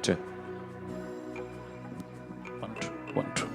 Two. 1, 2, 1, 2.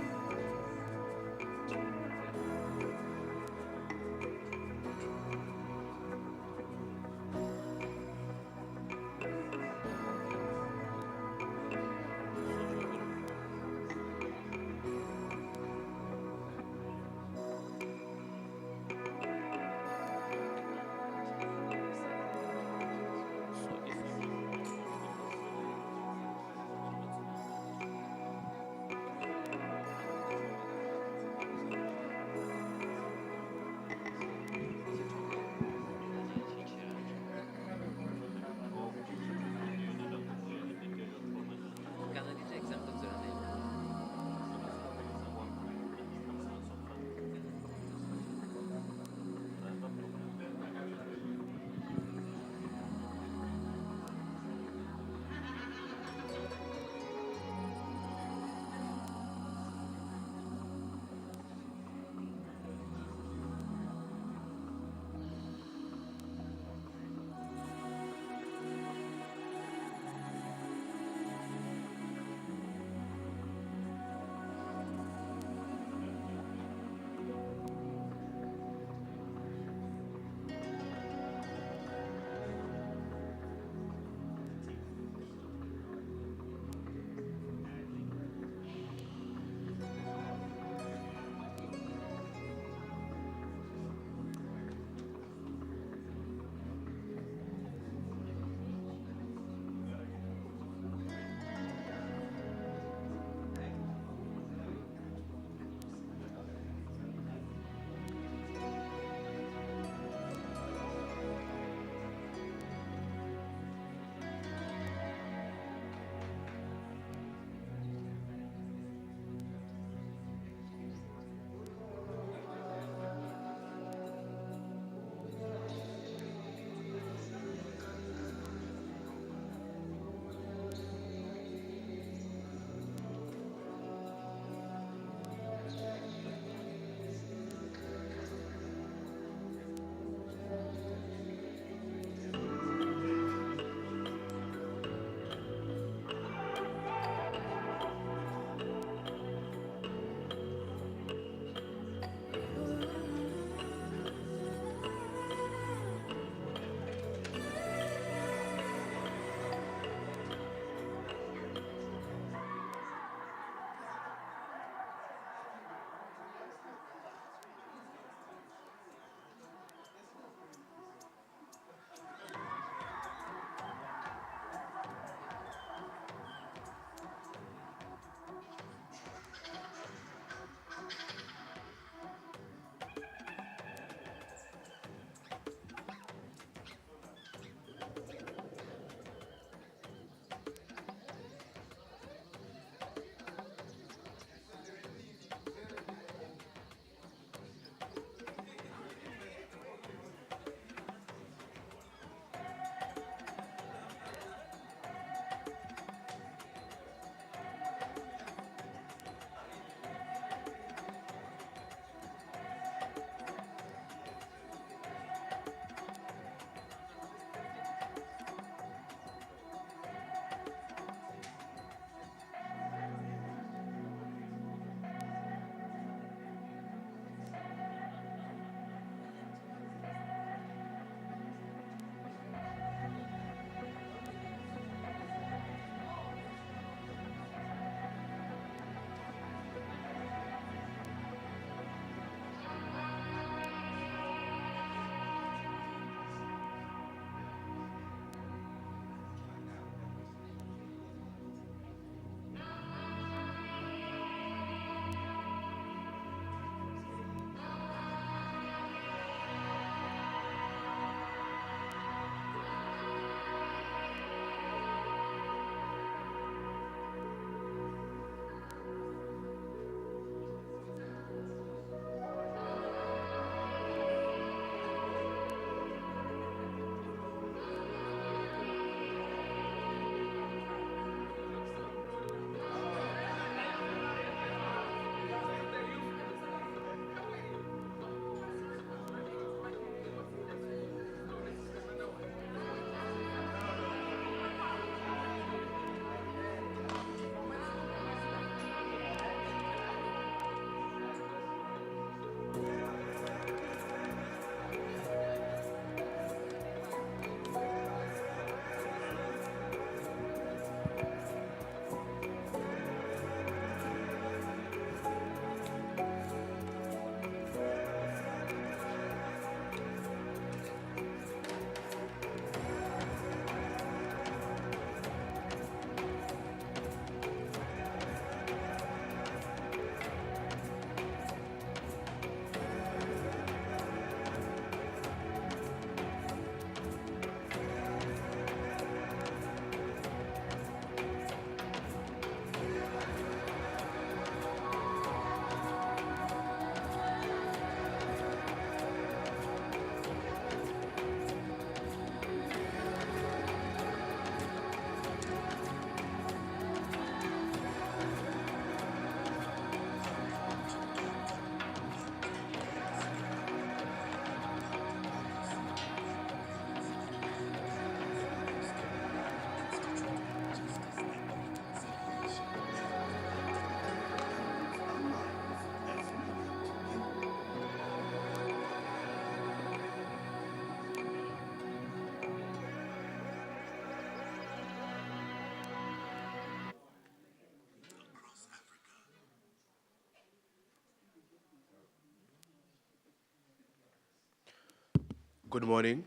Good morning.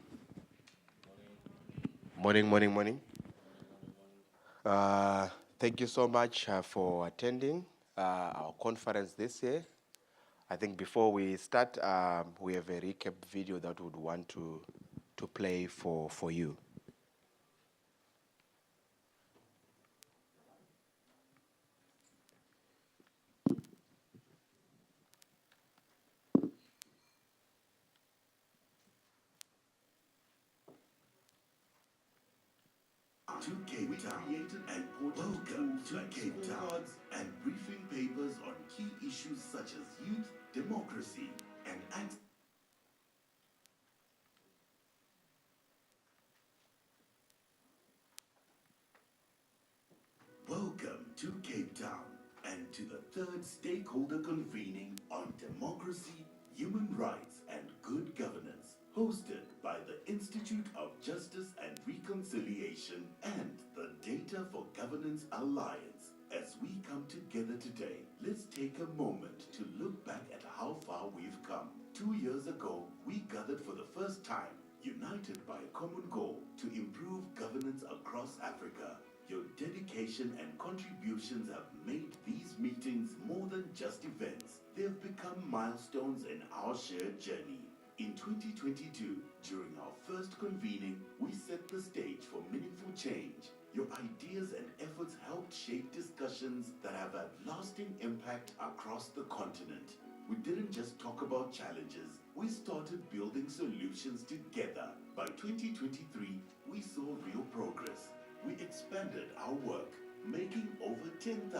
Morning, morning, morning. Uh, Thank you so much for attending our conference this year. I think before we start, we have a recap video that we would want to play for you. To Cape Town and welcome to Cape Town and briefing papers on key issues such as youth, democracy, and access. Welcome to Cape Town and to the third Stakeholder Convening on Democracy, Human Rights, and Good Governance, hosted by the Institute of Justice and Reconciliation and the Data for Governance Alliance. As we come together today, let's take a moment to look back at how far we've come. 2 years ago, we gathered for the first time, united by a common goal to improve governance across Africa. Your dedication and contributions have made these meetings more than just events. They've become milestones in our shared journey. In 2022, during our first convening, we set the stage for meaningful change. Your ideas and efforts helped shape discussions that have had lasting impact across the continent. We didn't just talk about challenges, we started building solutions together. By 2023, we saw real progress. We expanded our work, making over 10,000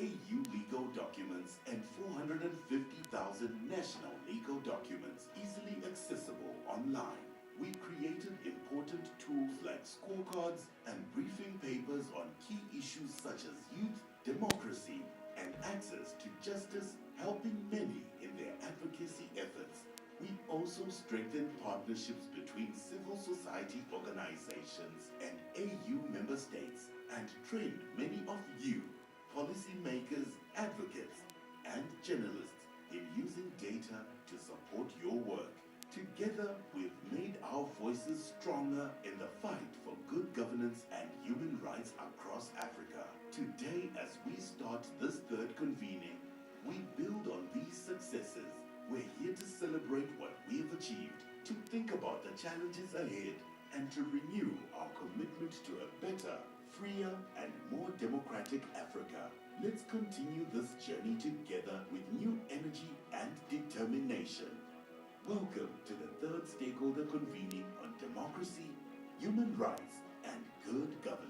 AU legal documents and 450,000 national legal documents easily accessible online. We created important tools like scorecards and briefing papers on key issues such as youth, democracy, and access to justice, helping many in their advocacy efforts. We also strengthened partnerships between civil society organizations and AU member states and trained many of you, policymakers, advocates, and journalists in using data to support your work. Together, we've made our voices stronger in the fight for good governance and human rights across Africa. Today, as we start this third convening, we build on these successes. We're here to celebrate what we've achieved, to think about the challenges ahead, and to renew our commitment to a better, freer, and more democratic Africa. Let's continue this journey together with new energy and determination. Welcome to the third Stakeholder Convening on Democracy, Human Rights, and Good Governance.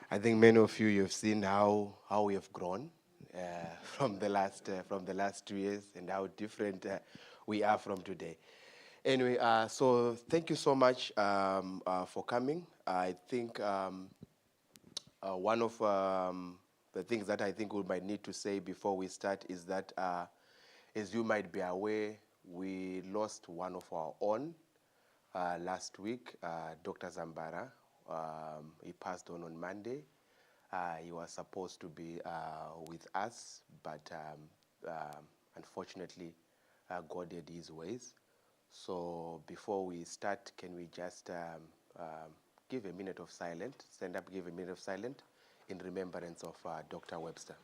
I think many of you have seen how we have grown from the last 2 years and how different we are from today. Anyway, so thank you so much for coming. I think one of the things that I think we might need to say before we start is that, as you might be aware, we lost one of our own last week, Dr. Zambara. He passed on Monday. He was supposed to be with us, but unfortunately, God had his ways. So before we start, can we just give a minute of silence, stand up, give a minute of silence in remembrance of Dr. Webster.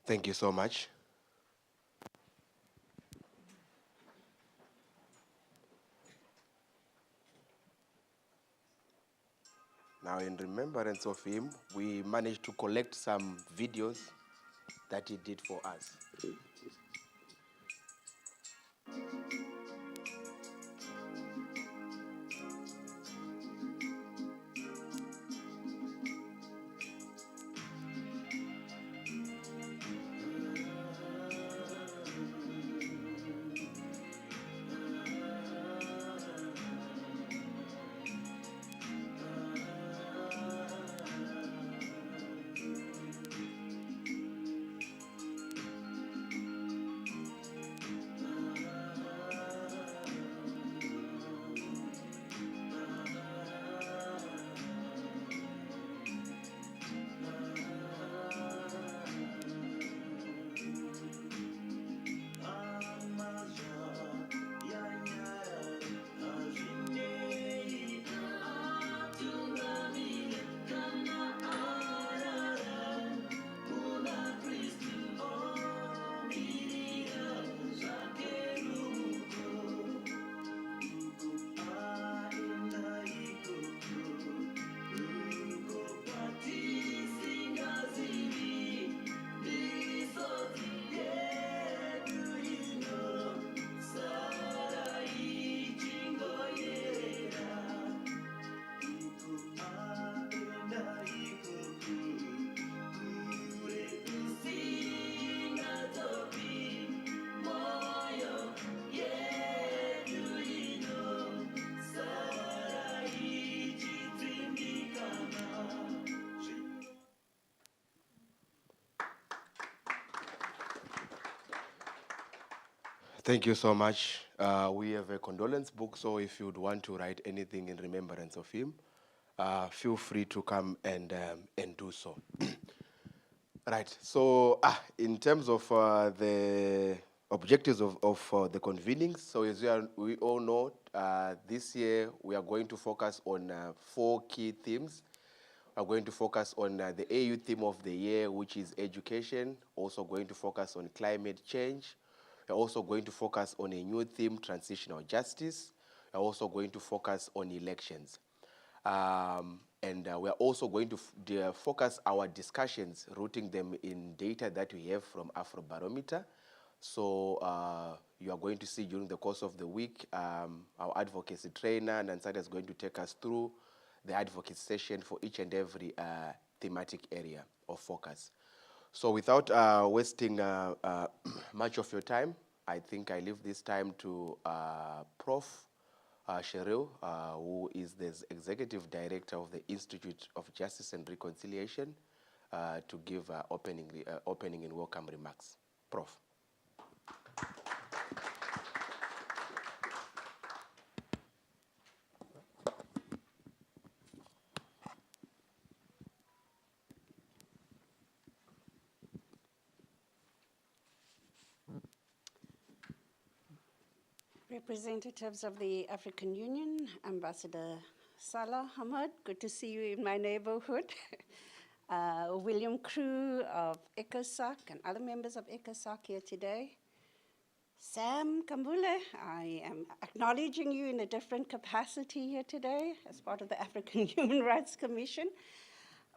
Thank you so much. Now, in remembrance of him, we managed to collect some videos that he did for us. Thank you so much. We have a condolence book, so if you'd want to write anything in remembrance of him, feel free to come and do so. Right, so in terms of the objectives of the convenings, so as we all know, this year we are going to focus on 4 key themes. We're going to focus on the AU theme of the year, which is education, also going to focus on climate change. We're also going to focus on a new theme, transitional justice. We're also going to focus on elections. And we're also going to focus our discussions, rooting them in data that we have from Afrobarometer. So you are going to see during the course of the week, our advocacy trainer, Nansada, is going to take us through the advocacy session for each and every thematic area of focus. So without wasting much of your time, I think I leave this time to Prof. Cheryl, who is the Executive Director of the Institute of Justice and Reconciliation, to give opening and welcome remarks. Prof. Representatives of the African Union, Ambassador Salah Hamad, good to see you in my neighborhood. William Crew of ECOSOC and other members of ECOSOC here today. Sam Kambule, I am acknowledging you in a different capacity here today as part of the African Human Rights Commission.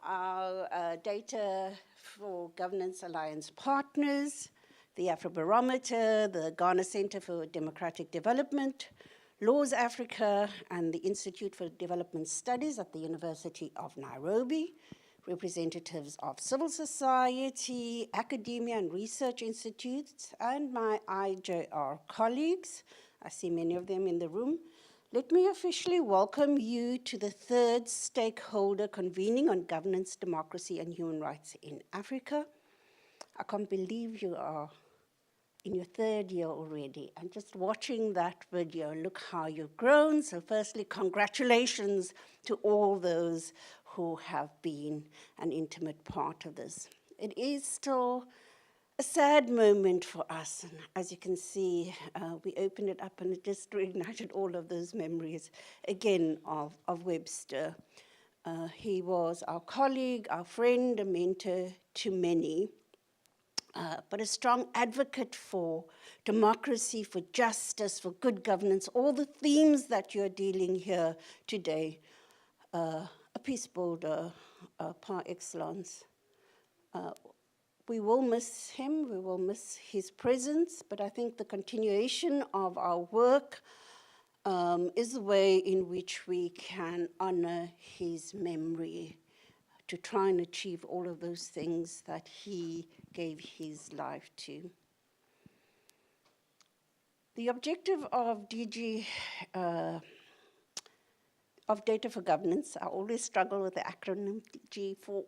Our Data for Governance Alliance partners, the Afrobarometer, the Ghana Center for Democratic Development, Laws Africa, and the Institute for Development Studies at the University of Nairobi, representatives of civil society, academia, and research institutes, and my IJR colleagues. I see many of them in the room. Let me officially welcome you to the 3rd Stakeholder Convening on Governance, Democracy, and Human Rights in Africa. I can't believe you are in your 3rd year already. And just watching that video, look how you've grown. So firstly, congratulations to all those who have been an intimate part of this. It is still a sad moment for us. And as you can see, we opened it up and it just reignited all of those memories again of Webster. He was our colleague, our friend, a mentor to many. But a strong advocate for democracy, for justice, for good governance, all the themes that you're dealing here today. A a peace builder par excellence. We will miss him, we will miss his presence, but I think the continuation of our work is the way in which we can honor his memory, to try and achieve all of those things that he gave his life to. The objective of DG, of Data for Governance, I always struggle with the acronym DG4,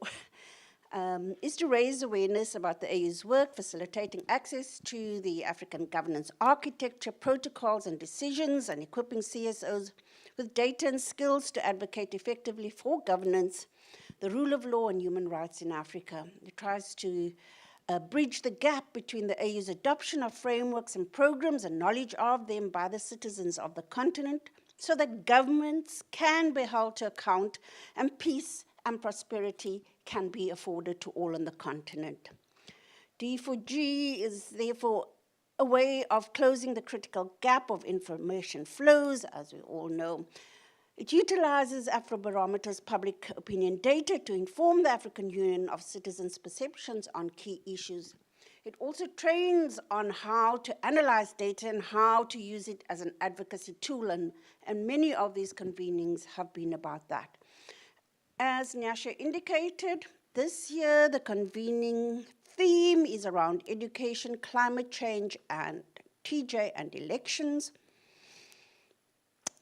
is to raise awareness about the AU's work, facilitating access to the African governance architecture, protocols and decisions, and equipping CSOs with data and skills to advocate effectively for governance, the rule of law and human rights in Africa. It tries to bridge the gap between the AU's adoption of frameworks and programs and knowledge of them by the citizens of the continent, so that governments can be held to account and peace and prosperity can be afforded to all on the continent. D4G is therefore a way of closing the critical gap of information flows, as we all know. It utilizes Afrobarometer's public opinion data to inform the African Union of citizens' perceptions on key issues. It also trains on how to analyze data and how to use it as an advocacy tool, and many of these convenings have been about that. As Nyasha indicated, this year the convening theme is around education, climate change, and TJ and elections.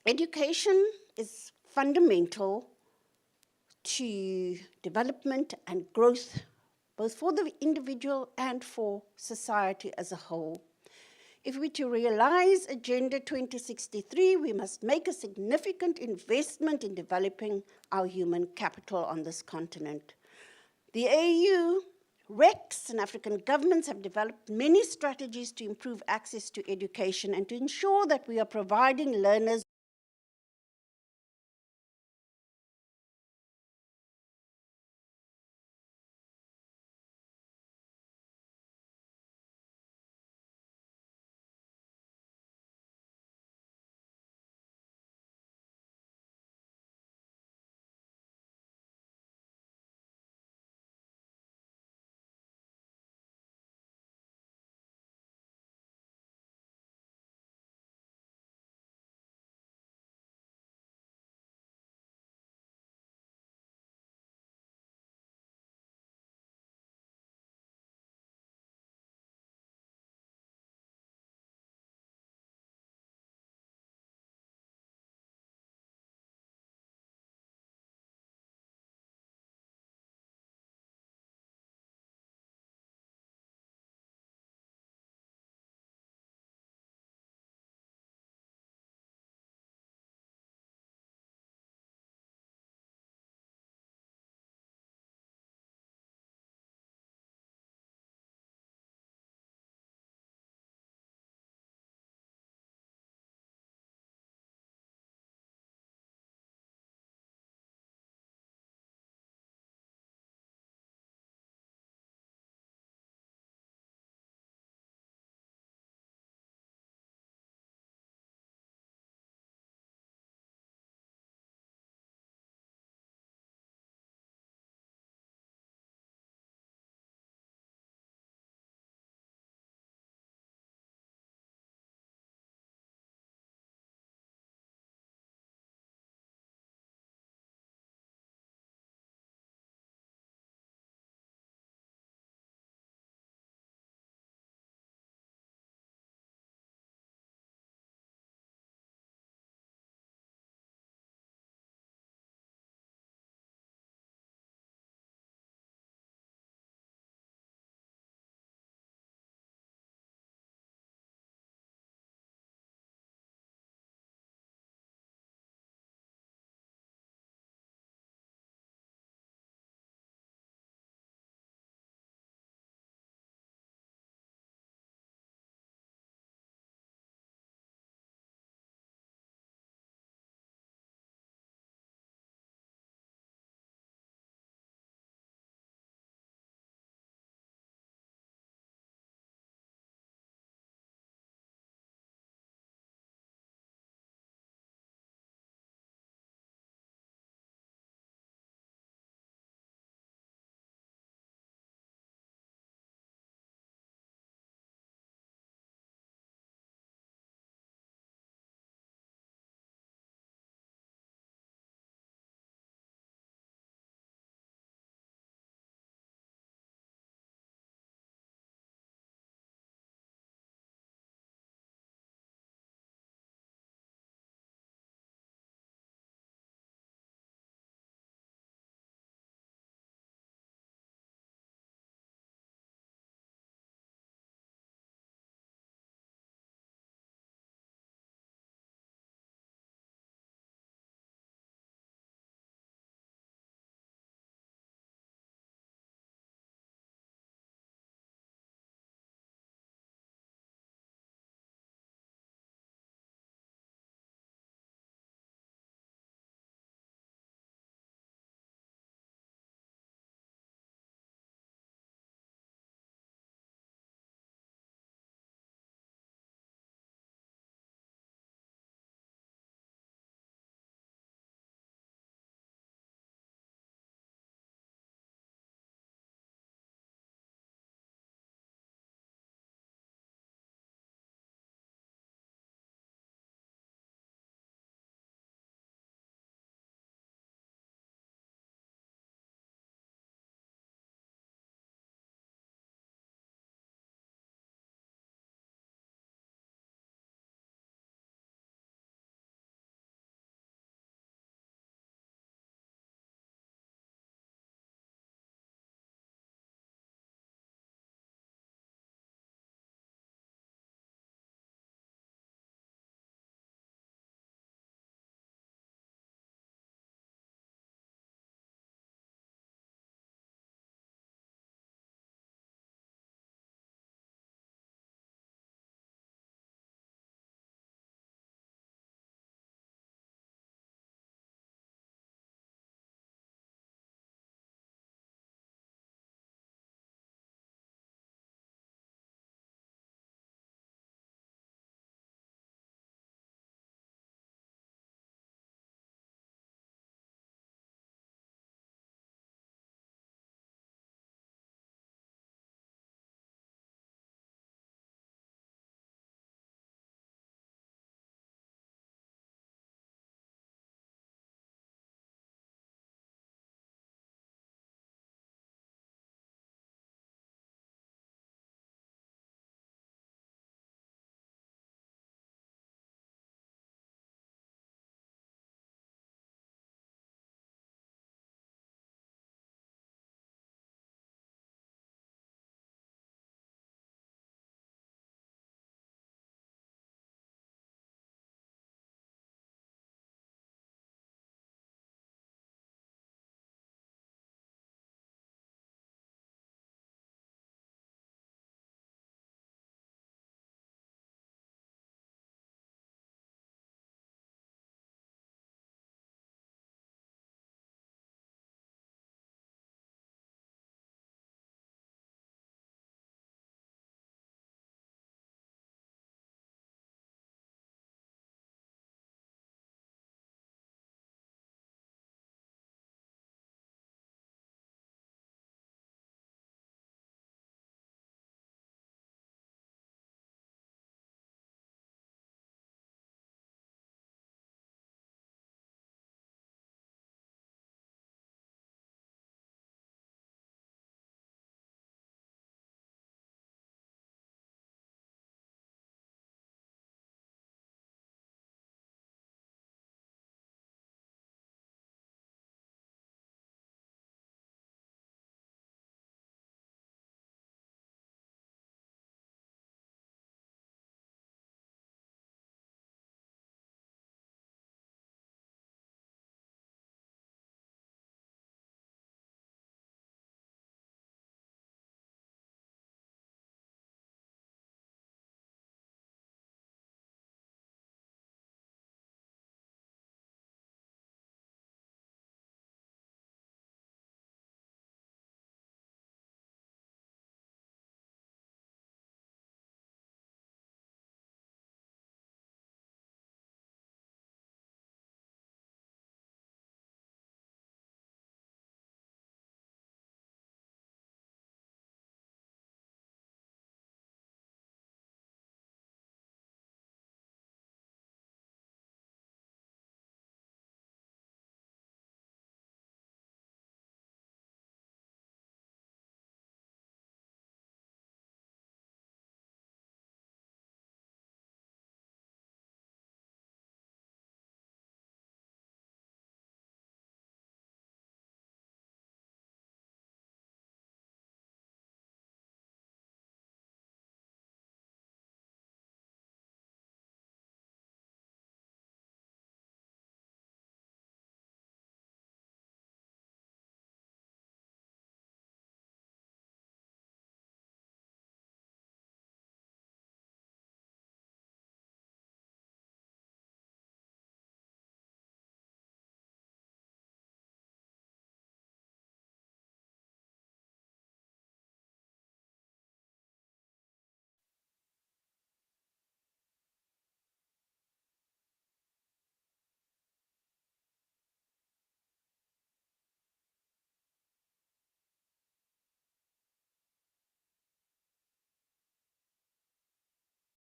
Education is fundamental to development and growth, both for the individual and for society as a whole. If we're to realize Agenda 2063, we must make a significant investment in developing our human capital on this continent. The AU, RECs, and African governments have developed many strategies to improve access to education and to ensure that we are providing learners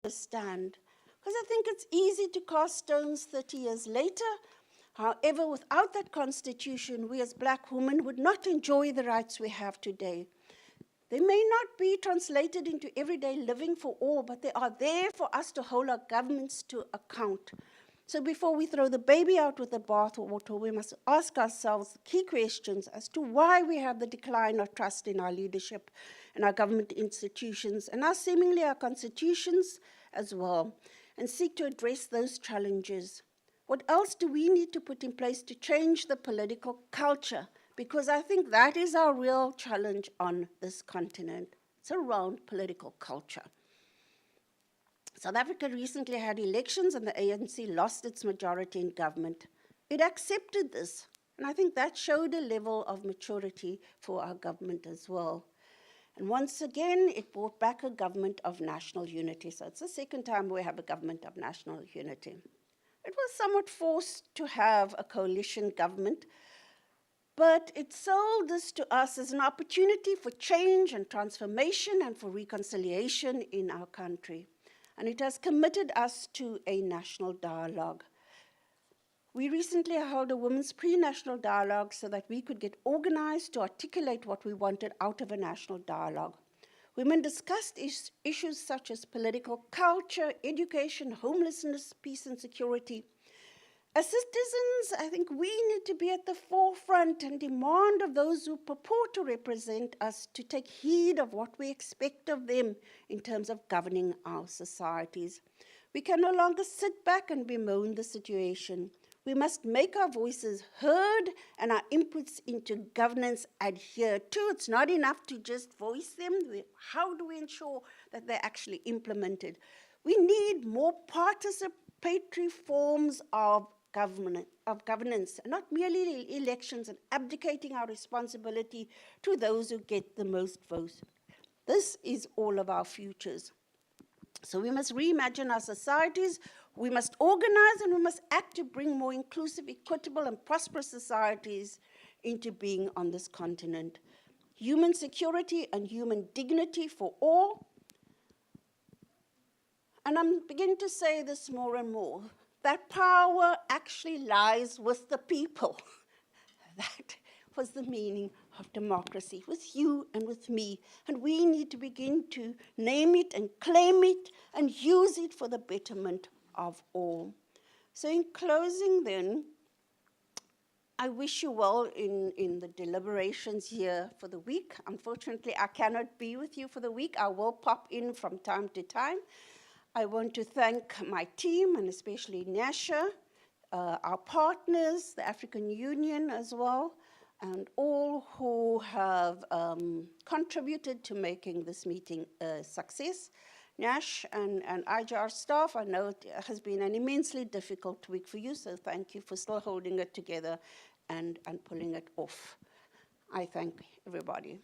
understand. Because I think it's easy to cast stones 30 years later. However, without that constitution, we as black women would not enjoy the rights we have today. They may not be translated into everyday living for all, but they are there for us to hold our governments to account. So before we throw the baby out with the bathwater, we must ask ourselves key questions as to why we have the decline of trust in our leadership and our government institutions, and now seemingly our constitutions as well, and seek to address those challenges. What else do we need to put in place to change the political culture? Because I think that is our real challenge on this continent. It's around political culture. South Africa recently had elections and the ANC lost its majority in government. It accepted this, and I think that showed a level of maturity for our government as well. And once again, it brought back a government of national unity. So it's the second time we have a government of national unity. It was somewhat forced to have a coalition government, but it sold this to us as an opportunity for change and transformation and for reconciliation in our country. And it has committed us to a national dialogue. We recently held a women's pre-national dialogue so that we could get organized to articulate what we wanted out of a national dialogue. Women discussed issues such as political culture, education, homelessness, peace and security. As citizens, I think we need to be at the forefront and demand of those who purport to represent us to take heed of what we expect of them in terms of governing our societies. We can no longer sit back and bemoan the situation. We must make our voices heard and our inputs into governance adhered to. It's not enough to just voice them. How do we ensure that they're actually implemented? We need more participatory forms of governance, not merely elections and abdicating our responsibility to those who get the most votes. This is all of our futures. So we must reimagine our societies, we must organize, and we must act to bring more inclusive, equitable, and prosperous societies into being on this continent. Human security and human dignity for all. And I'm beginning to say this more and more, that power actually lies with the people. That was the meaning of democracy, with you and with me. And we need to begin to name it and claim it and use it for the betterment of all. So in closing then, I wish you well in the deliberations here for the week. Unfortunately, I cannot be with you for the week. I will pop in from time to time. I want to thank my team, and especially Nyasha, our partners, the African Union as well, and all who have contributed to making this meeting a success. Nash and IJR staff, I know it has been an immensely difficult week for you, so thank you for still holding it together and pulling it off. I thank everybody.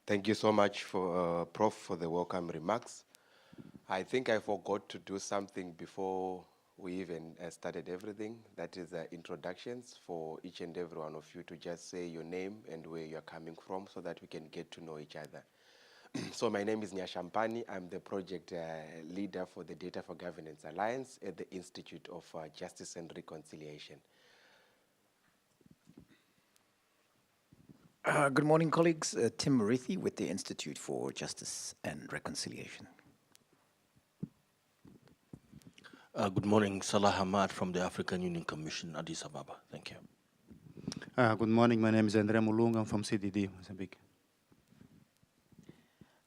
Thank you so much, for Prof, for the welcome remarks. I think I forgot to do something before we even started everything. That is introductions for each and every one of you to just say your name and where you're coming from so that we can get to know each other. So my name is Nyashampani. I'm the project leader for the Data for Governance Alliance at the Institute of Justice and Reconciliation. Good morning, colleagues. Tim Murithi with the Institute for Justice and Reconciliation. Good morning, Salah Hamad from the African Union Commission, Addis Ababa. Thank you. Good morning, my name is Andre Mulunga. I'm from CDD, Mozambique.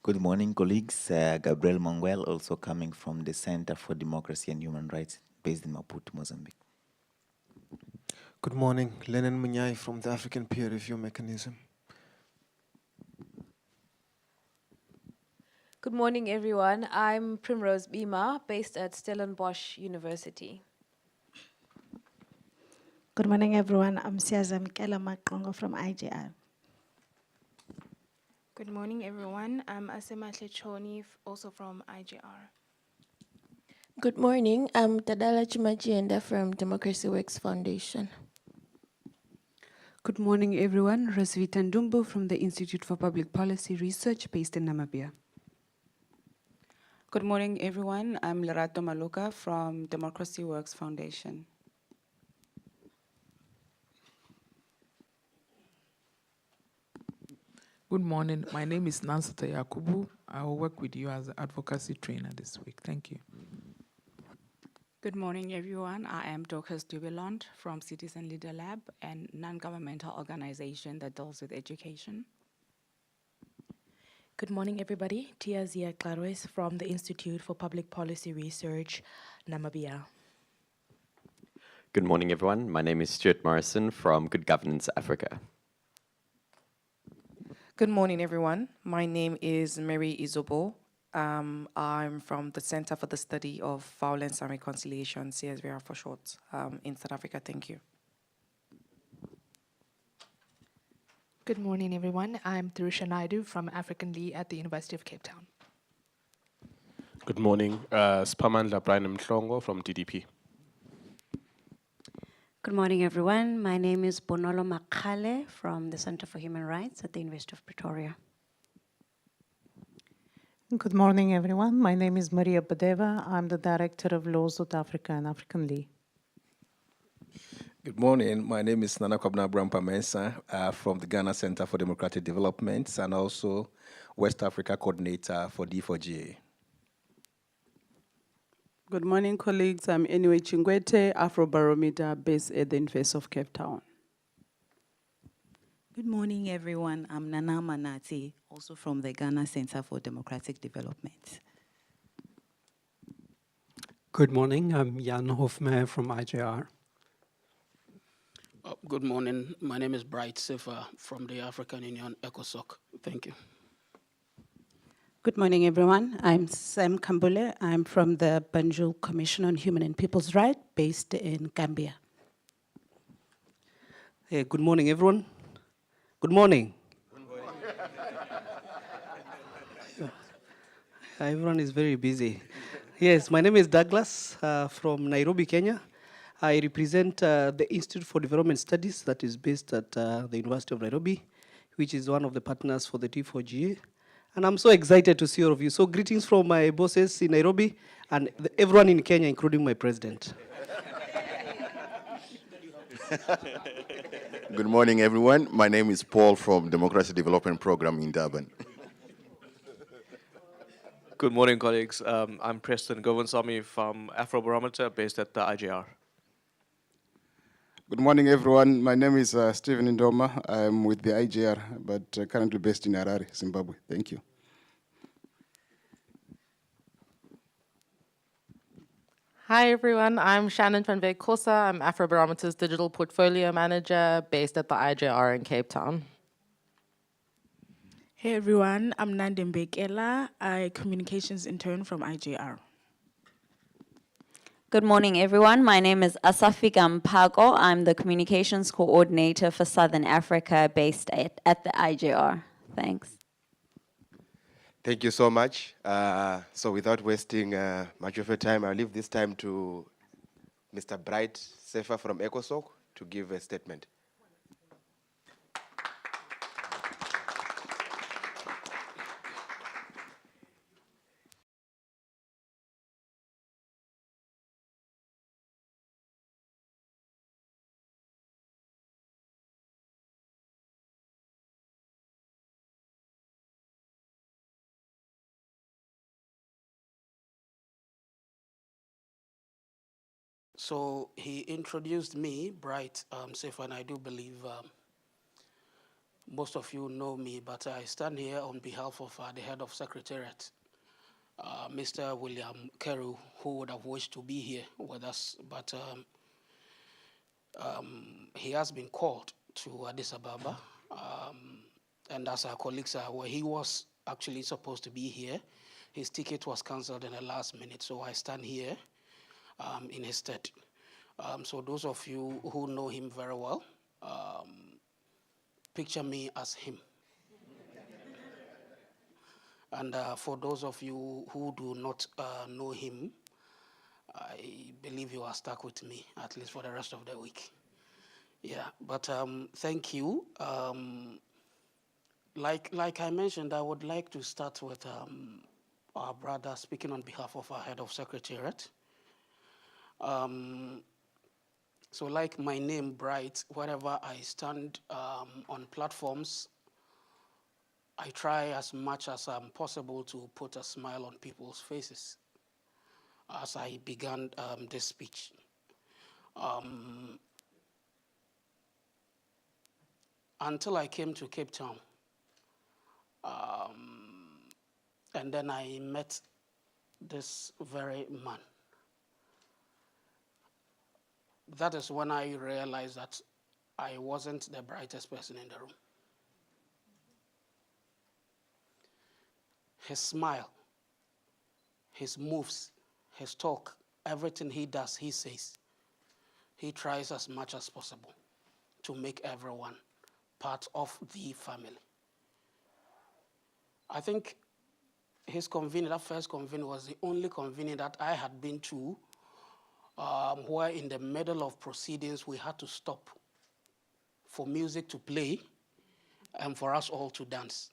Good morning, colleagues. Gabriel Manguel, also coming from the Center for Democracy and Human Rights, based in Maputo, Mozambique. Good morning, Lennon Munyai from the African Peer Review Mechanism. Good morning, everyone. I'm Primrose Bima, based at Stellenbosch University. Good morning, everyone. I'm Siaza Mikela Makongo from IGR. Good morning, everyone. I'm Asema Tlechoni, also from IGR. Good morning. I'm Tadala Chimajienda from Democracy Works Foundation. Good morning, everyone. Rosvita Ndumbu from the Institute for Public Policy Research based in Namibia. Good morning, everyone. I'm Lerato Maluka from Democracy Works Foundation. Good morning. My name is Nansata Yakubu. I will work with you as an advocacy trainer this week. Thank you. Good morning, everyone. I am Dorcas Dubilond from Citizen Leader Lab, a non-governmental organization that deals with education. Good morning, everybody. Tia Zia Klaroes from the Institute for Public Policy Research, Namibia. Good morning, everyone. My name is Stuart Morrison from Good Governance Africa. Good morning, everyone. My name is Mary Izobo. I'm from the Center for the Study of Violence and Reconciliation, CSVR for short, in South Africa. Thank you. Good morning, everyone. I'm Thirusha Naidu from African Lee at the University of Cape Town. Good morning. Spamandla Brian Mhlongo from DDP. Good morning, everyone. My name is Bonolo Makale from the Center for Human Rights at the University of Pretoria. Good morning, everyone. My name is Maria Badeva. I'm the Director of Law South Africa and African Lee. Good morning. My name is Nana Kwabena Brampa Mensa from the Ghana Center for Democratic Development and also West Africa Coordinator for D4GA. Good morning, colleagues. I'm Eniwe Chingwete, Afrobarometer based at the University of Cape Town. Good morning, everyone. I'm Nana Manati, also from the Ghana Center for Democratic Development. Good morning. I'm Jan Hofmeyer from IJR. Good morning. My name is Bright Sefa from the African Union ECOSOC. Thank you. Good morning, everyone. I'm Sam Kambule. I'm from the Banjul Commission on Human and People's Rights, based in Gambia. Hey, good morning, everyone. Good morning. Everyone is very busy. Yes, my name is Douglas from Nairobi, Kenya. I represent the Institute for Development Studies that is based at the University of Nairobi, which is one of the partners for the D4GA. And I'm so excited to see all of you. So greetings from my bosses in Nairobi and everyone in Kenya, including my president. Good morning, everyone. My name is Paul from Democracy Development Program in Durban. Good morning, colleagues. I'm Preston Govinsamy from Afrobarometer, based at the IJR. Good morning, everyone. My name is Stephen Ndoma. I'm with the IJR, but currently based in Harare, Zimbabwe. Thank you. Hi, everyone. I'm Shannon van Veek Kosa. I'm Afrobarometer's Digital Portfolio Manager, based at the IJR in Cape Town. Hey, everyone. I'm Nandembe Ella, a communications intern from IJR. Good morning, everyone. My name is Asafika Mpago. I'm the Communications Coordinator for Southern Africa based at the IJR. Thanks. Thank you so much. So without wasting much of your time, I'll leave this time to Mr. Bright Sefa from ECOSOC to give a statement. So he introduced me, Bright Sefa, and I do believe most of you know me, but I stand here on behalf of the head of Secretariat, Mr. William Keru, who would have wished to be here with us, but he has been called to Addis Ababa, and as our colleagues are aware, he was actually supposed to be here. His ticket was cancelled in the last minute, so I stand here in his stead. So those of you who know him very well, picture me as him. And for those of you who do not know him, I believe you are stuck with me, at least for the rest of the week. Yeah, but thank you. Like I mentioned, I would like to start with our brother speaking on behalf of our head of secretariat. So like my name, Bright, wherever I stand on platforms, I try as much as possible to put a smile on people's faces as I began this speech. Until I came to Cape Town, and then I met this very man. That is when I realized that I wasn't the brightest person in the room. His smile, his moves, his talk, everything he does, he says, he tries as much as possible to make everyone part of the family. I think his convening, that first convening, was the only convening that I had been to where in the middle of proceedings we had to stop for music to play and for us all to dance.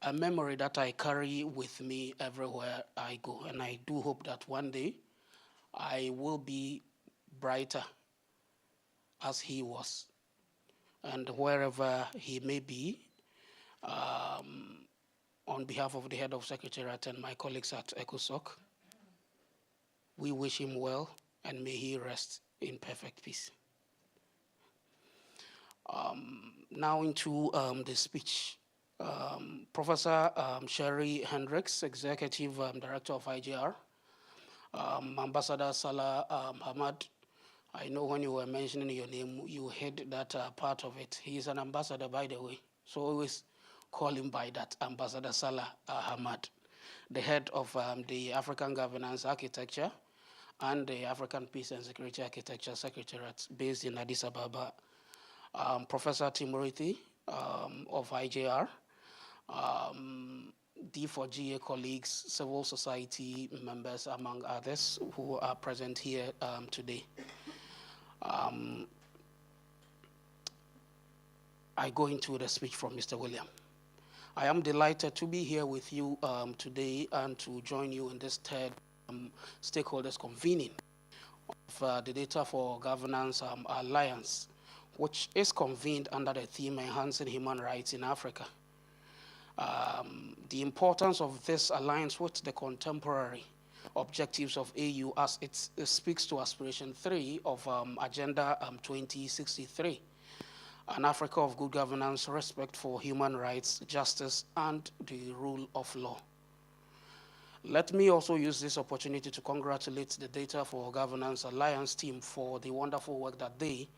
A memory that I carry with me everywhere I go, and I do hope that one day I will be brighter as he was. And wherever he may be, on behalf of the head of secretariat and my colleagues at ECOSOC, we wish him well and may he rest in perfect peace. Now into the speech. Professor Sherry Hendricks, Executive Director of IGR, Ambassador Salah Hamad, I know when you were mentioning your name, you heard that part of it. He is an ambassador, by the way, so always call him by that, Ambassador Salah Hamad, the head of the African Governance Architecture and the African Peace and Security Architecture Secretariat based in Addis Ababa. Professor Timothy of IJR, D4GA colleagues, civil society members, among others, who are present here today. I go into the speech from Mr. William. I am delighted to be here with you today and to join you in this third stakeholders convening of the Data for Governance Alliance, which is convened under the theme Enhancing Human Rights in Africa. The importance of this alliance with the contemporary objectives of AU as it speaks to Aspiration 3 of Agenda 2063, an Africa of good governance, respect for human rights, justice, and the rule of law. Let me also use this opportunity to congratulate the Data for Governance Alliance team for the wonderful work that they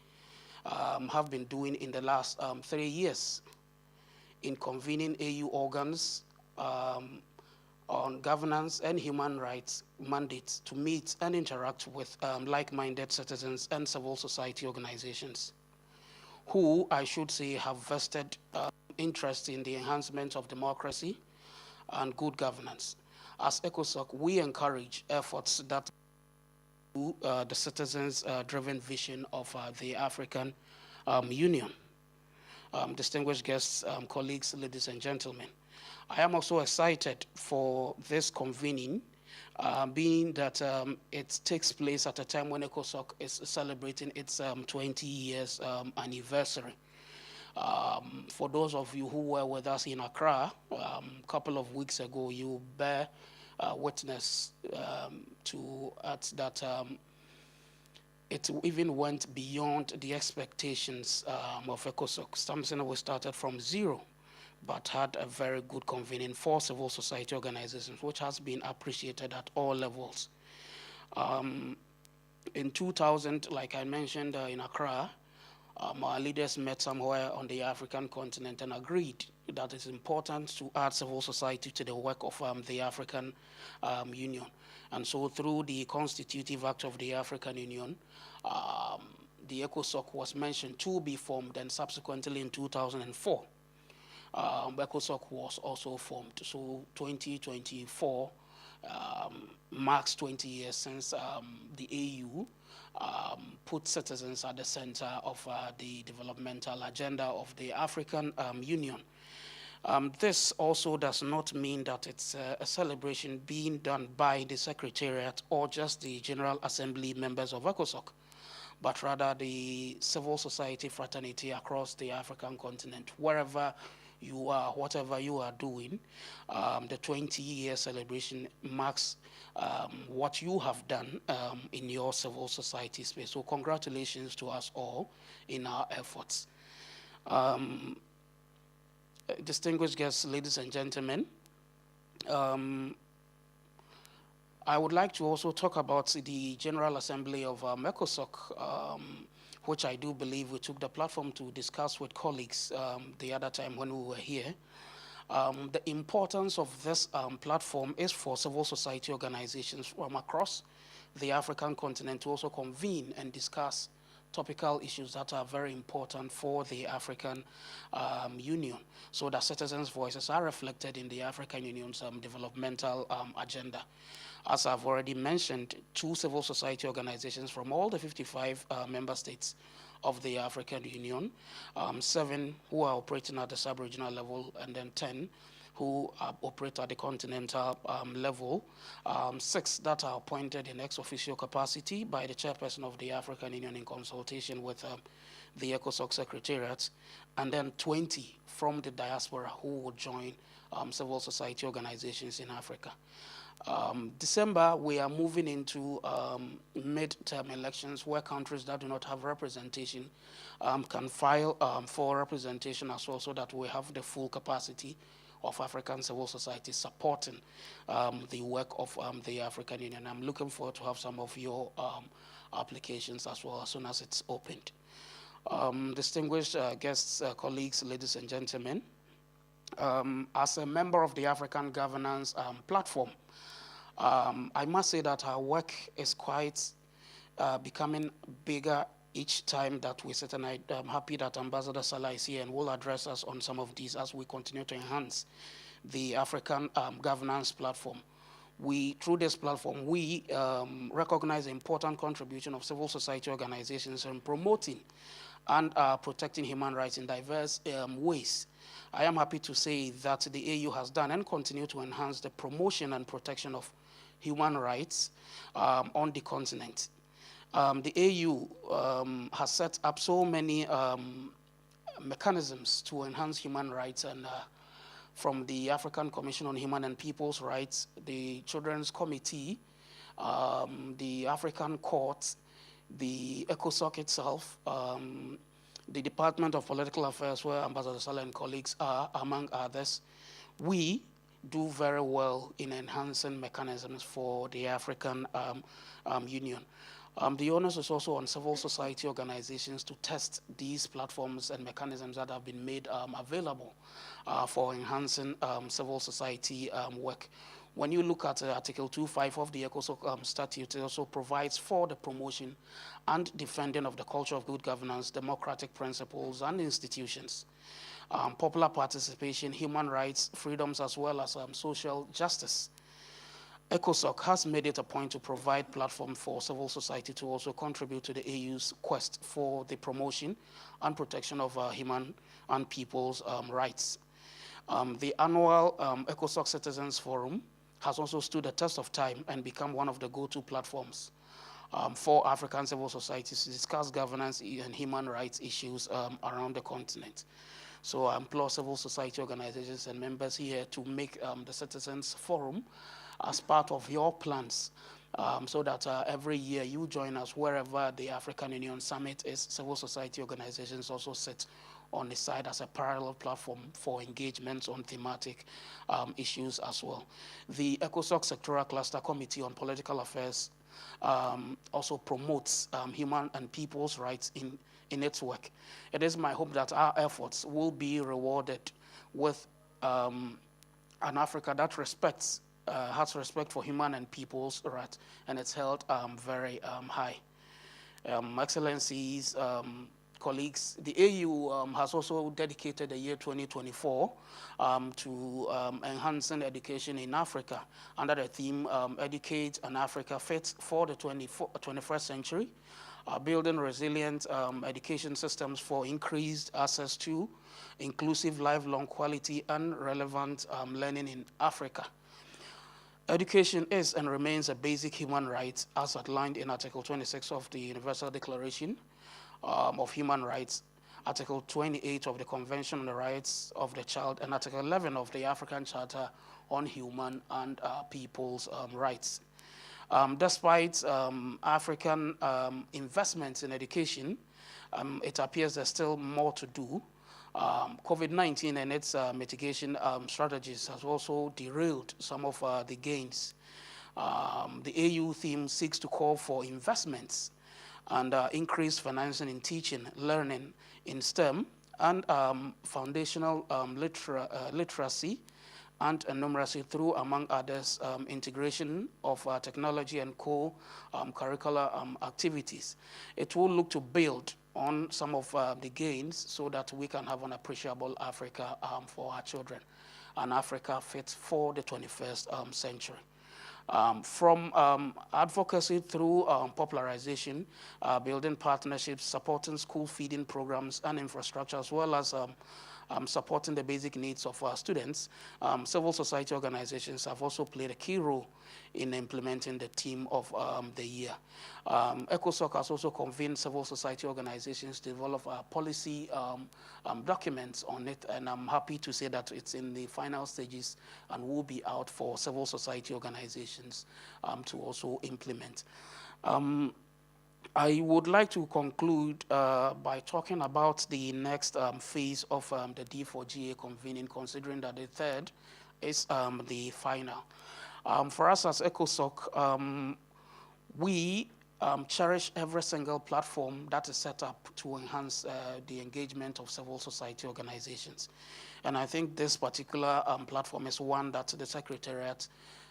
have been doing in the last 3 years in convening AU organs on governance and human rights mandates to meet and interact with like-minded citizens and civil society organizations who, I should say, have vested interest in the enhancement of democracy and good governance. As ECOSOC, we encourage efforts that the citizens-driven vision of the African Union. Distinguished guests, colleagues, ladies and gentlemen, I am also excited for this convening, being that it takes place at a time when ECOSOC is celebrating its 20 years anniversary. For those of you who were with us in Accra a couple of weeks ago, you bear witness to that it even went beyond the expectations of ECOSOC. Something we started from zero, but had a very good convening for civil society organizations, which has been appreciated at all levels. In 2000, like I mentioned in Accra, our leaders met somewhere on the African continent and agreed that it's important to add civil society to the work of the African Union. And so through the Constitutive Act of the African Union, the ECOSOC was mentioned to be formed, and subsequently in 2004, ECOSOC was also formed. So 2024 marks 20 years since the AU put citizens at the center of the developmental agenda of the African Union. This also does not mean that it's a celebration being done by the Secretariat or just the General Assembly members of ECOSOC, but rather the civil society fraternity across the African continent. Wherever you are, whatever you are doing, the 20-year celebration marks what you have done in your civil society space. So congratulations to us all in our efforts. Distinguished guests, ladies and gentlemen, I would like to also talk about the General Assembly of ECOSOC, which I do believe we took the platform to discuss with colleagues the other time when we were here. The importance of this platform is for civil society organizations from across the African continent to also convene and discuss topical issues that are very important for the African Union, so that citizens' voices are reflected in the African Union's developmental agenda. As I've already mentioned, 2 civil society organizations from all the 55 member states of the African Union, 7 who are operating at the sub-regional level, and then 10 who operate at the continental level, 6 that are appointed in ex officio capacity by the chairperson of the African Union in consultation with the ECOSOC Secretariat, and then 20 from the diaspora who will join civil society organizations in Africa. December, we are moving into mid-term elections where countries that do not have representation can file for representation as well, so that we have the full capacity of African civil society supporting the work of the African Union. I'm looking forward to have some of your applications as well as soon as it's opened. Distinguished guests, colleagues, ladies and gentlemen, as a member of the African Governance Platform, I must say that our work is quite becoming bigger each time that we sit, and I'm happy that Ambassador Salah is here and will address us on some of these as we continue to enhance the African Governance Platform. Through this platform, we recognize the important contribution of civil society organizations in promoting and protecting human rights in diverse ways. I am happy to say that the AU has done and continue to enhance the promotion and protection of human rights on the continent. The AU has set up so many mechanisms to enhance human rights, and from the African Commission on Human and People's Rights, the Children's Committee, the African Court, the ECOSOC itself, the Department of Political Affairs, where Ambassador Salah and colleagues are, among others. We do very well in enhancing mechanisms for the African Union. The onus is also on civil society organizations to test these platforms and mechanisms that have been made available for enhancing civil society work. When you look at Article 2.5 of the ECOSOC statute, it also provides for the promotion and defending of the culture of good governance, democratic principles and institutions, popular participation, human rights, freedoms, as well as social justice. ECOSOC has made it a point to provide platform for civil society to also contribute to the AU's quest for the promotion and protection of human and people's rights. The annual ECOSOC Citizens Forum has also stood the test of time and become one of the go-to platforms for African civil societies to discuss governance and human rights issues around the continent. So I implore civil society organizations and members here to make the Citizens Forum as part of your plans, so that every year you join us wherever the African Union Summit is. Civil society organizations also sit on the side as a parallel platform for engagements on thematic issues as well. The ECOSOC Sectoral Cluster Committee on Political Affairs also promotes human and people's rights in its work. It is my hope that our efforts will be rewarded with an Africa that has respect for human and people's rights, and it's held very high. Excellencies, colleagues, the AU has also dedicated the year 2024 to enhancing education in Africa under the theme Educate an Africa Fit for the 21st Century, building resilient education systems for increased access to inclusive, lifelong, quality, and relevant learning in Africa. Education is and remains a basic human right as outlined in Article 26 of the Universal Declaration of Human Rights, Article 28 of the Convention on the Rights of the Child, and Article 11 of the African Charter on Human and People's Rights. Despite African investments in education, it appears there's still more to do. COVID-19 and its mitigation strategies has also derailed some of the gains. The AU theme seeks to call for investments and increased financing in teaching, learning in STEM, and foundational literacy and numeracy through, among others, integration of technology and co-curricular activities. It will look to build on some of the gains so that we can have an appreciable Africa for our children, an Africa fit for the 21st century. From advocacy through popularization, building partnerships, supporting school feeding programs and infrastructure, as well as supporting the basic needs of our students, civil society organizations have also played a key role in implementing the theme of the year. ECOSOC has also convened civil society organizations to develop policy documents on it, and I'm happy to say that it's in the final stages and will be out for civil society organizations to also implement. I would like to conclude by talking about the next phase of the D4GA convening, considering that the third is the final. For us as ECOSOC, we cherish every single platform that is set up to enhance the engagement of civil society organizations. And I think this particular platform is one that the Secretariat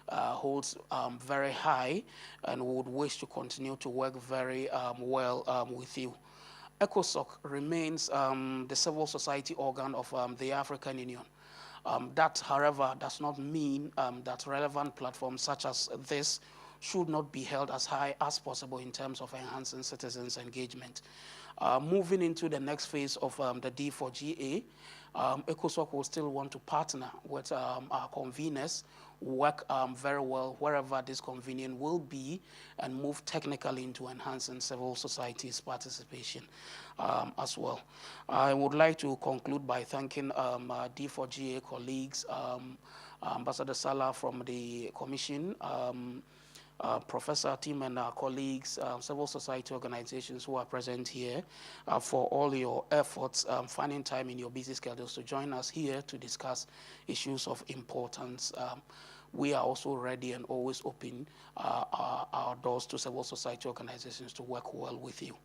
holds very high and would wish to continue to work very well with you. ECOSOC remains the civil society organ of the African Union. That, however, does not mean that relevant platforms such as this should not be held as high as possible in terms of enhancing citizens' engagement. Moving into the next phase of the D4GA, ECOSOC will still want to partner with our conveners, work very well wherever this convening will be, and move technically into enhancing civil society's participation as well. I would like to conclude by thanking D4GA colleagues, Ambassador Salah from the Commission, Professor Tim and our colleagues, civil society organizations who are present here, for all your efforts, finding time in your busy schedules to join us here to discuss issues of importance. We are also ready and always open our doors to civil society organizations to work well with you.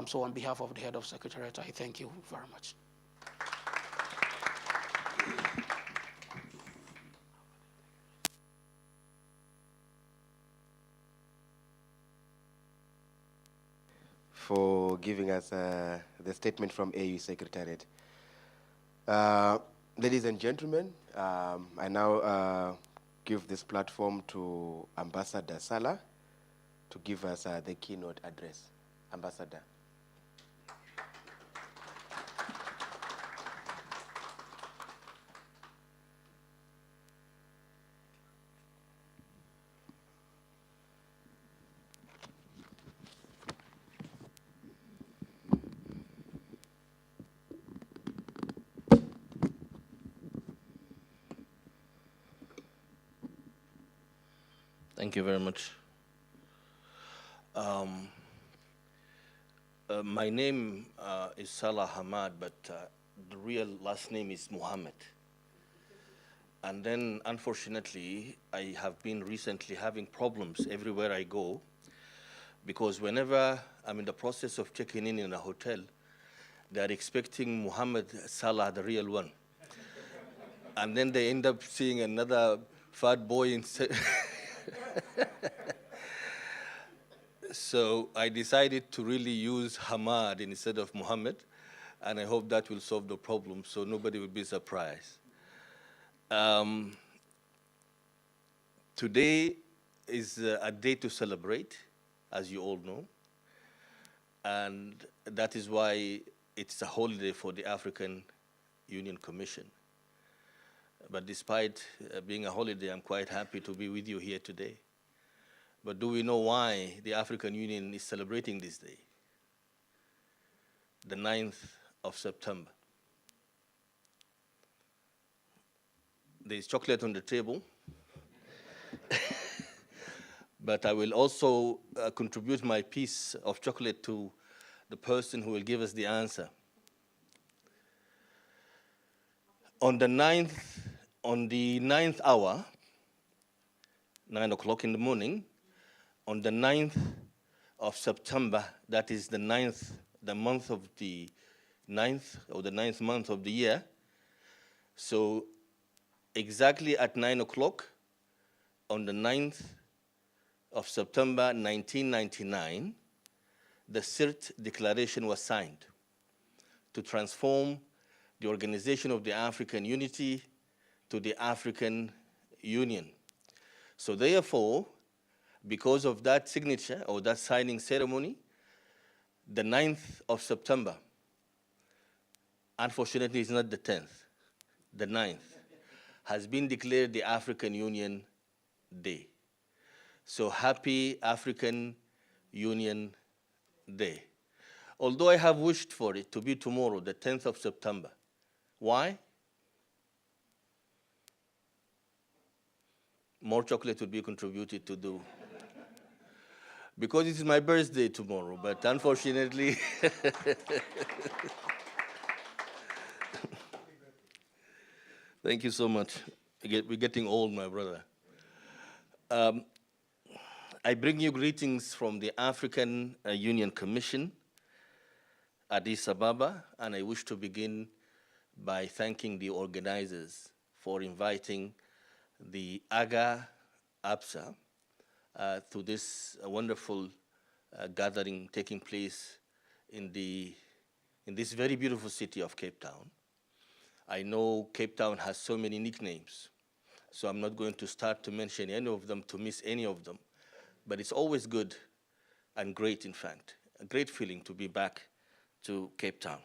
So on behalf of the head of Secretariat, I thank you very much. For giving us the statement from AU Secretariat. Ladies and gentlemen, I now give this platform to Ambassador Salah to give us the keynote address. Ambassador. Thank you very much. My name is Salah Hamad, but the real last name is Muhammad. And then, unfortunately, I have been recently having problems everywhere I go, because whenever I'm in the process of checking in a hotel, they're expecting Muhammad Salah, the real one. And then they end up seeing another fat boy instead. So I decided to really use Hamad instead of Muhammad, and I hope that will solve the problem so nobody will be surprised. Today is a day to celebrate, as you all know, and that is why it's a holiday for the African Union Commission. But despite being a holiday, I'm quite happy to be with you here today. But do we know why the African Union is celebrating this day? The 9th of September. There's chocolate on the table. But I will also contribute my piece of chocolate to the person who will give us the answer. On the 9th hour, 9 o'clock in the morning, on the 9th of September, that is the ninth month of the 9th month of the year. So exactly at 9 o'clock on the 9th of September 1999, the CIRT declaration was signed to transform the Organization of the African Unity to the African Union. So therefore, because of that signature or that signing ceremony, the 9th of September, unfortunately it's not the 10th, the 9th, has been declared the African Union Day. So happy African Union Day. Although I have wished for it to be tomorrow, the 10th of September. Why? More chocolate would be contributed to do. Because it is my birthday tomorrow, but unfortunately, thank you so much. We're getting old, my brother. I bring you greetings from the African Union Commission, Addis Ababa, and I wish to begin by thanking the organizers for inviting the AGA APSA to this wonderful gathering taking place in this very beautiful city of Cape Town. I know Cape Town has so many nicknames, so I'm not going to start to mention any of them to miss any of them, but it's always good and great, in fact, a great feeling to be back to Cape Town.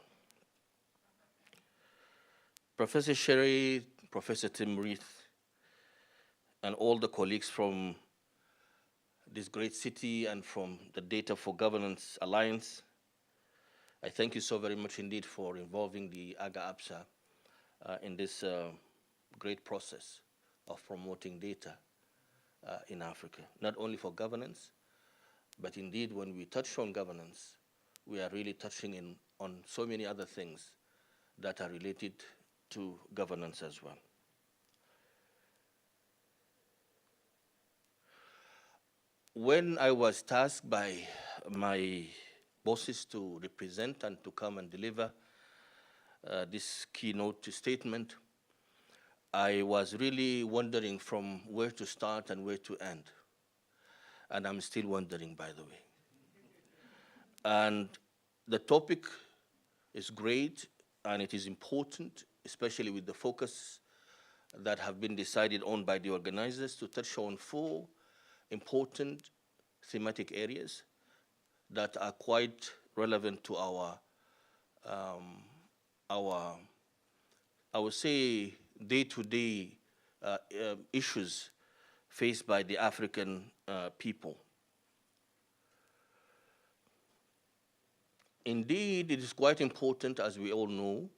Professor Sherry, Professor Tim Reith, and all the colleagues from this great city and from the Data for Governance Alliance, I thank you so very much indeed for involving the AGA APSA in this great process of promoting data in Africa, not only for governance, but indeed when we touch on governance, we are really touching on so many other things that are related to governance as well. When I was tasked by my bosses to represent and to come and deliver this keynote statement, I was really wondering from where to start and where to end. And I'm still wondering, by the way. And the topic is great and it is important, especially with the focus that have been decided on by the organizers to touch on 4 important thematic areas that are quite relevant to our I would say, day-to-day issues faced by the African people. Indeed, it is quite important, as we all know,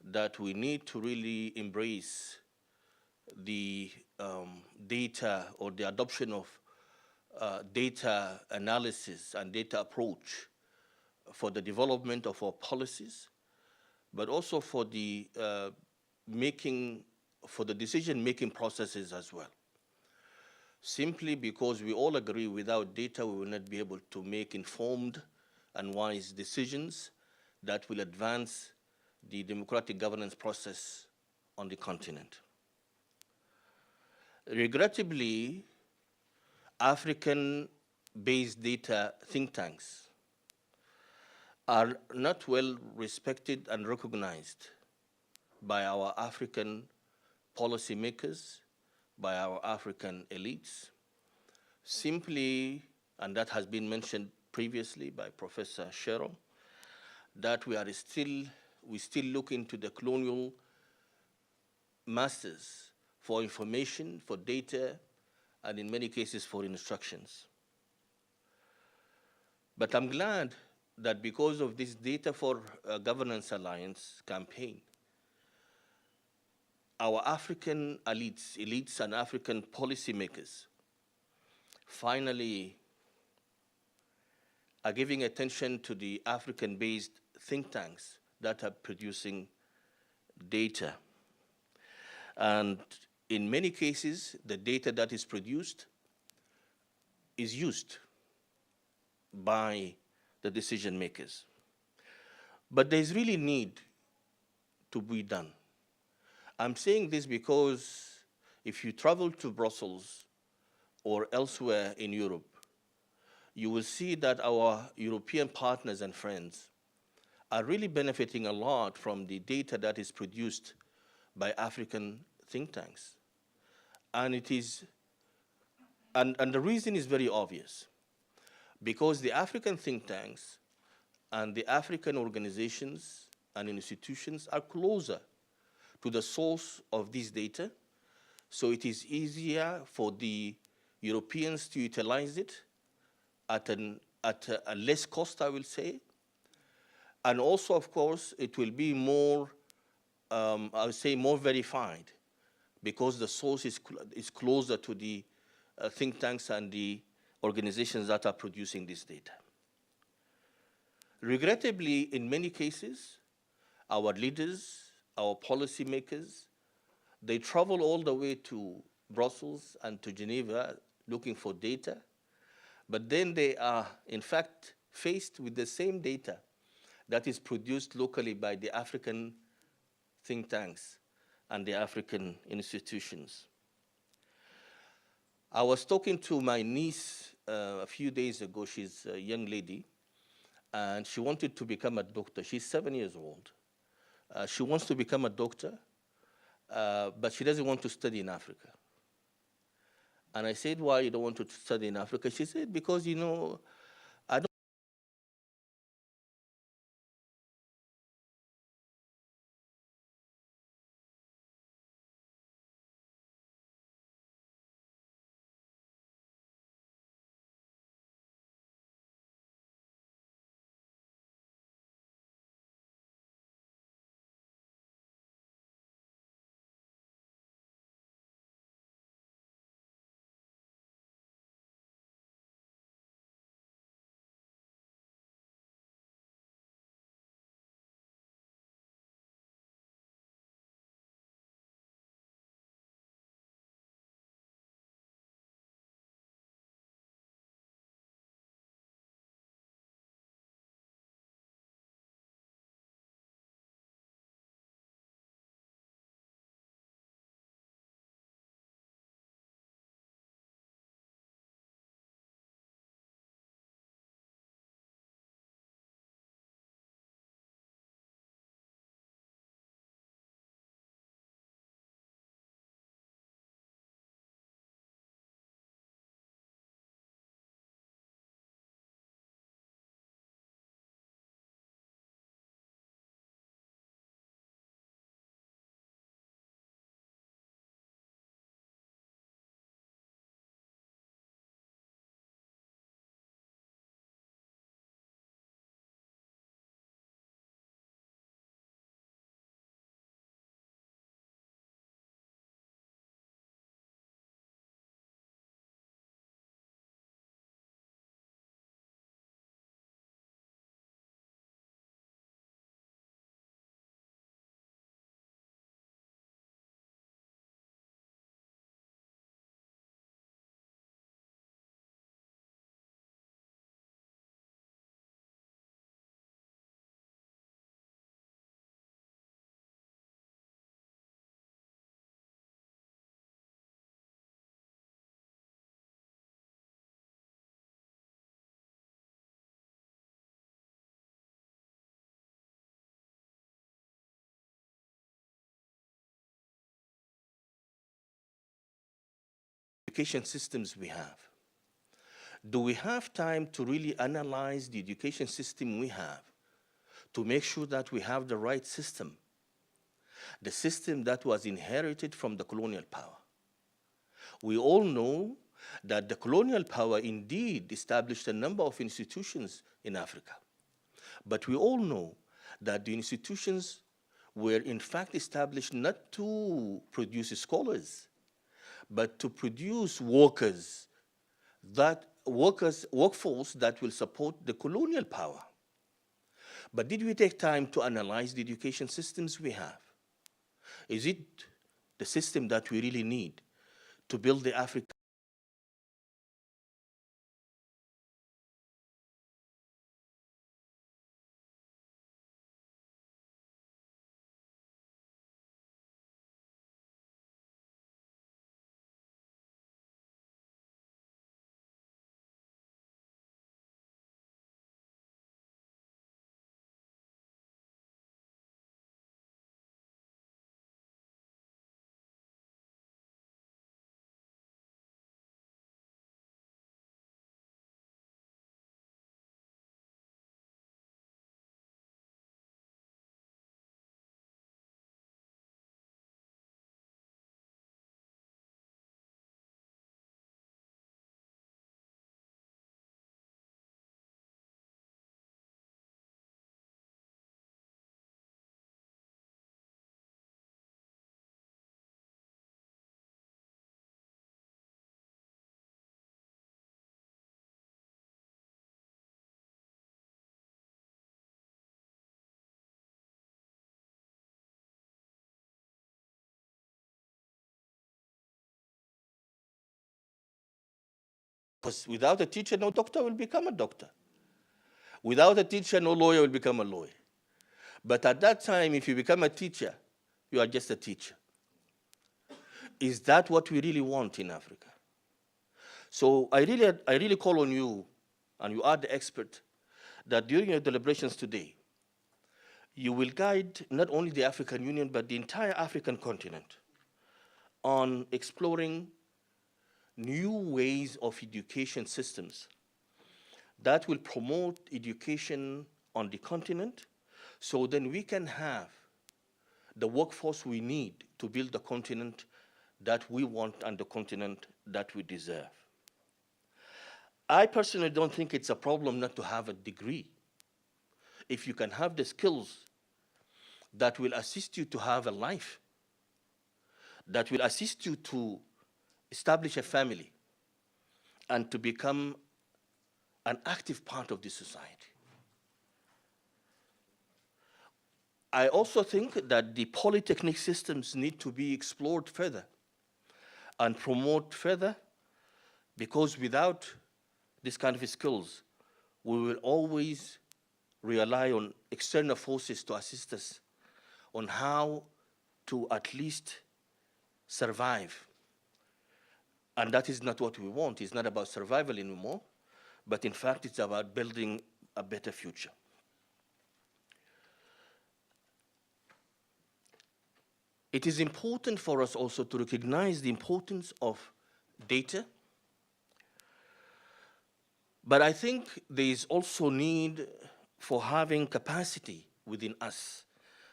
that we need to really embrace the data or the adoption of data analysis and data approach for the development of our policies, but also for the decision-making processes as well. Simply because we all agree without data we will not be able to make informed and wise decisions that will advance the democratic governance process on the continent. Regrettably, African based data think tanks are not well respected and recognized by our African policymakers, by our African elites, simply, and that has been mentioned previously by Professor Cheryl, that we still look into the colonial masters for information, for data, and in many cases for instructions. But I'm glad that because of this Data for Governance Alliance campaign, our African elites and African policymakers finally are giving attention to the African-based think tanks that are producing data. And in many cases, the data that is produced is used by the decision makers. But there's really need to be done. I'm saying this because if you travel to Brussels or elsewhere in Europe, you will see that our European partners and friends are really benefiting a lot from the data that is produced by African think tanks. And it is, and the reason is very obvious, because the African think tanks and the African organizations and institutions are closer to the source of this data, so it is easier for the Europeans to utilize it at a less cost, I will say. And also, of course, it will be more, I would say, more verified, because the source is closer to the think tanks and the organizations that are producing this data. Regrettably, in many cases, our leaders, our policymakers, they travel all the way to Brussels and to Geneva looking for data, but then they are, in fact, faced with the same data that is produced locally by the African think tanks and the African institutions. I was talking to my niece a few days ago. She's a young lady, and she wanted to become a doctor. She's 7 years old. She wants to become a doctor, but she doesn't want to study in Africa. And I said, why you don't want to study in Africa? She said, because, you know, I don't education systems we have? Do we have time to really analyze the education system we have to make sure that we have the right system, the system that was inherited from the colonial power? We all know that the colonial power indeed established a number of institutions in Africa. But we all know that the institutions were in fact established not to produce scholars, but to produce workforce that will support the colonial power. But did we take time to analyze the education systems we have? Is it the system that we really need to build the Africa? Because without a teacher, no doctor will become a doctor. Without a teacher, no lawyer will become a lawyer. But at that time, if you become a teacher, you are just a teacher. Is that what we really want in Africa? So I really call on you, and you are the expert, that during your deliberations today, you will guide not only the African Union, but the entire African continent on exploring new ways of education systems that will promote education on the continent, so then we can have the workforce we need to build the continent that we want and the continent that we deserve. I personally don't think it's a problem not to have a degree. If you can have the skills that will assist you to have a life, that will assist you to establish a family and to become an active part of the society. I also think that the polytechnic systems need to be explored further and promoted further, because without this kind of skills, we will always rely on external forces to assist us on how to at least survive. And that is not what we want. It's not about survival anymore, but in fact, it's about building a better future. It is important for us also to recognize the importance of data, but I think there is also need for having capacity within us,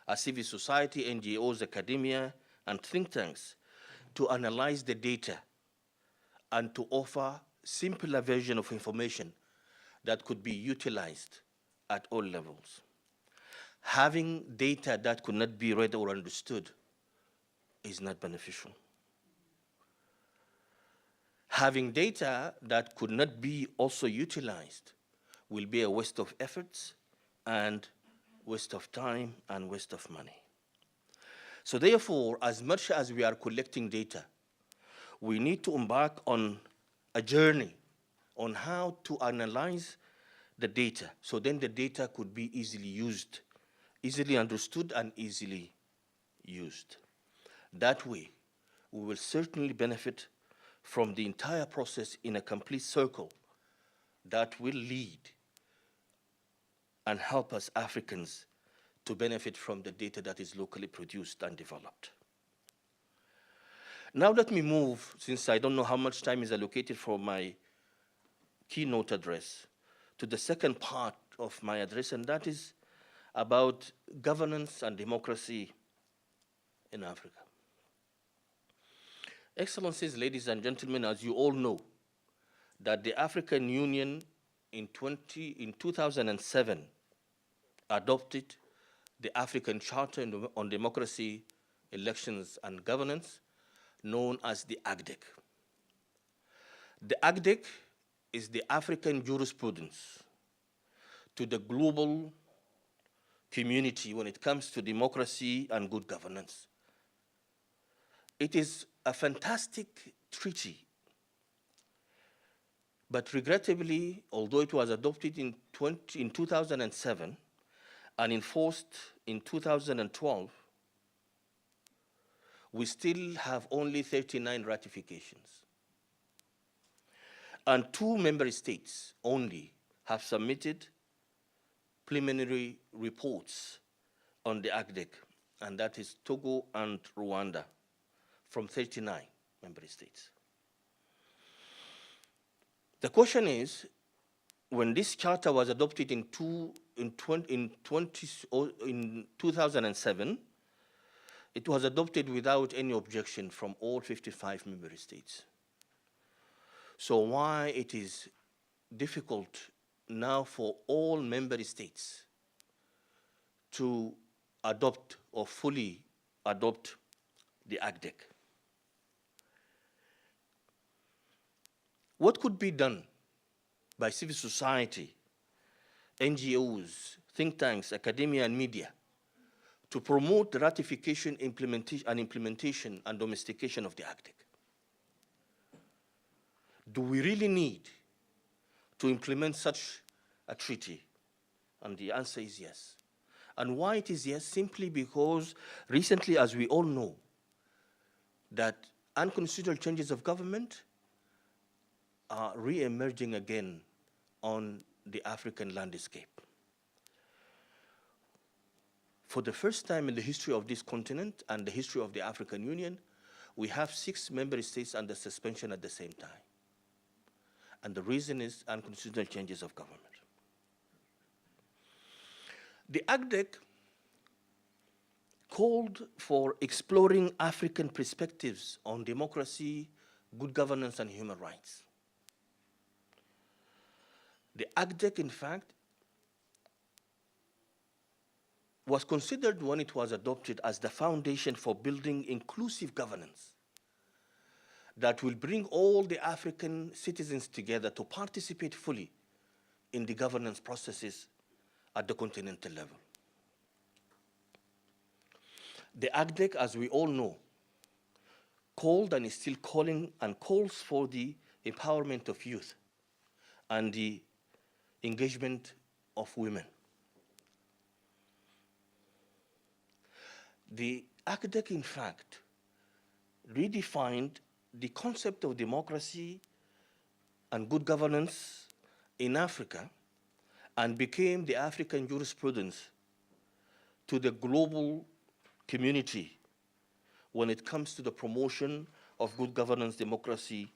as civil society, NGOs, academia, and think tanks, to analyze the data and to offer simpler version of information that could be utilized at all levels. Having data that could not be read or understood is not beneficial. Having data that could not be also utilized will be a waste of efforts and waste of time and waste of money. So therefore, as much as we are collecting data, we need to embark on a journey on how to analyze the data, so then the data could be easily used, easily understood and easily used. That way, we will certainly benefit from the entire process in a complete circle that will lead and help us Africans to benefit from the data that is locally produced and developed. Now let me move, since I don't know how much time is allocated for my keynote address, to the second part of my address, and that is about governance and democracy in Africa. Excellencies, ladies and gentlemen, as you all know, that the African Union in 2007 adopted the African Charter on Democracy, Elections and Governance, known as the AGDEC. The AGDEC is the African jurisprudence to the global community when it comes to democracy and good governance. It is a fantastic treaty, but regrettably, although it was adopted in 2007 and enforced in 2012, we still have only 39 ratifications. And 2 member states only have submitted preliminary reports on the AGDEC, and that is Togo and Rwanda, from 39 member states. The question is, when this charter was adopted in 2007, it was adopted without any objection from all 55 member states. So why it is difficult now for all member states to adopt or fully adopt the AGDEC? What could be done by civil society, NGOs, think tanks, academia, and media to promote the ratification, implementation, and domestication of the AGDEC? Do we really need to implement such a treaty? And the answer is yes. And why it is yes? Simply because recently, as we all know, that unconstitutional changes of government are re-emerging again on the African landscape. For the first time in the history of this continent and the history of the African Union, we have 6 member states under suspension at the same time. And the reason is unconstitutional changes of government. The AGDEC called for exploring African perspectives on democracy, good governance, and human rights. The AGDEC, in fact, was considered when it was adopted as the foundation for building inclusive governance that will bring all the African citizens together to participate fully in the governance processes at the continental level. The AGDEC, as we all know, called and is still calling and calls for the empowerment of youth and the engagement of women. The AGDEC, in fact, redefined the concept of democracy and good governance in Africa and became the African jurisprudence to the global community when it comes to the promotion of good governance, democracy,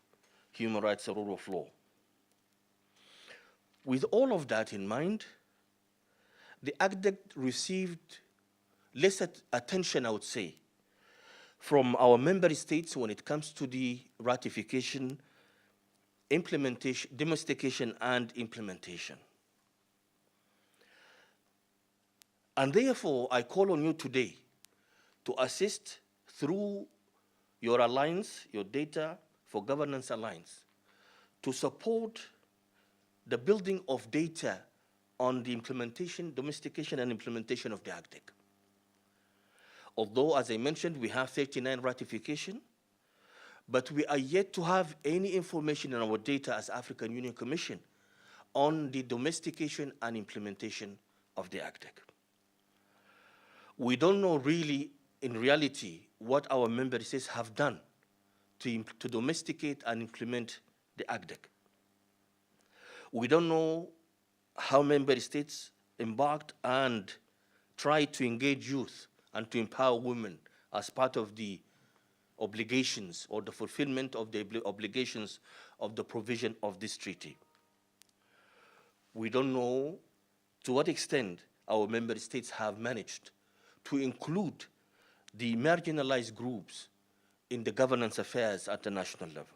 human rights, and rule of law. With all of that in mind, the AGDEC received less attention, I would say, from our member states when it comes to the ratification, implementation, domestication, and implementation. And therefore, I call on you today to assist through your alliance, your Data for Governance Alliance, to support the building of data on the implementation, domestication, and implementation of the AGDEC. Although, as I mentioned, we have 39 ratification, but we are yet to have any information in our data as African Union Commission on the domestication and implementation of the AGDEC. We don't know really, in reality, what our member states have done to domesticate and implement the AGDEC. We don't know how member states embarked and tried to engage youth and to empower women as part of the obligations or the fulfillment of the obligations of the provision of this treaty. We don't know to what extent our member states have managed to include the marginalized groups in the governance affairs at the national level.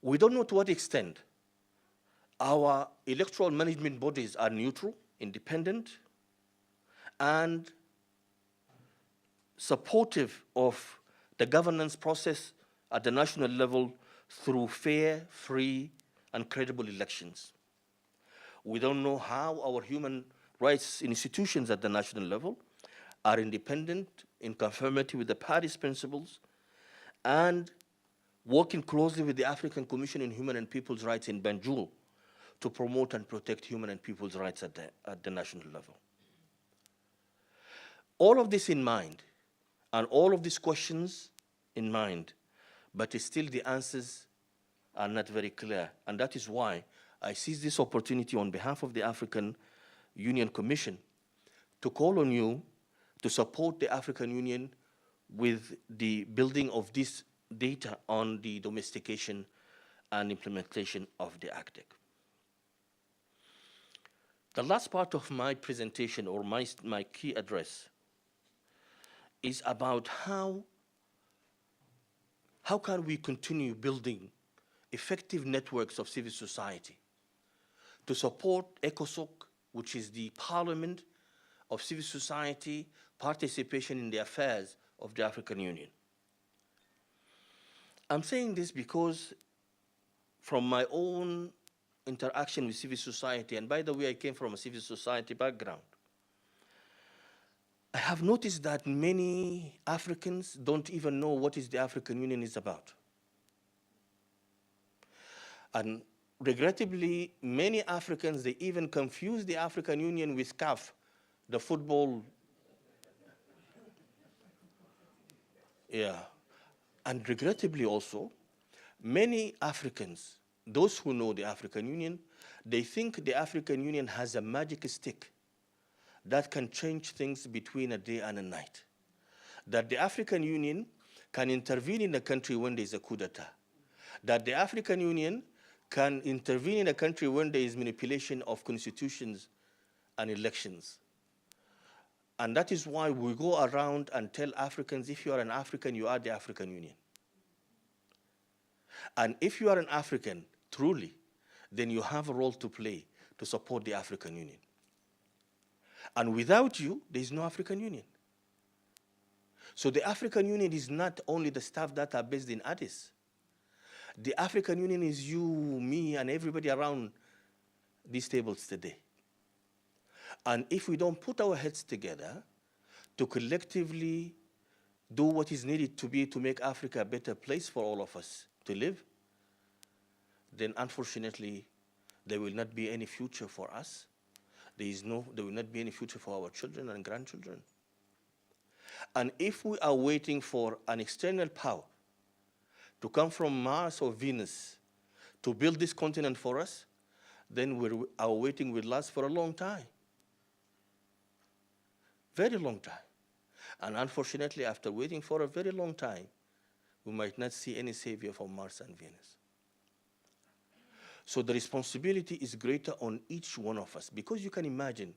We don't know to what extent our electoral management bodies are neutral, independent, and supportive of the governance process at the national level through fair, free, and credible elections. We don't know how our human rights institutions at the national level are independent, in conformity with the Paris principles, and working closely with the African Commission on Human and People's Rights in Banjul to promote and protect human and people's rights at the national level. All of this in mind, and all of these questions in mind, but still the answers are not very clear. And that is why I seize this opportunity on behalf of the African Union Commission to call on you to support the African Union with the building of this data on the domestication and implementation of the ACTEC. The last part of my presentation, or my key address, is about how can we continue building effective networks of civil society to support ECOSOC, which is the parliament of civil society participation in the affairs of the African Union. I'm saying this because from my own interaction with civil society, and by the way, I came from a civil society background, I have noticed that many Africans don't even know what the African Union is about. And regrettably, many Africans, they even confuse the African Union with CAF, the football. Yeah. And regrettably also, many Africans, those who know the African Union, they think the African Union has a magic stick that can change things between a day and a night. That the African Union can intervene in a country when there's a coup d'etat. That the African Union can intervene in a country when there is manipulation of constitutions and elections. And that is why we go around and tell Africans, if you are an African, you are the African Union. And if you are an African, truly, then you have a role to play to support the African Union. And without you, there is no African Union. So the African Union is not only the staff that are based in Addis. The African Union is you, me, and everybody around these tables today. And if we don't put our heads together to collectively do what is needed to make Africa a better place for all of us to live, then unfortunately, there will not be any future for us. There will not be any future for our children and grandchildren. And if we are waiting for an external power to come from Mars or Venus to build this continent for us, then our waiting will last for a long time. Very long time. And unfortunately, after waiting for a very long time, we might not see any savior from Mars and Venus. So the responsibility is greater on each one of us, because you can imagine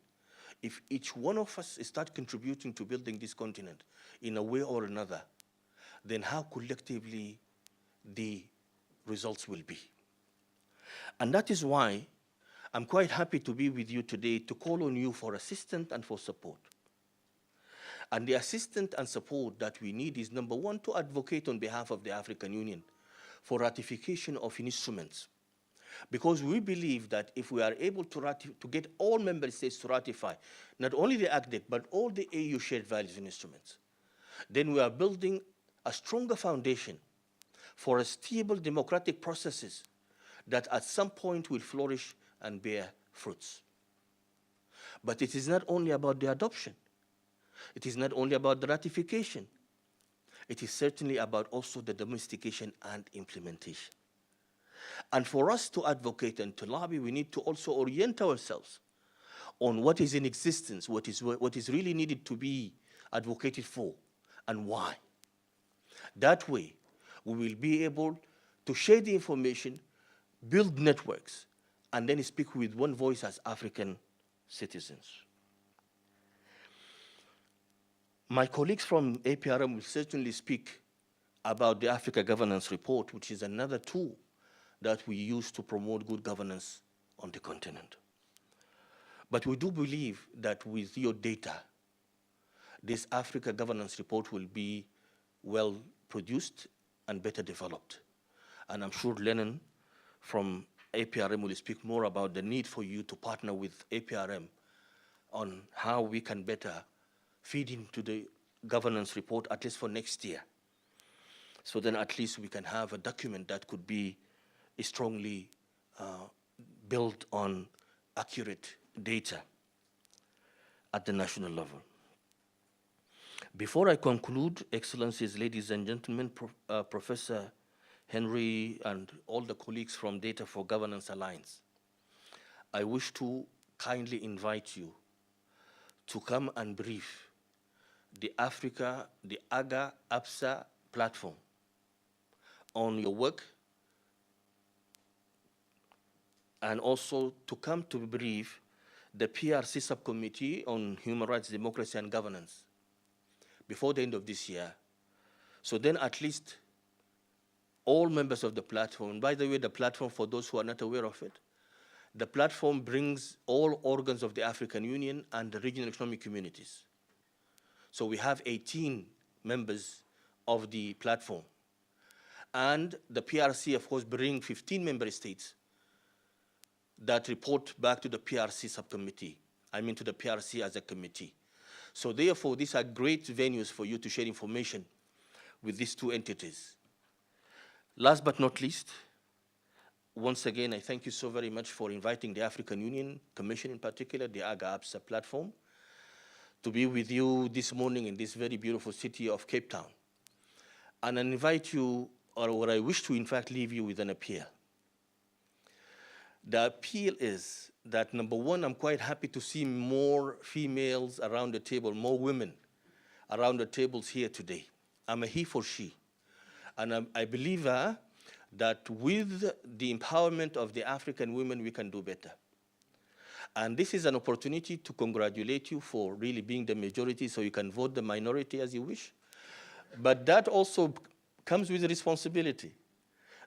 if each one of us start contributing to building this continent in a way or another, then how collectively the results will be. And that is why I'm quite happy to be with you today to call on you for assistance and for support. And the assistance and support that we need is, number one, to advocate on behalf of the African Union for ratification of instruments. Because we believe that if we are able to get all member states to ratify, not only the ACTEC, but all the AU shared values and instruments, then we are building a stronger foundation for a stable democratic processes that at some point will flourish and bear fruits. But it is not only about the adoption. It is not only about the ratification. It is certainly about also the domestication and implementation. And for us to advocate and to lobby, we need to also orient ourselves on what is in existence, what is really needed to be advocated for, and why. That way, we will be able to share the information, build networks, and then speak with one voice as African citizens. My colleagues from APRM will certainly speak about the Africa Governance Report, which is another tool that we use to promote good governance on the continent. But we do believe that with your data, this Africa Governance Report will be well produced and better developed. And I'm sure Lennon from APRM will speak more about the need for you to partner with APRM on how we can better feed into the governance report, at least for next year. So then at least we can have a document that could be strongly built on accurate data at the national level. Before I conclude, Excellencies, ladies and gentlemen, Professor Henry and all the colleagues from Data for Governance Alliance, I wish to kindly invite you to come and brief the AGA-APSA platform on your work, and also to come to brief the PRC subcommittee on human rights, democracy, and governance before the end of this year. So then at least all members of the platform, and by the way, the platform, for those who are not aware of it, the platform brings all organs of the African Union and the regional economic communities. So we have 18 members of the platform. And the PRC, of course, bring 15 member states that report back to the PRC subcommittee, I mean to the PRC as a committee. So therefore, these are great venues for you to share information with these two entities. Last but not least, once again, I thank you so very much for inviting the African Union Commission, in particular, the AGA-APSA platform, to be with you this morning in this very beautiful city of Cape Town. And I invite you, or I wish to in fact leave you with an appeal. The appeal is that, number one, I'm quite happy to see more females around the table, more women around the tables here today. I'm a he for she. And I believe that with the empowerment of the African women, we can do better. And this is an opportunity to congratulate you for really being the majority, so you can vote the minority as you wish. But that also comes with a responsibility.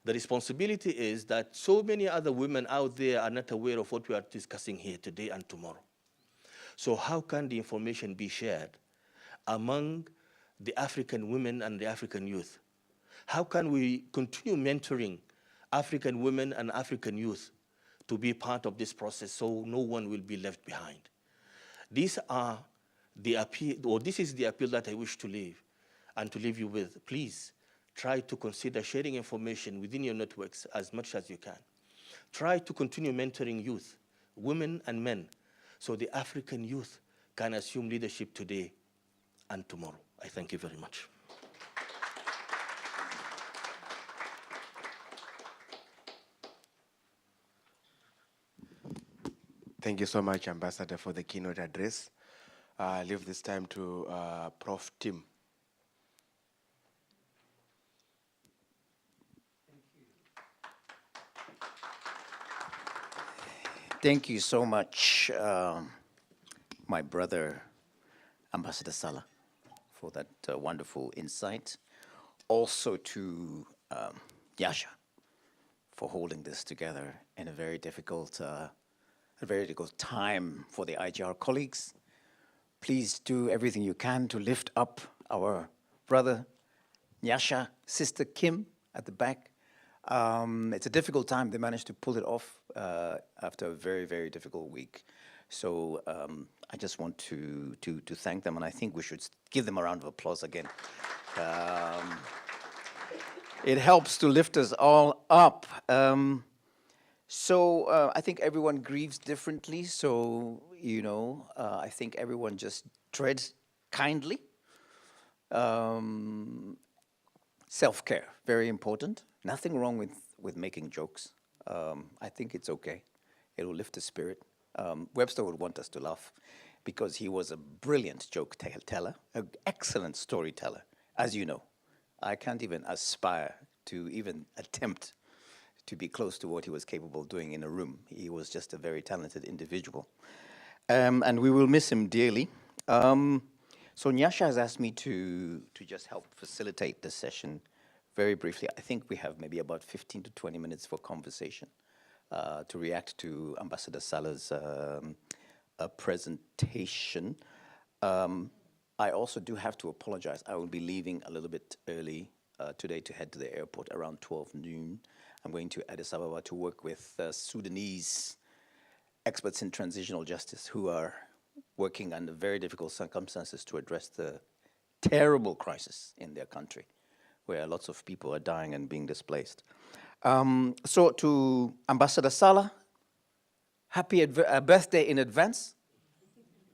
The responsibility is that so many other women out there are not aware of what we are discussing here today and tomorrow. So how can the information be shared among the African women and the African youth? How can we continue mentoring African women and African youth to be part of this process so no one will be left behind? These are the appeal, or this is the appeal that I wish to leave and to leave you with. Please try to consider sharing information within your networks as much as you can. Try to continue mentoring youth, women and men, so the African youth can assume leadership today and tomorrow. I thank you very much. Thank you so much, Ambassador, for the keynote address. I leave this time to Prof. Tim. Thank you so much, my brother, Ambassador Salah, for that wonderful insight. Also to Yasha for holding this together in a very difficult time for the IGR colleagues. Please do everything you can to lift up our brother Yasha, sister Kim at the back. It's a difficult time. They managed to pull it off after a very, very difficult week. So I just want to thank them, and I think we should give them a round of applause again. It helps to lift us all up. So I think everyone grieves differently. So, you know, I think everyone just treads kindly. Self-care, very important. Nothing wrong with making jokes. I think it's okay. It will lift the spirit. Webster would want us to laugh because he was a brilliant joke teller, an excellent storyteller, as you know. I can't even aspire to even attempt to be close to what he was capable of doing in a room. He was just a very talented individual. And we will miss him dearly. So Nyasha has asked me to just help facilitate this session very briefly. I think we have maybe about 15 to 20 minutes for conversation to react to Ambassador Salah's presentation. I also do have to apologize. I will be leaving a little bit early today to head to the airport around 12 noon. I'm going to Addis Ababa to work with Sudanese experts in transitional justice who are working under very difficult circumstances to address the terrible crisis in their country, where lots of people are dying and being displaced. So to Ambassador Salah, happy birthday in advance,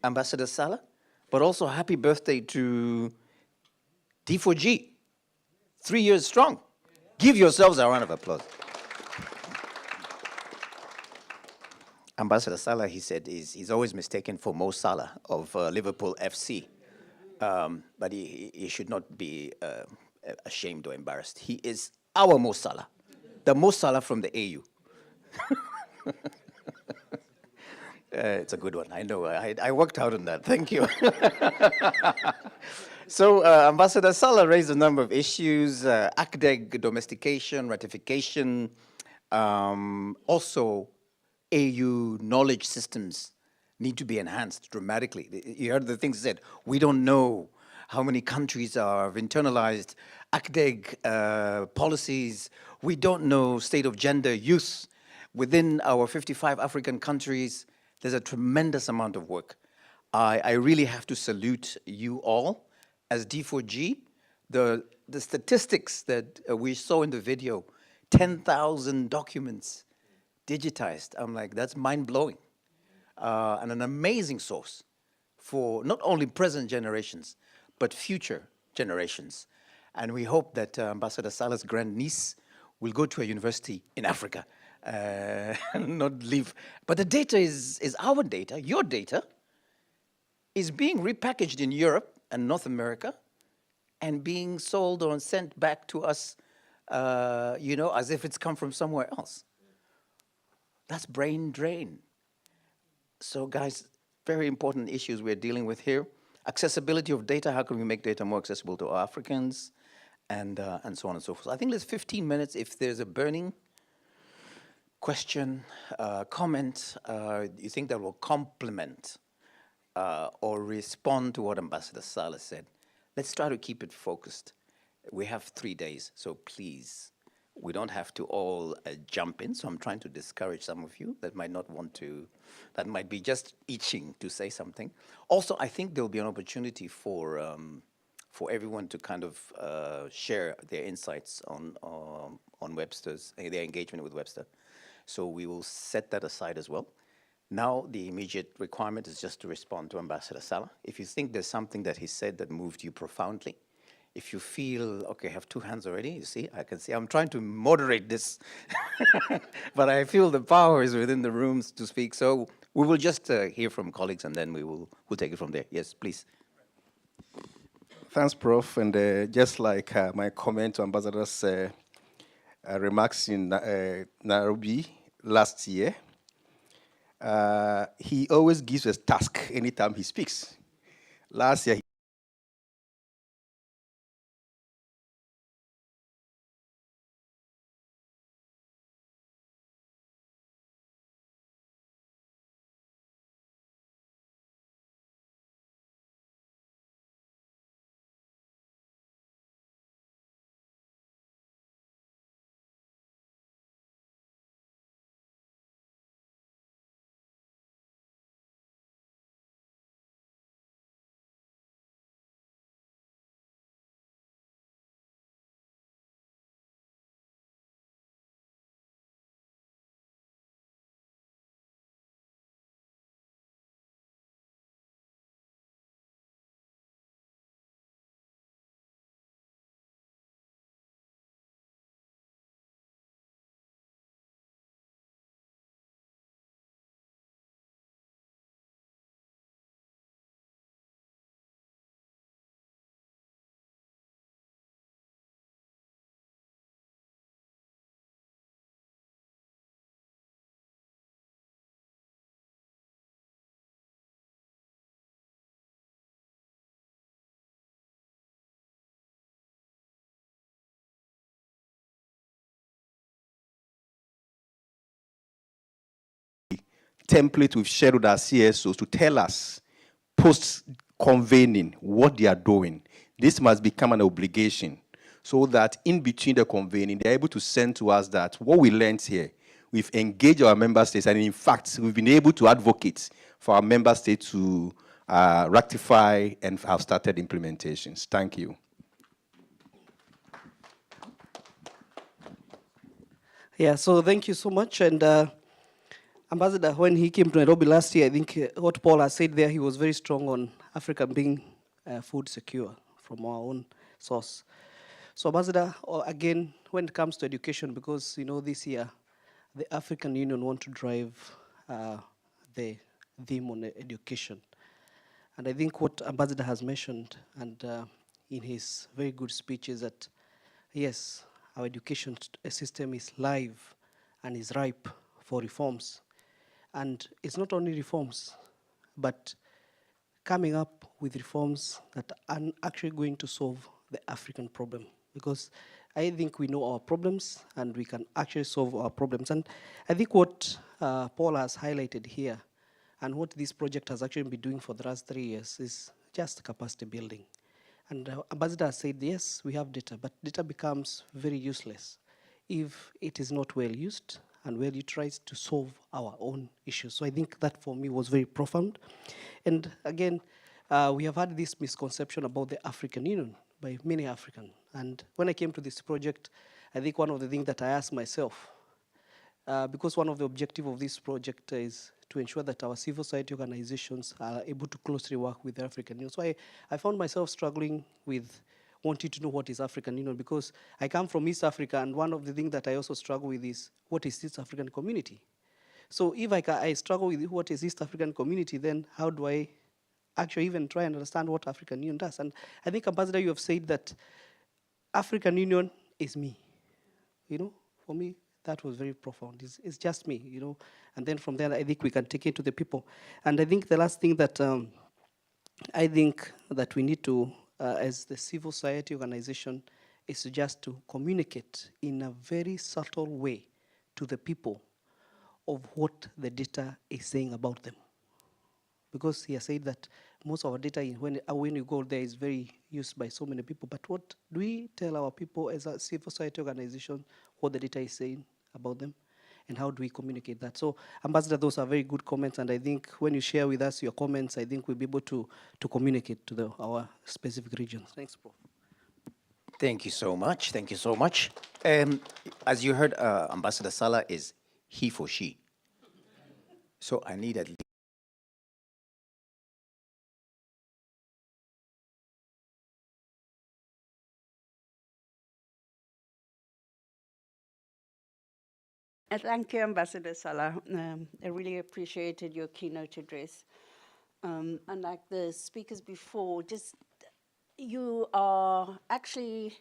Ambassador Salah, but also happy birthday to D4G, 3 years strong. Give yourselves a round of applause. Ambassador Salah, he said, he's always mistaken for Mo Salah of Liverpool FC. But he should not be ashamed or embarrassed. He is our Mo Salah, the Mo Salah from the AU. It's a good one, I know. I worked out on that, thank you. So Ambassador Salah raised a number of issues, ACDEG domestication, ratification, also AU knowledge systems need to be enhanced dramatically. You heard the things he said. We don't know how many countries have internalized ACDEG policies. We don't know state of gender youth. Within our 55 African countries, there's a tremendous amount of work. I really have to salute you all as D4G. The statistics that we saw in the video, 10,000 documents digitized. I'm like, that's mind-blowing. And an amazing source for not only present generations, but future generations. And we hope that Ambassador Salah's grandniece will go to a university in Africa and not leave. But the data is our data, your data, is being repackaged in Europe and North America and being sold or sent back to us, you know, as if it's come from somewhere else. That's brain drain. So guys, very important issues we're dealing with here. Accessibility of data, how can we make data more accessible to Africans, and so on and so forth. I think there's 15 minutes. If there's a burning question, comment, you think that will complement or respond to what Ambassador Salah said, let's try to keep it focused. We have 3 days, so please, we don't have to all jump in, so I'm trying to discourage some of you that might not want to, that might be just itching to say something. Also, I think there'll be an opportunity for everyone to kind of share their insights on Webster's, their engagement with Webster. So we will set that aside as well. Now, the immediate requirement is just to respond to Ambassador Salah. If you think there's something that he said that moved you profoundly, if you feel, okay, I have 2 hands already, you see, I can see, I'm trying to moderate this, but I feel the power is within the rooms to speak. So we will just hear from colleagues and then we'll take it from there. Yes, please. Thanks, Prof. And just like my comment to Ambassador's remarks in Nairobi last year, he always gives a task anytime he speaks. Last year, template we've shared with our CSOs to tell us post-convening what they are doing. This must become an obligation so that in between the convening, they're able to send to us that what we learned here, we've engaged our member states, and in fact, we've been able to advocate for our member states to rectify and have started implementations. Thank you. Yeah, so thank you so much. And Ambassador, when he came to Nairobi last year, I think what Paul has said there, he was very strong on Africa being food secure from our own source. So Ambassador, again, when it comes to education, because this year, the African Union want to drive the theme on education. And I think what Ambassador has mentioned and in his very good speech is that, yes, our education system is live and is ripe for reforms. And it's not only reforms, but coming up with reforms that are actually going to solve the African problem. Because I think we know our problems and we can actually solve our problems. And I think what Paul has highlighted here and what this project has actually been doing for the last 3 years is just capacity building. And Ambassador said, yes, we have data, but data becomes very useless if it is not well used and well utilized to solve our own issues. So I think that for me was very profound. And again, we have had this misconception about the African Union by many Africans. And when I came to this project, I think one of the things that I asked myself, because one of the objectives of this project is to ensure that our civil society organizations are able to closely work with the African Union. So I found myself struggling with wanting to know what is African Union, because I come from East Africa, and one of the things that I also struggle with is what is East African community? So if I struggle with what is East African community, then how do I actually even try and understand what African Union does? And I think, Ambassador, you have said that African Union is me. For me, that was very profound. It's just me, And then from there, I think we can take it to the people. And I think the last thing that I think that we need to, as the civil society organization, is just to communicate in a very subtle way to the people of what the data is saying about them. Because he has said that most of our data, when you go there, is very used by so many people. But what do we tell our people as a civil society organization what the data is saying about them? And how do we communicate that? So, Ambassador, those are very good comments. And I think when you share with us your comments, I think we'll be able to communicate to our specific regions. Thanks, Prof. Thank you so much. Thank you so much. As you heard, Ambassador Salah is he for she. So I need at least Thank you, Ambassador Salah. I really appreciated your keynote address. Unlike the speakers before, you are actually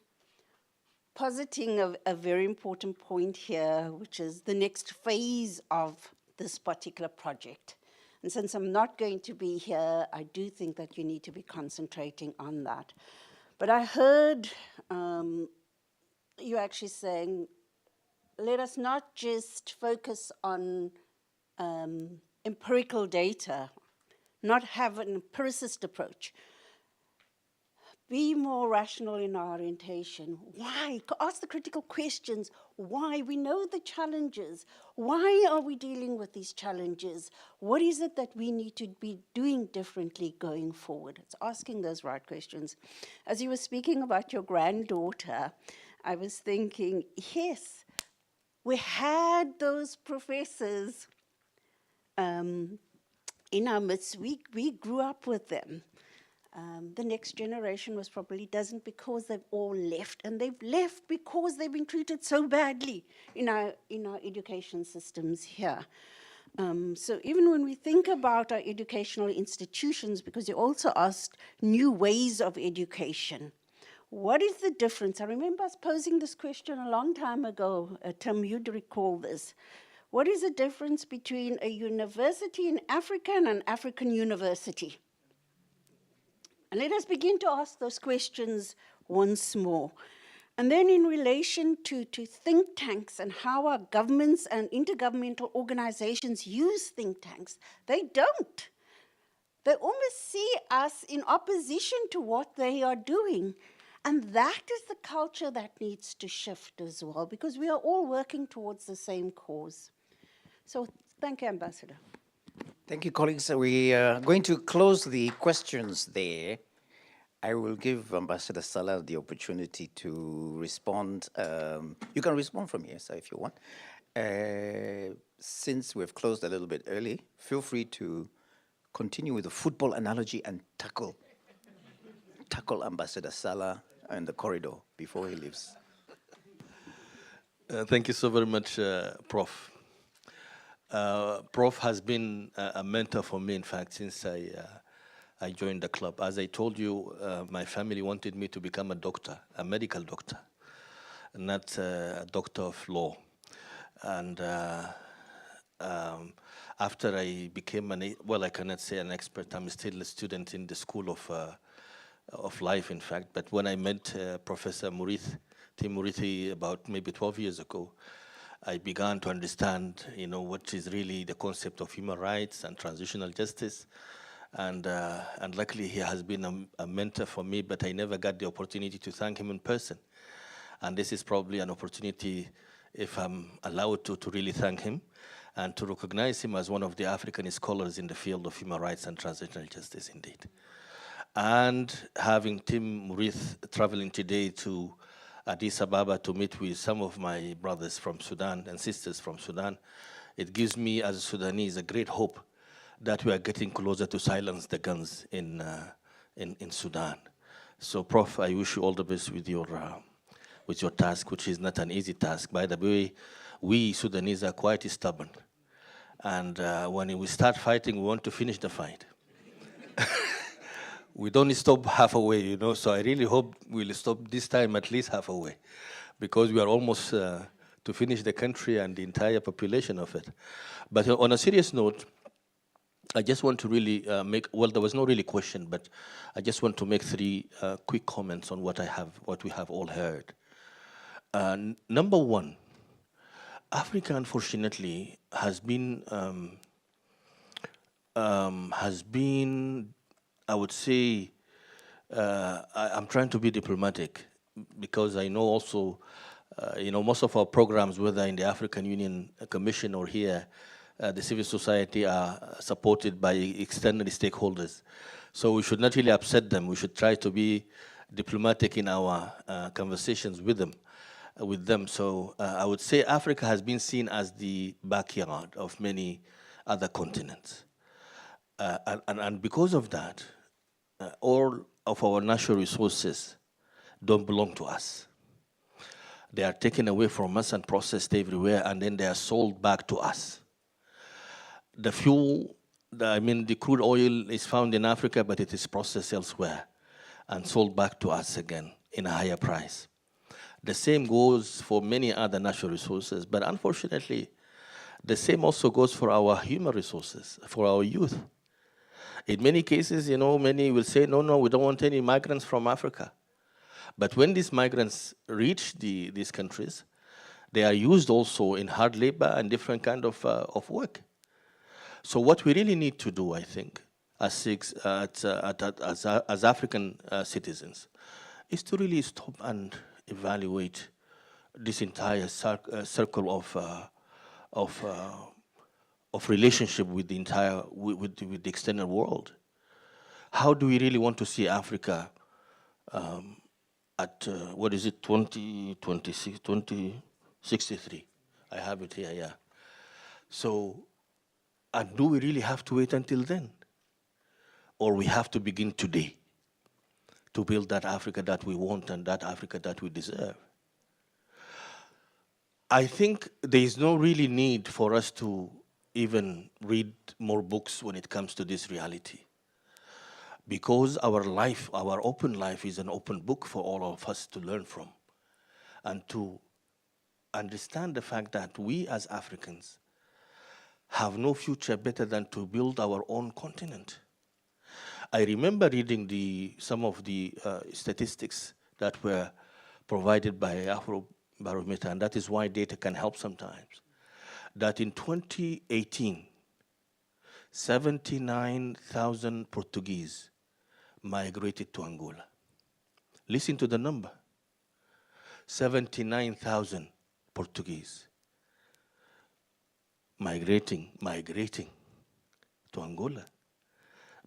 positing a very important point here, which is the next phase of this particular project. And since I'm not going to be here, I do think that you need to be concentrating on that. But I heard you actually saying, let us not just focus on empirical data, not have an empiricist approach. Be more rational in our orientation. Why? Ask the critical questions. Why? We know the challenges. Why are we dealing with these challenges? What is it that we need to be doing differently going forward? It's asking those right questions. As you were speaking about your granddaughter, I was thinking, yes, we had those professors in our midst. We grew up with them. The next generation was probably doesn't, because they've all left, and they've left because they've been treated so badly in our education systems here. So even when we think about our educational institutions, because you also asked new ways of education, what is the difference? I remember us posing this question a long time ago. Tim, you'd recall this. What is the difference between a university in Africa and an African university? And let us begin to ask those questions once more. And then in relation to think tanks and how our governments and intergovernmental organizations use think tanks, they don't. They almost see us in opposition to what they are doing. And that is the culture that needs to shift as well, because we are all working towards the same cause. So thank you, Ambassador. Thank you, colleagues. We are going to close the questions there. I will give Ambassador Salah the opportunity to respond. You can respond from here, sir, if you want. Since we've closed a little bit early, feel free to continue with the football analogy and tackle Ambassador Salah in the corridor before he leaves. Thank you so very much, Prof. Prof has been a mentor for me, in fact, since I joined the club. As I told you, my family wanted me to become a doctor, a medical doctor, not a doctor of law. And after I became I cannot say an expert, I'm still a student in the School of Life, in fact. But when I met Professor Tim Murithi, about maybe 12 years ago, I began to understand, what is really the concept of human rights and transitional justice. And luckily, he has been a mentor for me, but I never got the opportunity to thank him in person. And this is probably an opportunity, if I'm allowed to really thank him and to recognize him as one of the African scholars in the field of human rights and transitional justice, indeed. And having Tim Murith traveling today to Addis Ababa to meet with some of my brothers from Sudan and sisters from Sudan, it gives me, as a Sudanese, a great hope that we are getting closer to silence the guns in Sudan. So, Prof, I wish you all the best with your task, which is not an easy task. By the way, we Sudanese are quite stubborn. And when we start fighting, we want to finish the fight. We don't stop halfway, so I really hope we'll stop this time at least halfway, because we are almost to finish the country and the entire population of it. But on a serious note, I just want to really there was no really question, but I just want to make three quick comments on what we have all heard. Number one, Africa, unfortunately, has been, I would say, I'm trying to be diplomatic, because I know also, most of our programs, whether in the African Union Commission or here, the civil society are supported by external stakeholders. So we should not really upset them. We should try to be diplomatic in our conversations with them. So I would say Africa has been seen as the backyard of many other continents. And because of that, all of our natural resources don't belong to us. They are taken away from us and processed everywhere, and then they are sold back to us. The fuel, the crude oil is found in Africa, but it is processed elsewhere and sold back to us again in a higher price. The same goes for many other natural resources, but unfortunately, the same also goes for our human resources, for our youth. In many cases, many will say, no, we don't want any migrants from Africa. But when these migrants reach these countries, they are used also in hard labor and different kind of work. So what we really need to do, I think, as African citizens, is to really stop and evaluate this entire circle of relationship with the entire with the external world. How do we really want to see Africa at 2063? I have it here, yeah. So, and do we really have to wait until then? Or we have to begin today to build that Africa that we want and that Africa that we deserve? I think there is no really need for us to even read more books when it comes to this reality. Because our life, our open life, is an open book for all of us to learn from and to understand the fact that we as Africans have no future better than to build our own continent. I remember reading some of the statistics that were provided by Afrobarometer, and that is why data can help sometimes, that in 2018, 79,000 Portuguese migrated to Angola. Listen to the number, 79,000 Portuguese migrating to Angola.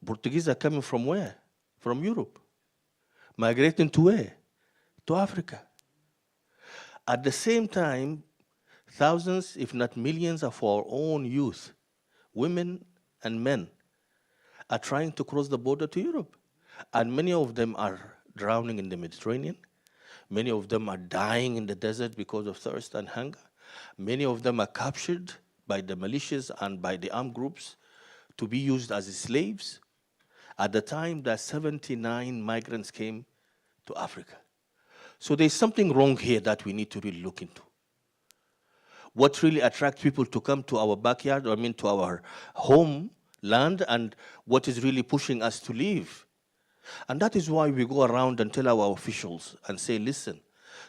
Portuguese are coming from where? From Europe. Migrating to where? To Africa. At the same time, thousands, if not millions, of our own youth, women and men, are trying to cross the border to Europe. And many of them are drowning in the Mediterranean. Many of them are dying in the desert because of thirst and hunger. Many of them are captured by the militias and by the armed groups to be used as slaves. At the time that 79 migrants came to Africa. So there's something wrong here that we need to really look into. What really attracts people to come to our backyard, to our homeland, and what is really pushing us to leave. And that is why we go around and tell our officials and say, listen,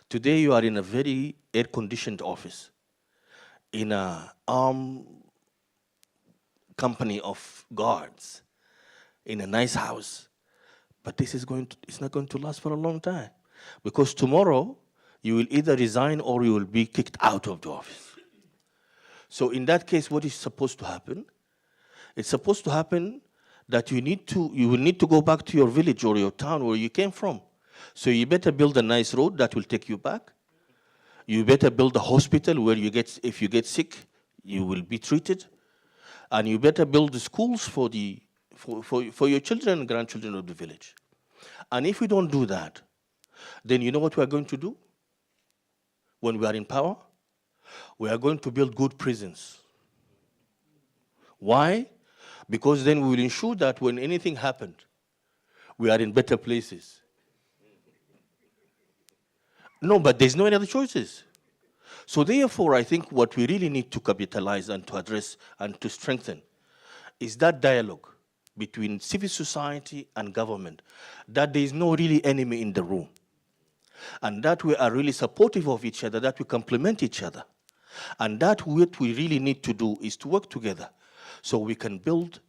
today you are in a very air-conditioned office, in an armed company of guards, in a nice house. But this is it's not going to last for a long time. Because tomorrow, you will either resign or you will be kicked out of the office. So in that case, what is supposed to happen? It's supposed to happen that you will need to go back to your village or your town where you came from. So you better build a nice road that will take you back. You better build a hospital where if you get sick, you will be treated. And you better build the schools for your children and grandchildren of the village. And if we don't do that, then you know what we are going to do when we are in power? We are going to build good prisons. Why? Because then we will ensure that when anything happened, we are in better places. No, but there's no any other choices. So therefore, I think what we really need to capitalize and to address and to strengthen is that dialogue between civil society and government, that there is no really enemy in the room, and that we are really supportive of each other, that we complement each other. And that what we really need to do is to work together so we can build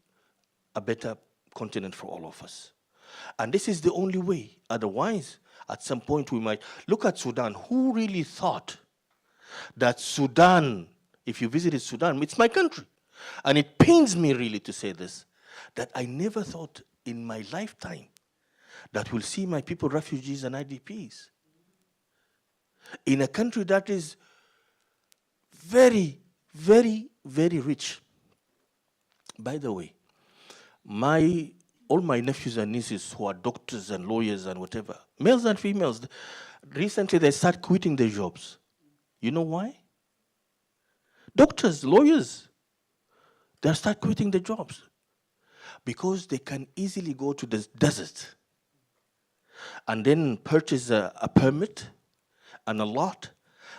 a better continent for all of us. And this is the only way. Otherwise, at some point we might look at Sudan. Who really thought that Sudan, if you visited Sudan, it's my country. And it pains me really to say this, that I never thought in my lifetime that we'll see my people refugees and IDPs. In a country that is very, very, very rich. By the way, all my nephews and nieces who are doctors and lawyers and whatever, males and females, recently they start quitting their jobs. You know why? Doctors, lawyers, they start quitting their jobs because they can easily go to the desert and then purchase a permit and a lot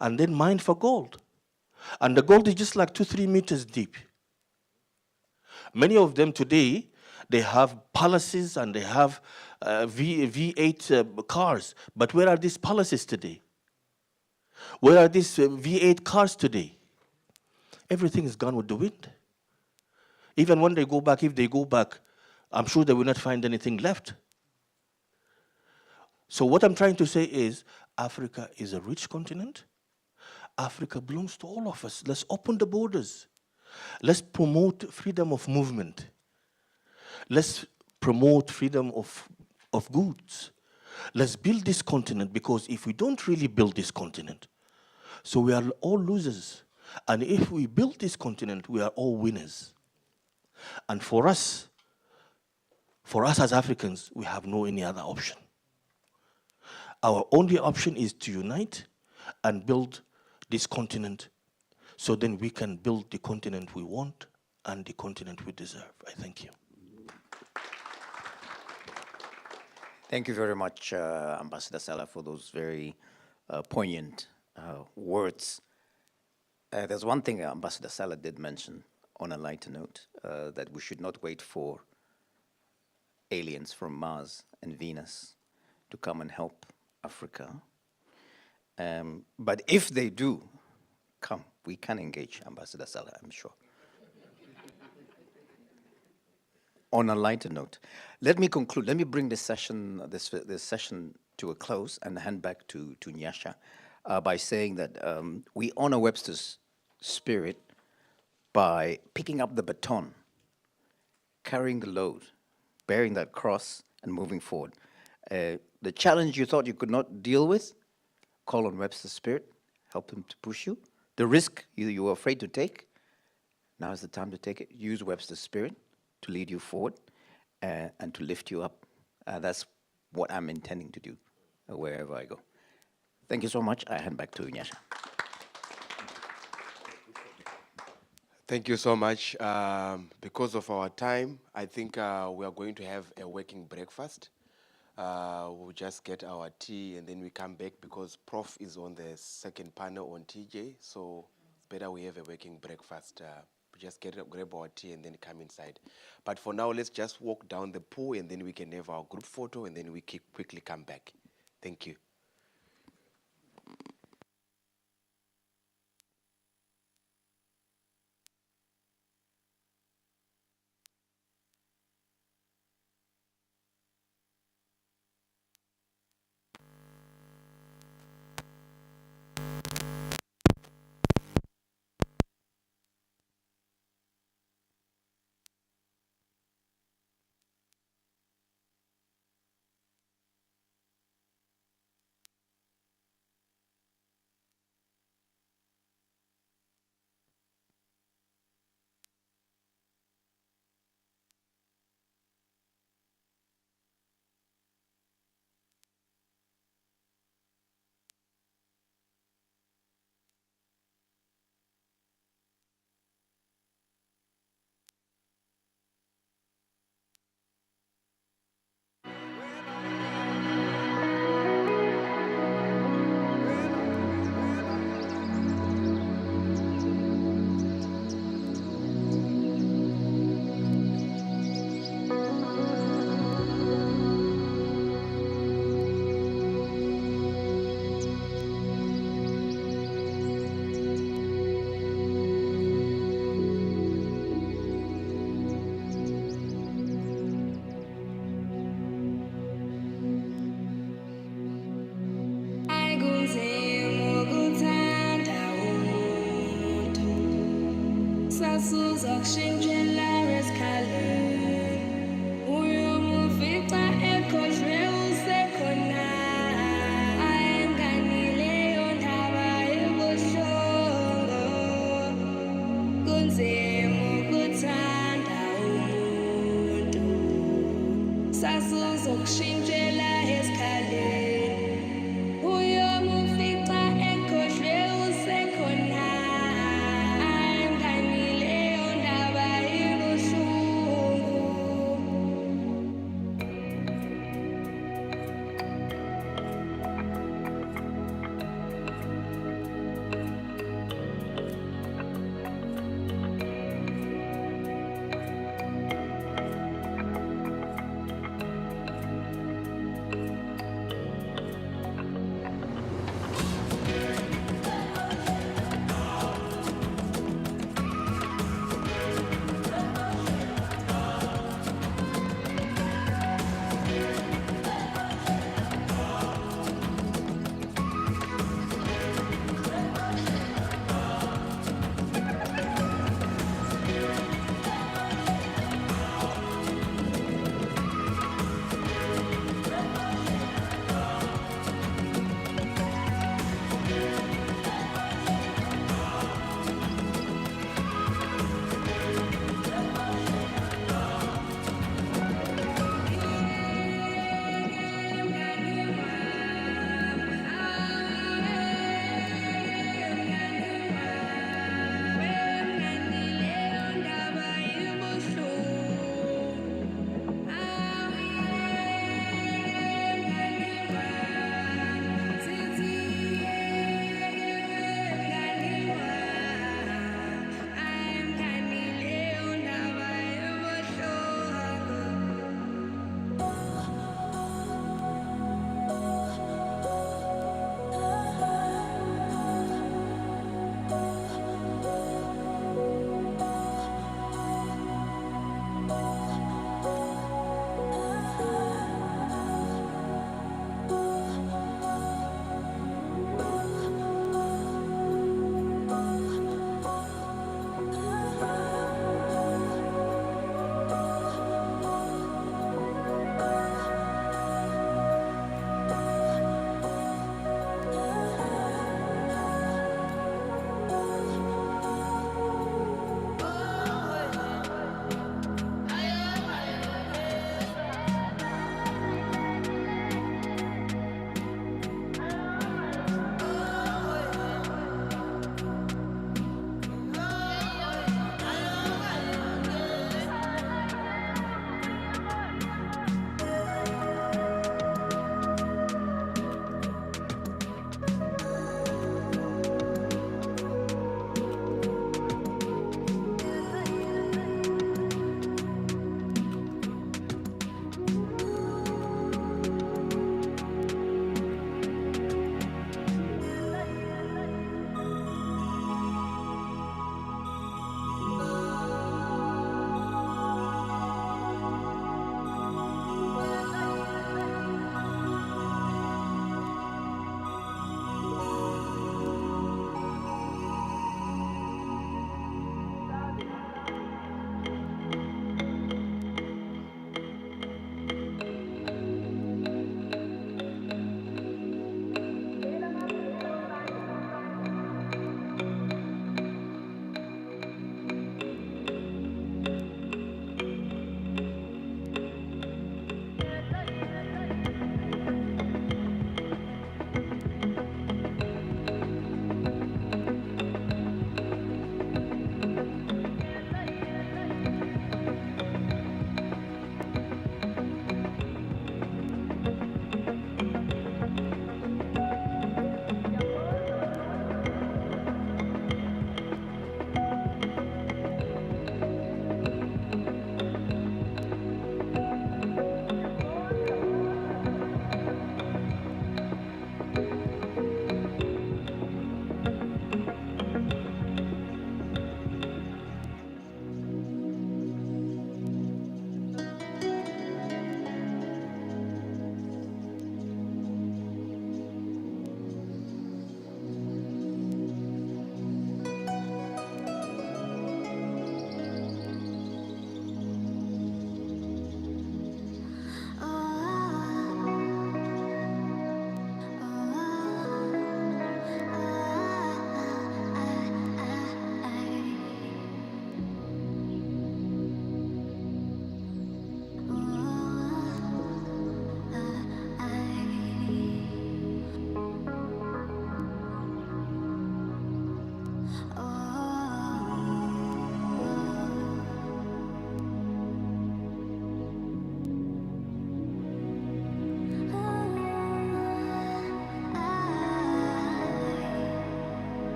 and then mine for gold. And the gold is just like 2-3 meters deep. Many of them today, they have palaces and they have V8 cars. But where are these palaces today? Where are these V8 cars today? Everything is gone with the wind. Even when they go back, if they go back, I'm sure they will not find anything left. So what I'm trying to say is, Africa is a rich continent. Africa belongs to all of us. Let's open the borders. Let's promote freedom of movement. Let's promote freedom of goods. Let's build this continent, because if we don't really build this continent, so we are all losers. And if we build this continent, we are all winners. And for us as Africans, we have no any other option. Our only option is to unite and build this continent, so then we can build the continent we want and the continent we deserve. I thank you. Thank you very much, Ambassador Sala, for those very poignant words. There's one thing Ambassador Sala did mention on a lighter note, that we should not wait for aliens from Mars and Venus to come and help Africa. But if they do, come, we can engage Ambassador Salah, I'm sure. On a lighter note, let me conclude. Let me bring this session to a close and hand back to Nyasha by saying that we honor Webster's spirit by picking up the baton, carrying the load, bearing that cross, and moving forward. The challenge you thought you could not deal with, call on Webster's spirit, help him to push you. The risk you were afraid to take, now is the time to take it. Use Webster's spirit to lead you forward and to lift you up. That's what I'm intending to do wherever I go. Thank you so much. I hand back to Nyasha. Thank you so much. Because of our time, I think we are going to have a working breakfast. We'll just get our tea and then we come back because Prof is on the second panel on TJ, so it's better we have a working breakfast. We just grab our tea and then come inside. But for now, let's just walk down the pool and then we can have our group photo and then we quickly come back. Thank you.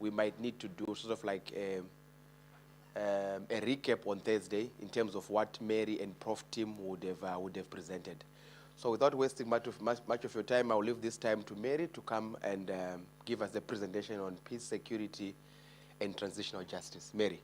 we might need to do sort of like a recap on Thursday in terms of what Mary and Prof. Tim would have presented. So without wasting much of your time, I'll leave this time to Mary to come and give us the presentation on peace, security, and transitional justice. Mary.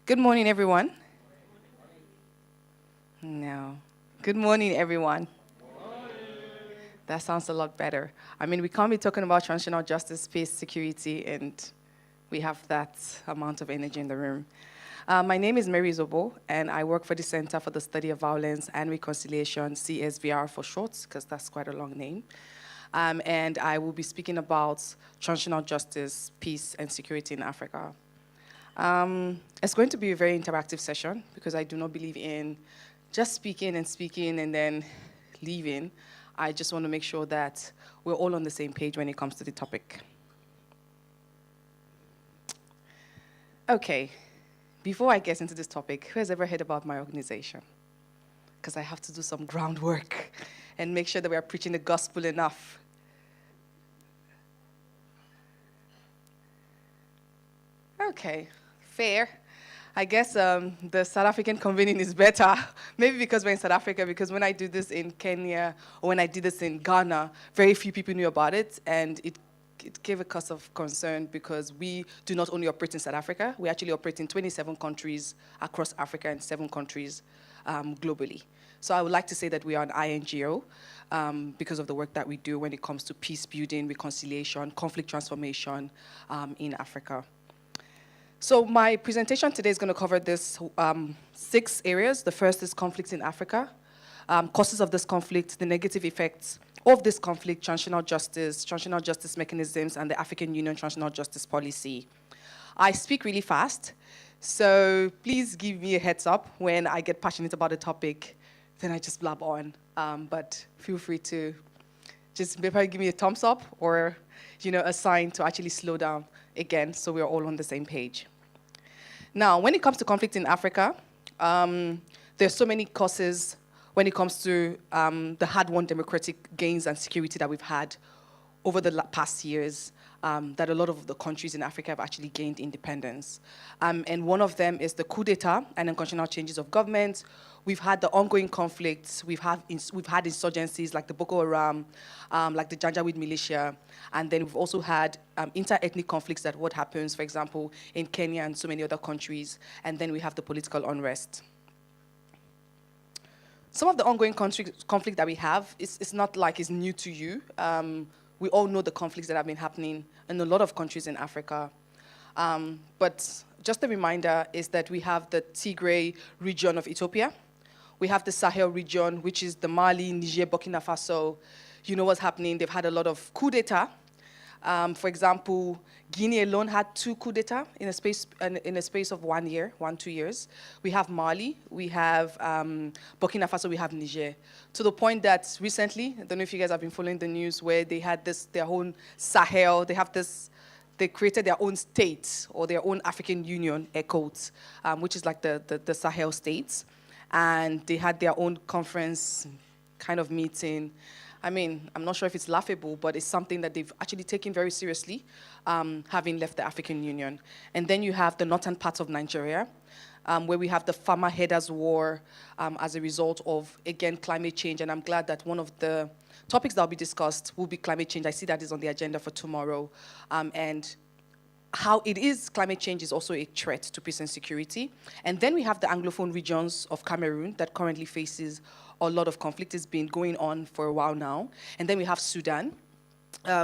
Good morning, everyone. No. Good morning, everyone. That sounds a lot better. I mean, we can't be talking about transitional justice, peace, security, and we have that amount of energy in the room. My name is Mary Zobo, and I work for the Center for the Study of Violence and Reconciliation, CSVR for short, because that's quite a long name. And I will be speaking about transitional justice, peace, and security in Africa. It's going to be a very interactive session because I do not believe in just speaking and then leaving. I just want to make sure that we're all on the same page when it comes to the topic. Okay, before I get into this topic, who has ever heard about my organization? Because I have to do some groundwork and make sure that we are preaching the gospel enough. Okay. Fair. I guess the South African convening is better. Maybe because we're in South Africa, because when I do this in Kenya or when I did this in Ghana, very few people knew about it, and it gave a cause of concern because we do not only operate in South Africa, we actually operate in 27 countries across Africa and 7 countries globally. So I would like to say that we are an INGO because of the work that we do when it comes to peace building, reconciliation, conflict transformation in Africa. So my presentation today is going to cover this 6 areas. The first is conflicts in Africa, causes of this conflict, the negative effects of this conflict, transitional justice mechanisms, and the African Union transitional justice policy. I speak really fast, so please give me a heads up when I get passionate about a topic, then I just blab on. But feel free to just maybe give me a thumbs up or a sign to actually slow down again so we're all on the same page. Now, when it comes to conflict in Africa, there's so many causes when it comes to the hard-won democratic gains and security that we've had over the past years, that a lot of the countries in Africa have actually gained independence. And one of them is the coup d'etat and unconstitutional changes of government. We've had the ongoing conflicts. We've had insurgencies like the Boko Haram, like the Janjaweed militia, and then we've also had inter-ethnic conflicts that what happens, for example, in Kenya and so many other countries, and then we have the political unrest. Some of the ongoing conflict that we have, it's not like it's new to you. We all know the conflicts that have been happening in a lot of countries in Africa. But just a reminder is that we have the Tigray region of Ethiopia. We have the Sahel region, which is the Mali, Niger, Burkina Faso. You know what's happening. They've had a lot of coup d'etat. For example, Guinea alone had 2 coup d'etat in a space of 1 year, 2 years. We have Mali, we have Burkina Faso, we have Niger. To the point that recently, I don't know if you guys have been following the news, where they had their own Sahel, they created their own state or their own African Union, air quotes, which is like the Sahel states. And they had their own conference kind of meeting. I mean, I'm not sure if it's laughable, but it's something that they've actually taken very seriously, having left the African Union. And then you have the northern parts of Nigeria, where we have the Farmer Herders War as a result of, again, climate change. And I'm glad that one of the topics that will be discussed will be climate change. I see that is on the agenda for tomorrow. And how climate change is also a threat to peace and security. And then we have the Anglophone regions of Cameroon that currently faces a lot of conflict. It's been going on for a while now. And then we have Sudan.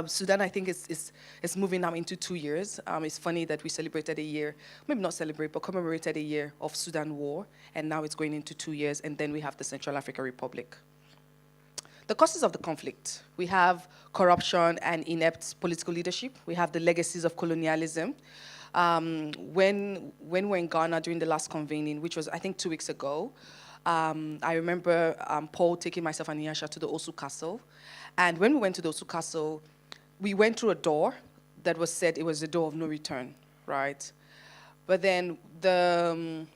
Sudan, I think, is moving now into 2 years. It's funny that we celebrated a year, maybe not celebrate, but commemorated a year of Sudan war, and now it's going into 2 years, and then we have the Central African Republic. The causes of the conflict. We have corruption and inept political leadership. We have the legacies of colonialism. When we were in Ghana during the last convening, which was, I think, 2 weeks ago, I remember Paul taking myself and Nyasha to the Osu Castle. And when we went to the Osu Castle, we went through a door that was said it was a door of no return, right? But then the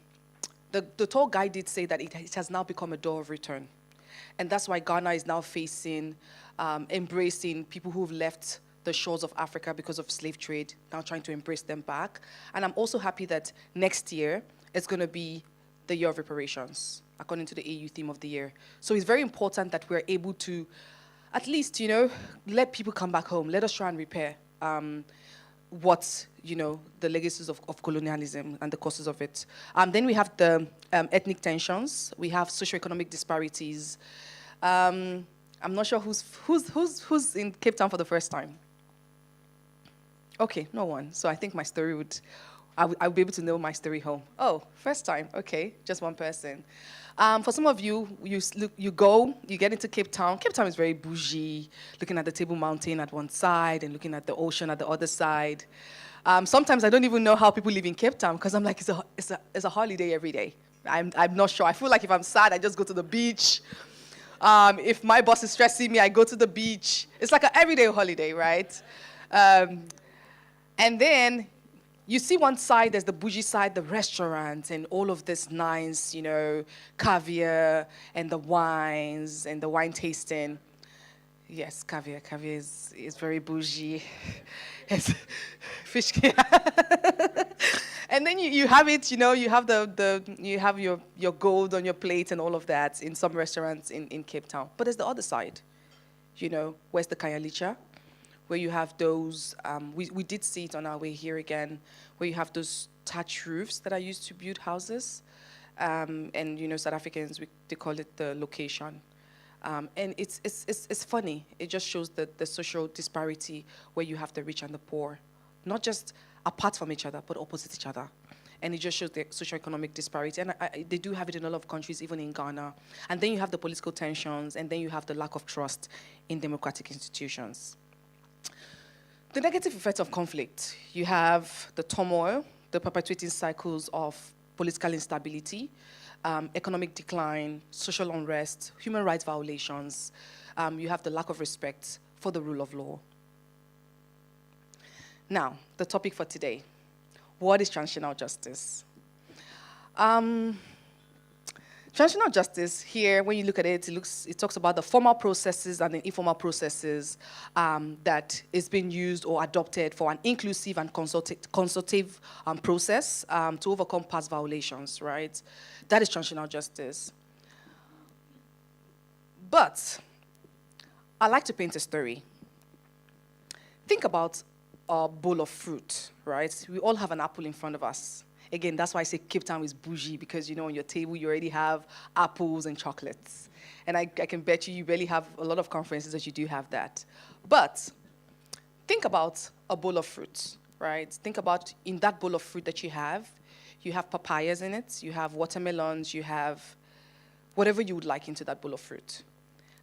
tour guide did say that it has now become a door of return. And that's why Ghana is now facing, embracing people who've left the shores of Africa because of slave trade, now trying to embrace them back. And I'm also happy that next year it's going to be the year of reparations, according to the AU theme of the year. So it's very important that we're able to, at least, you know, let people come back home. Let us try and repair what, you know, the legacies of colonialism and the causes of it. Then we have the ethnic tensions. We have socioeconomic disparities. I'm not sure who's in Cape Town for the first time. Okay, no one. So I think my story would, I'll be able to know my story home. Oh, first time, okay, just one person. For some of you, you get into Cape Town. Cape Town is very bougie, looking at the Table Mountain at one side and looking at the ocean at the other side. Sometimes I don't even know how people live in Cape Town because I'm like, it's a holiday every day. I'm not sure. I feel like if I'm sad, I just go to the beach. If my boss is stressing me, I go to the beach. It's like an everyday holiday, right? And then you see one side, there's the bougie side, the restaurants and all of this nice, you know, caviar and the wines and the wine tasting. Yes, caviar. Caviar is very bougie. It's fish. And then you have it, you know, you have you have your gold on your plate and all of that in some restaurants in Cape Town. But there's the other side, you know, where's the Kayalicha? Where you have those, we did see it on our way here again, where you have those thatch roofs that are used to build houses. And, you know, South Africans, they call it the location. And it's funny. It just shows the social disparity where you have the rich and the poor, not just apart from each other, but opposite each other. And it just shows the socioeconomic disparity. And they do have it in a lot of countries, even in Ghana. And then you have the political tensions, and then you have the lack of trust in democratic institutions. The negative effects of conflict. You have the turmoil, the perpetuating cycles of political instability, economic decline, social unrest, human rights violations. You have the lack of respect for the rule of law. Now, the topic for today. What is transitional justice? Transitional justice here, when you look at it, it talks about the formal processes and the informal processes that is being used or adopted for an inclusive and consultative process to overcome past violations, right? That is transitional justice. But I like to paint a story. Think about a bowl of fruit, right? We all have an apple in front of us. Again, that's why I say Cape Town is bougie, because, you know, on your table you already have apples and chocolates. And I can bet you barely have a lot of conferences that you do have that. But think about a bowl of fruit, right? Think about in that bowl of fruit that you have papayas in it, you have watermelons, you have whatever you would like into that bowl of fruit.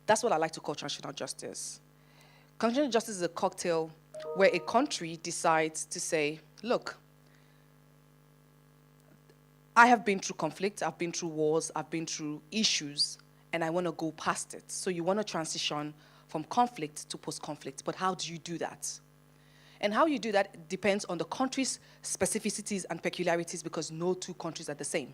That's what I like to call transitional justice. Transitional justice is a cocktail where a country decides to say, look, I have been through conflict, I've been through wars, I've been through issues, and I want to go past it. So you want to transition from conflict to post-conflict, but how do you do that? And how you do that depends on the country's specificities and peculiarities, because no two countries are the same.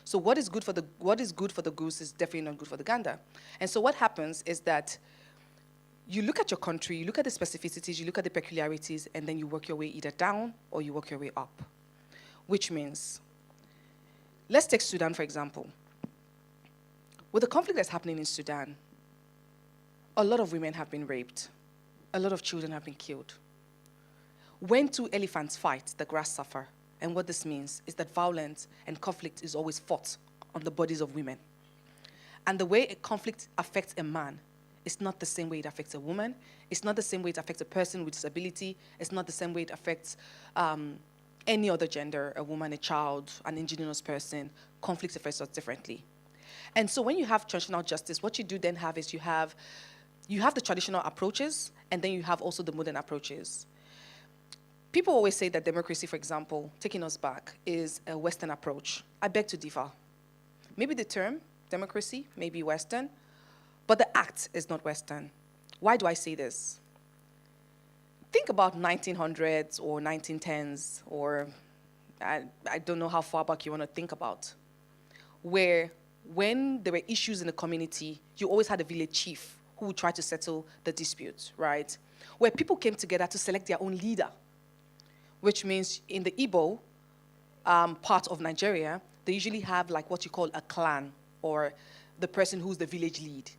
So what is good for the goose is definitely not good for the gander. And so what happens is that you look at your country, you look at the specificities, you look at the peculiarities, and then you work your way either down or you work your way up. Which means, let's take Sudan, for example. With the conflict that's happening in Sudan, a lot of women have been raped. A lot of children have been killed. When two elephants fight, the grass suffer. And what this means is that violence and conflict is always fought on the bodies of women. And the way a conflict affects a man is not the same way it affects a woman. It's not the same way it affects a person with disability. It's not the same way it affects any other gender, a woman, a child, an indigenous person. Conflict affects us differently. And so when you have transitional justice, what you do then have is you have the traditional approaches, and then you have also the modern approaches. People always say that democracy, for example, taking us back, is a Western approach. I beg to differ. Maybe the term democracy, maybe Western, but the act is not Western. Why do I say this? Think about 1900s or 1910s, or I don't know how far back you want to think about, where when there were issues in the community, you always had a village chief who would try to settle the disputes, right? Where people came together to select their own leader, which means in the Igbo part of Nigeria, they usually have like what you call a clan, or the person who's the village lead.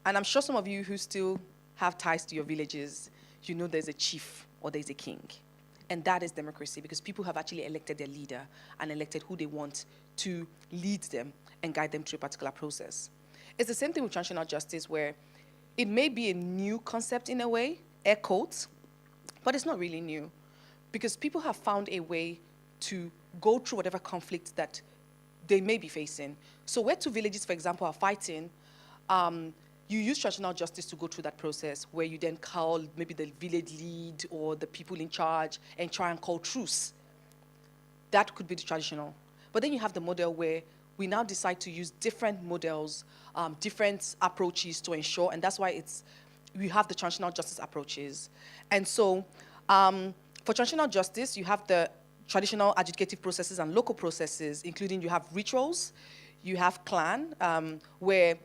And I'm sure some of you who still have ties to your villages, you know there's a chief or there's a king. And that is democracy, because people have actually elected their leader and elected who they want to lead them and guide them through a particular process. It's the same thing with transitional justice, where it may be a new concept in a way, air quotes, but it's not really new, because people have found a way to go through whatever conflict that they may be facing. So where two villages, for example, are fighting, you use transitional justice to go through that process, where you then call maybe the village lead or the people in charge and try and call truce. That could be the traditional. But then you have the model where we now decide to use different models, different approaches to ensure, and that's why we have the transitional justice approaches. And so for transitional justice, you have the traditional adjudicative processes and local processes, including you have rituals, you have clan, where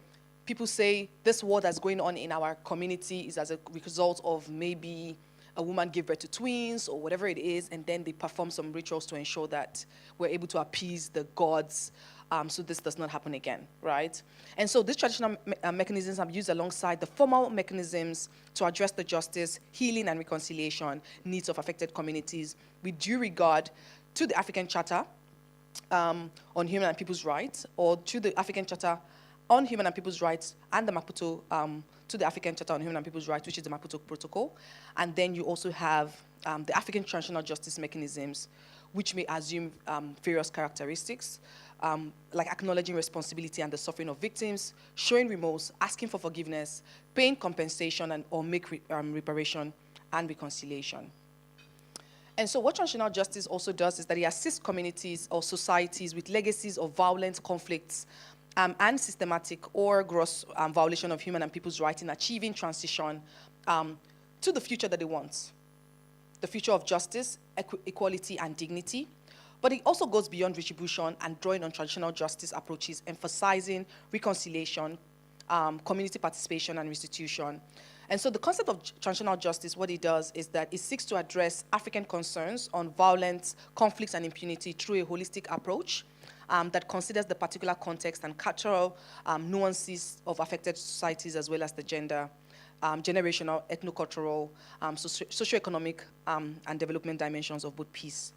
people say this war that's going on in our community is as a result of maybe a woman gave birth to twins or whatever it is, and then they perform some rituals to ensure that we're able to appease the gods, so this does not happen again, right? And so these traditional mechanisms are used alongside the formal mechanisms to address the justice, healing, and reconciliation needs of affected communities with due regard to the African Charter on Human and People's Rights, or to the African Charter on Human and People's Rights and the Maputo, to the African Charter on Human and People's Rights, which is the Maputo Protocol. And then you also have the African Transitional Justice Mechanisms, which may assume various characteristics, like acknowledging responsibility and the suffering of victims, showing remorse, asking for forgiveness, paying compensation and or make reparation and reconciliation. And so what transitional justice also does is that it assists communities or societies with legacies of violent conflicts and systematic or gross violation of human and people's rights in achieving transition to the future that they want. The future of justice, equality, and dignity. But it also goes beyond retribution and drawing on traditional justice approaches, emphasizing reconciliation, community participation, and restitution. And so the concept of transitional justice, what it does is that it seeks to address African concerns on violence, conflicts, and impunity through a holistic approach that considers the particular context and cultural nuances of affected societies, as well as the gender, generational, ethno-cultural, socioeconomic, and development dimensions of both peace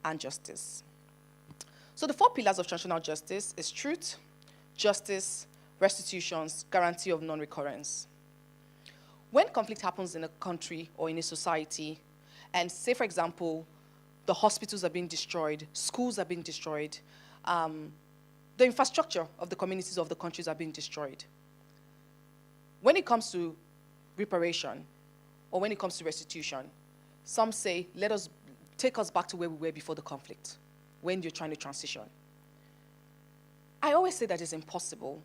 and justice. So the 4 pillars of transitional justice is truth, justice, restitutions, guarantee of non-recurrence. When conflict happens in a country or in a society, and say, for example, the hospitals are being destroyed, schools are being destroyed, the infrastructure of the communities of the countries are being destroyed. When it comes to reparation, or when it comes to restitution, some say, take us back to where we were before the conflict, when you're trying to transition. I always say that is impossible,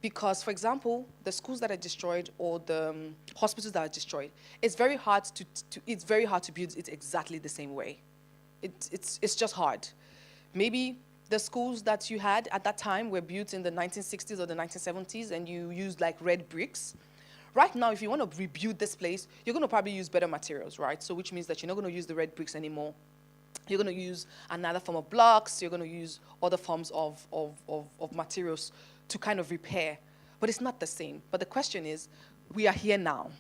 because, for example, the schools that are destroyed or the hospitals that are destroyed, it's very hard to build it exactly the same way. It's just hard. Maybe the schools that you had at that time were built in the 1960s or the 1970s, and you used like red bricks. Right now, if you want to rebuild this place, you're going to probably use better materials, right? So which means that you're not going to use the red bricks anymore. You're going to use another form of blocks. You're going to use other forms of materials to kind of repair. But it's not the same. But the question is, we are here now.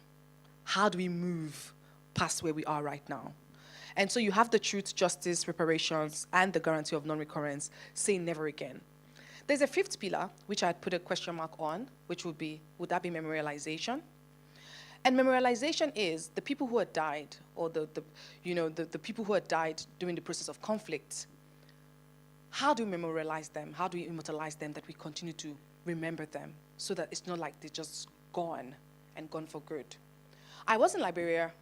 How do we move past where we are right now? And so you have the truth, justice, reparations, and the guarantee of non-recurrence, saying never again. There's a 5th pillar, which I had put a question mark on, which would that be memorialization? And memorialization is the people who had died, or the people who had died during the process of conflict. How do we memorialize them? How do we immortalize them, that we continue to remember them, so that it's not like they're just gone and gone for good? I was in Liberia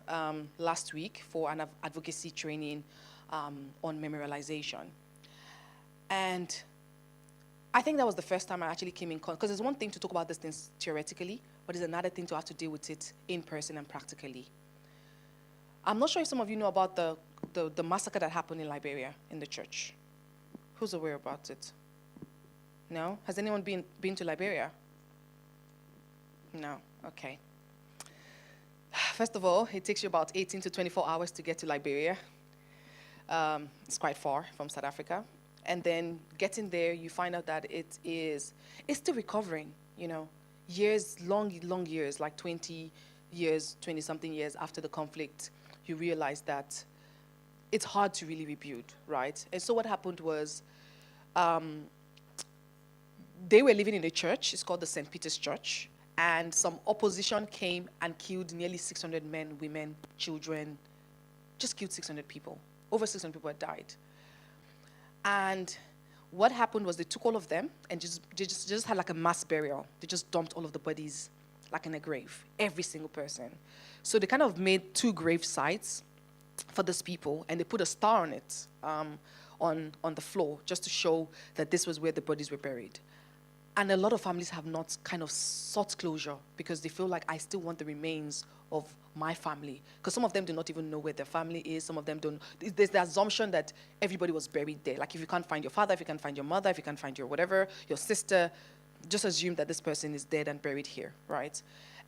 last week for an advocacy training on memorialization. And I think that was the first time I actually came in contact, because there's one thing to talk about these things theoretically, but it's another thing to have to deal with it in person and practically. I'm not sure if some of you know about the massacre that happened in Liberia in the church. Who's aware about it? No? Has anyone been to Liberia? No? Okay. First of all, it takes you about 18 to 24 hours to get to Liberia. It's quite far from South Africa. And then getting there, you find out that it's still recovering, you know, years, long years, like 20 years, 20-something years after the conflict, you realize that it's hard to really rebuild, right? And so what happened was, they were living in a church, it's called the St. Peter's Church, and some opposition came and killed nearly 600 men, women, children, just killed 600 people. Over 600 people had died. And what happened was they took all of them and they just had like a mass burial. They just dumped all of the bodies like in a grave, every single person. So they kind of made 2 grave sites for these people, and they put a star on it, on the floor, just to show that this was where the bodies were buried. And a lot of families have not kind of sought closure because they feel like, I still want the remains of my family. Because some of them do not even know where their family is. Some of them don't. There's the assumption that everybody was buried there. Like if you can't find your father, if you can't find your mother, if you can't find your whatever, your sister, just assume that this person is dead and buried here, right?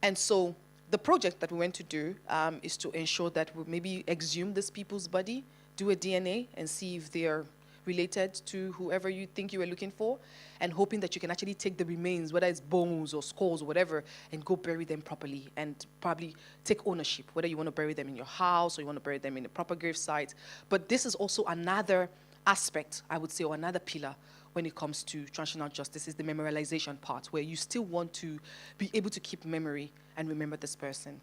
And so the project that we went to do is to ensure that we maybe exhume these people's body, do a DNA, and see if they're related to whoever you think you were looking for, and hoping that you can actually take the remains, whether it's bones or skulls or whatever, and go bury them properly and probably take ownership, whether you want to bury them in your house or you want to bury them in a proper grave site. But this is also another aspect, I would say, or another pillar when it comes to transitional justice, is the memorialization part, where you still want to be able to keep memory and remember this person.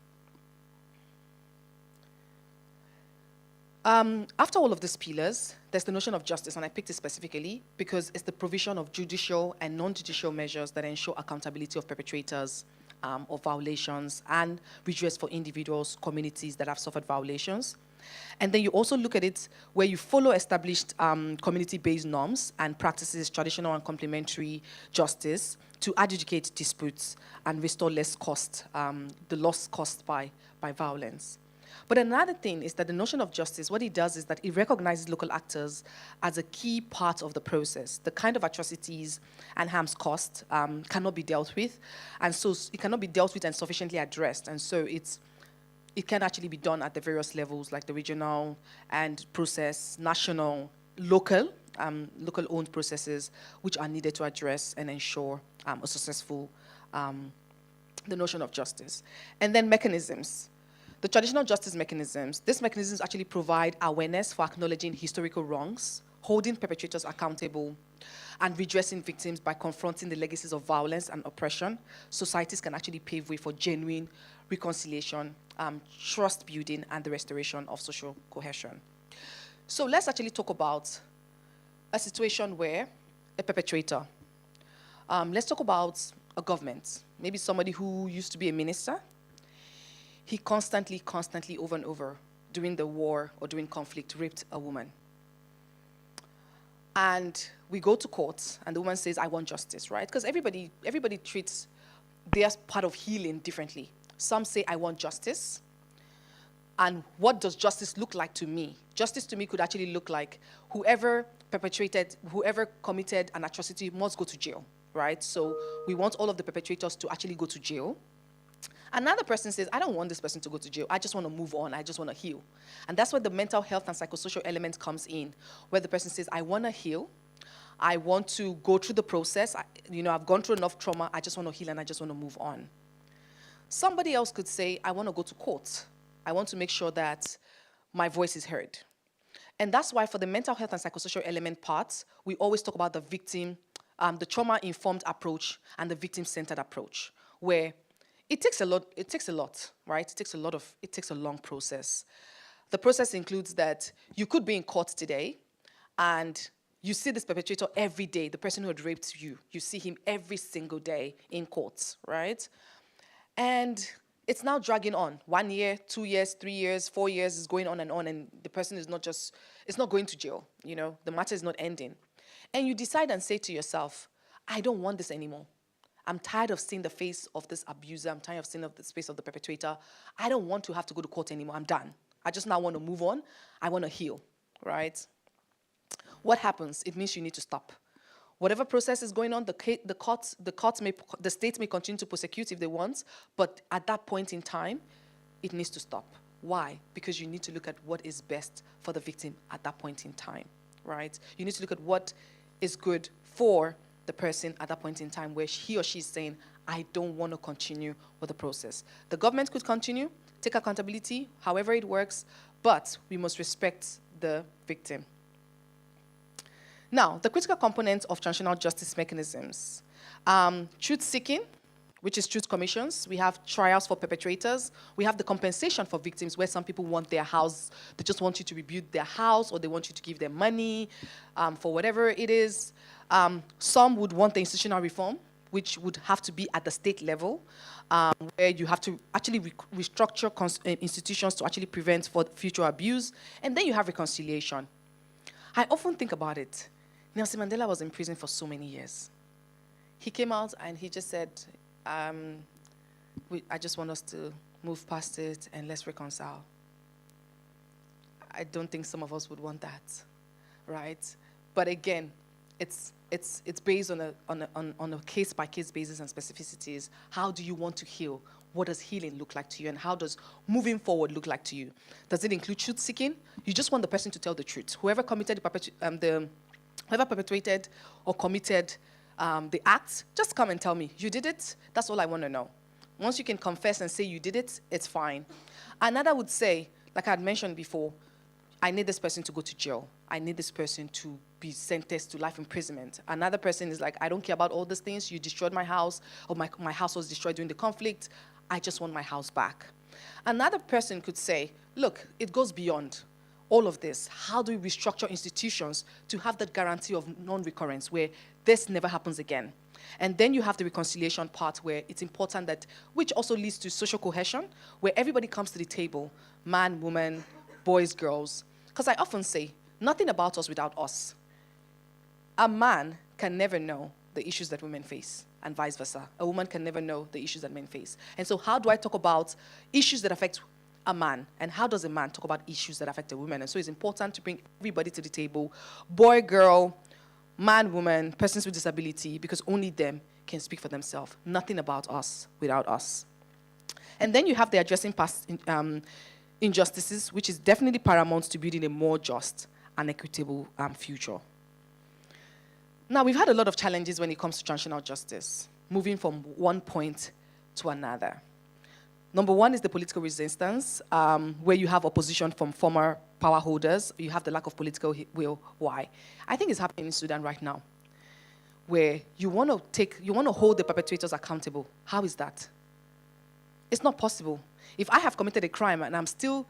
After all of these pillars, there's the notion of justice, and I picked it specifically because it's the provision of judicial and non-judicial measures that ensure accountability of perpetrators of violations and redress for individuals, communities that have suffered violations. And then you also look at it where you follow established community-based norms and practices, traditional and complementary justice, to adjudicate disputes and restore less cost, the loss caused by violence. But another thing is that the notion of justice, what it does is that it recognizes local actors as a key part of the process. The kind of atrocities and harms caused cannot be dealt with, and so it cannot be dealt with and sufficiently addressed. And so it can actually be done at the various levels, like the regional and process, national, local, local-owned processes, which are needed to address and ensure a successful, the notion of justice. And then mechanisms. The traditional justice mechanisms, these mechanisms actually provide awareness for acknowledging historical wrongs, holding perpetrators accountable, and redressing victims by confronting the legacies of violence and oppression. Societies can actually pave way for genuine reconciliation, trust building, and the restoration of social cohesion. So let's actually talk about a situation where a perpetrator, let's talk about a government, maybe somebody who used to be a minister. He constantly, over and over, during the war or during conflict, raped a woman. And we go to court, and the woman says, I want justice, right? Because everybody treats their part of healing differently. Some say, I want justice. And what does justice look like to me? Justice to me could actually look like whoever committed an atrocity must go to jail, right? So we want all of the perpetrators to actually go to jail. Another person says, I don't want this person to go to jail. I just want to move on. I just want to heal. And that's where the mental health and psychosocial element comes in, where the person says, I want to heal. I want to go through the process. I've gone through enough trauma. I just want to heal and I just want to move on. Somebody else could say, I want to go to court. I want to make sure that my voice is heard. And that's why for the mental health and psychosocial element parts, we always talk about the victim, the trauma-informed approach and the victim-centered approach, where it takes a lot, right? It takes a long process. The process includes that you could be in court today and you see this perpetrator every day, the person who had raped you. You see him every single day in court, right? And it's now dragging on. 1 year, 2 years, 3 years, 4 years is going on, and the person is it's not going to jail, the matter is not ending. And you decide and say to yourself, I don't want this anymore. I'm tired of seeing the face of this abuser. I'm tired of seeing the face of the perpetrator. I don't want to have to go to court anymore. I'm done. I just now want to move on. I want to heal, right? What happens? It means you need to stop. Whatever process is going on, the state may continue to prosecute if they want, but at that point in time, it needs to stop. Why? Because you need to look at what is best for the victim at that point in time, right? You need to look at what is good for the person at that point in time where he or she is saying, I don't want to continue with the process. The government could continue, take accountability, however it works, but we must respect the victim. Now, the critical components of transitional justice mechanisms. Truth-seeking, which is truth commissions. We have trials for perpetrators. We have the compensation for victims where some people want their house, they just want you to rebuild their house, or they want you to give them money for whatever it is. Some would want the institutional reform, which would have to be at the state level, where you have to actually restructure institutions to actually prevent future abuse. And then you have reconciliation. I often think about it. Nelson Mandela was in prison for so many years. He came out and he just said, I just want us to move past it and let's reconcile. I don't think some of us would want that, right? But again, it's based on a case-by-case basis and specificities. How do you want to heal? What does healing look like to you? And how does moving forward look like to you? Does it include truth-seeking? You just want the person to tell the truth. Whoever perpetrated or committed the act, just come and tell me, you did it? That's all I want to know. Once you can confess and say you did it, it's fine. Another would say, like I had mentioned before, I need this person to go to jail. I need this person to be sentenced to life imprisonment. Another person is like, I don't care about all these things. You destroyed my house, or my house was destroyed during the conflict. I just want my house back. Another person could say, look, it goes beyond all of this. How do we restructure institutions to have that guarantee of non-recurrence where this never happens again? And then you have the reconciliation part where it's important that, which also leads to social cohesion, where everybody comes to the table, man, woman, boys, girls. Because I often say, nothing about us without us. A man can never know the issues that women face, and vice versa. A woman can never know the issues that men face. And so how do I talk about issues that affect a man, and how does a man talk about issues that affect a woman? And so it's important to bring everybody to the table, boy, girl, man, woman, persons with disability, because only them can speak for themselves. Nothing about us without us. And then you have the addressing past injustices, which is definitely paramount to building a more just and equitable future. Now, we've had a lot of challenges when it comes to transitional justice, moving from one point to another. Number one is the political resistance, where you have opposition from former power holders. You have the lack of political will. Why? I think it's happening in Sudan right now, where you want to hold the perpetrators accountable. How is that? It's not possible. If I have committed a crime and I'm still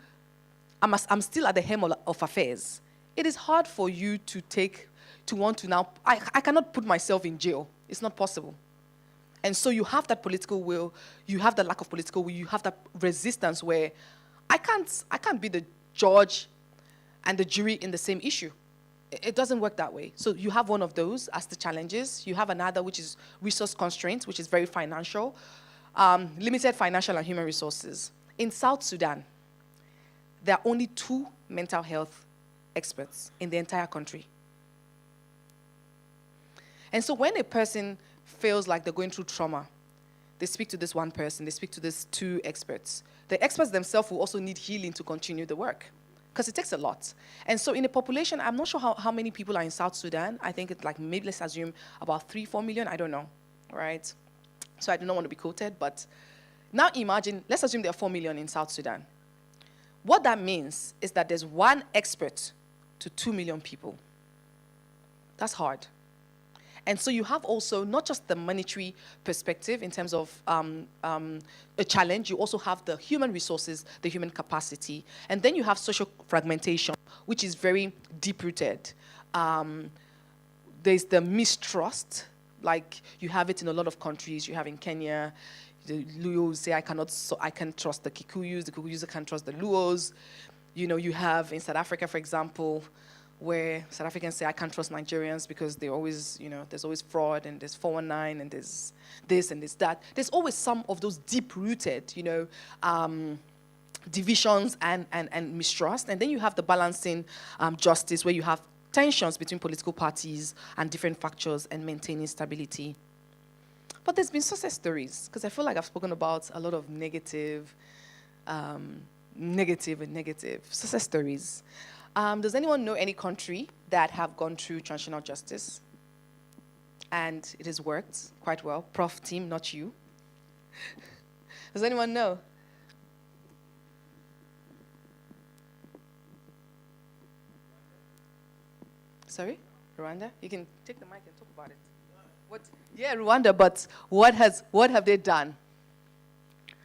at the helm of affairs, it is hard for you to want to now. I cannot put myself in jail. It's not possible. And so you have that political will, you have the lack of political will, you have that resistance where I can't be the judge and the jury in the same issue. It doesn't work that way. So you have one of those as the challenges. You have another, which is resource constraints, which is very financial, limited financial and human resources. In South Sudan, there are only 2 mental health experts in the entire country. And so when a person feels like they're going through trauma, they speak to this one person, they speak to these 2 experts. The experts themselves will also need healing to continue the work, because it takes a lot. And so in a population, I'm not sure how many people are in South Sudan. I think it's like, maybe let's assume about 3-4 million, I don't know, right? So I do not want to be quoted, but now imagine, let's assume there are 4 million in South Sudan. What that means is that there's 1 expert to 2 million people. That's hard. And so you have also not just the monetary perspective in terms of a challenge, you also have the human resources, the human capacity. And then you have social fragmentation, which is very deep-rooted. There's the mistrust, like you have it in a lot of countries. You have in Kenya, the Luos say, I can't trust the Kikuyus can't trust the Luos. You know, you have in South Africa, for example, where South Africans say, I can't trust Nigerians because they always, there's always fraud and there's 419 and there's this and there's that. There's always some of those deep-rooted, divisions and mistrust. And then you have the balancing justice where you have tensions between political parties and different factors and maintaining stability. But there's been success stories, because I feel like I've spoken about a lot of negative success stories. Does anyone know any country that have gone through transitional justice and it has worked quite well? Prof team, not you. Does anyone know? Sorry? Rwanda? You can take the mic and talk about it. What? Yeah, Rwanda, but what have they done?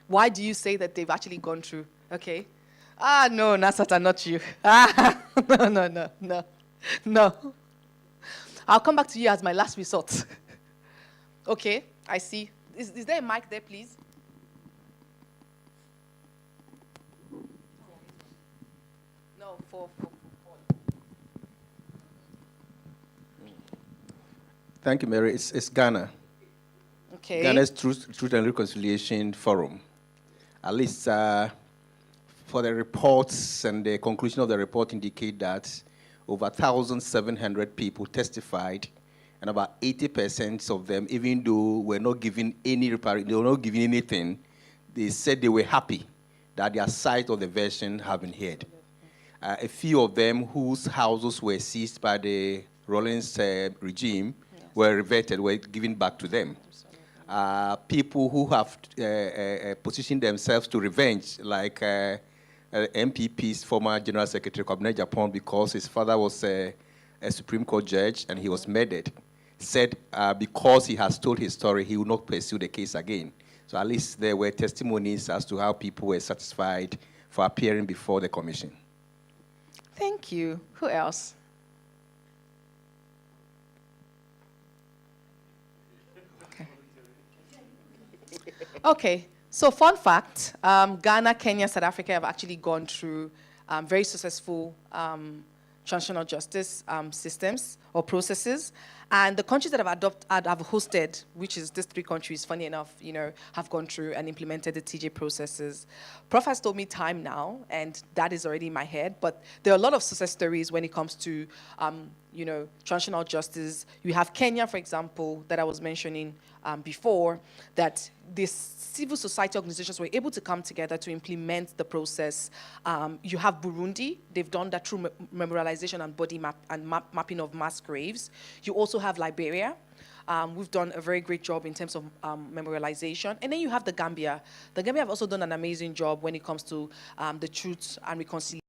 Why do you say that they've actually gone through? Okay. No, Nasata, not you. No. I'll come back to you as my last resort. Okay, I see. Is there a mic there, please? No, for. Thank you, Mary. It's Ghana. Okay. Ghana's Truth and Reconciliation Forum. At least for the reports and the conclusion of the report indicate that over 1,700 people testified, and about 80% of them, even though were not given any they were not given anything, they said they were happy that their side of the version have been heard. A few of them whose houses were seized by the Rawlings regime were reverted, were given back to them. People who have positioned themselves to revenge, like MPP's former General Secretary, Kwabena Japan, because his father was a Supreme Court judge and he was murdered, said because he has told his story, he will not pursue the case again. So at least there were testimonies as to how people were satisfied for appearing before the commission. Thank you. Who else? Okay, so fun fact, Ghana, Kenya, South Africa have actually gone through very successful transitional justice systems or processes. And the countries that have hosted, which is these 3 countries, funny enough, have gone through and implemented the TJ processes. Prof has told me time now, and that is already in my head, but there are a lot of success stories when it comes to, transitional justice. You have Kenya, for example, that I was mentioning before, that these civil society organizations were able to come together to implement the process. You have Burundi. They've done that through memorialization and body mapping of mass graves. You also have Liberia. We've done a very great job in terms of memorialization. And then you have the Gambia. The Gambia have also done an amazing job when it comes to the truth and reconciliation.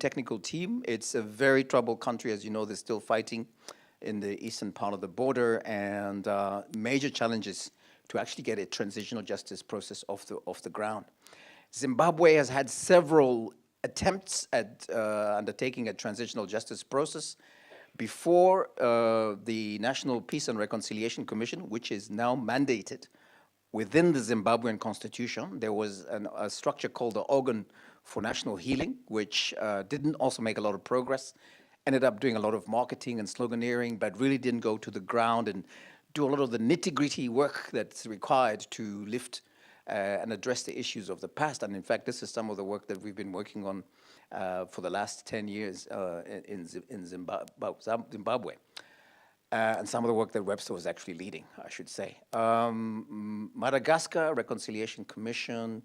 technical team. It's a very troubled country. As you know, they're still fighting in the eastern part of the border, and major challenges to actually get a transitional justice process off the ground. Zimbabwe has had several attempts at undertaking a transitional justice process before the National Peace and Reconciliation Commission, which is now mandated within the Zimbabwean constitution. There was a structure called the Organ for National Healing, which didn't also make a lot of progress, ended up doing a lot of marketing and sloganeering, but really didn't go to the ground and do a lot of the nitty-gritty work that's required to lift and address the issues of the past. And in fact, this is some of the work that we've been working on for the last 10 years in Zimbabwe. And some of the work that Webster was actually leading, I should say. Madagascar, Reconciliation Commission,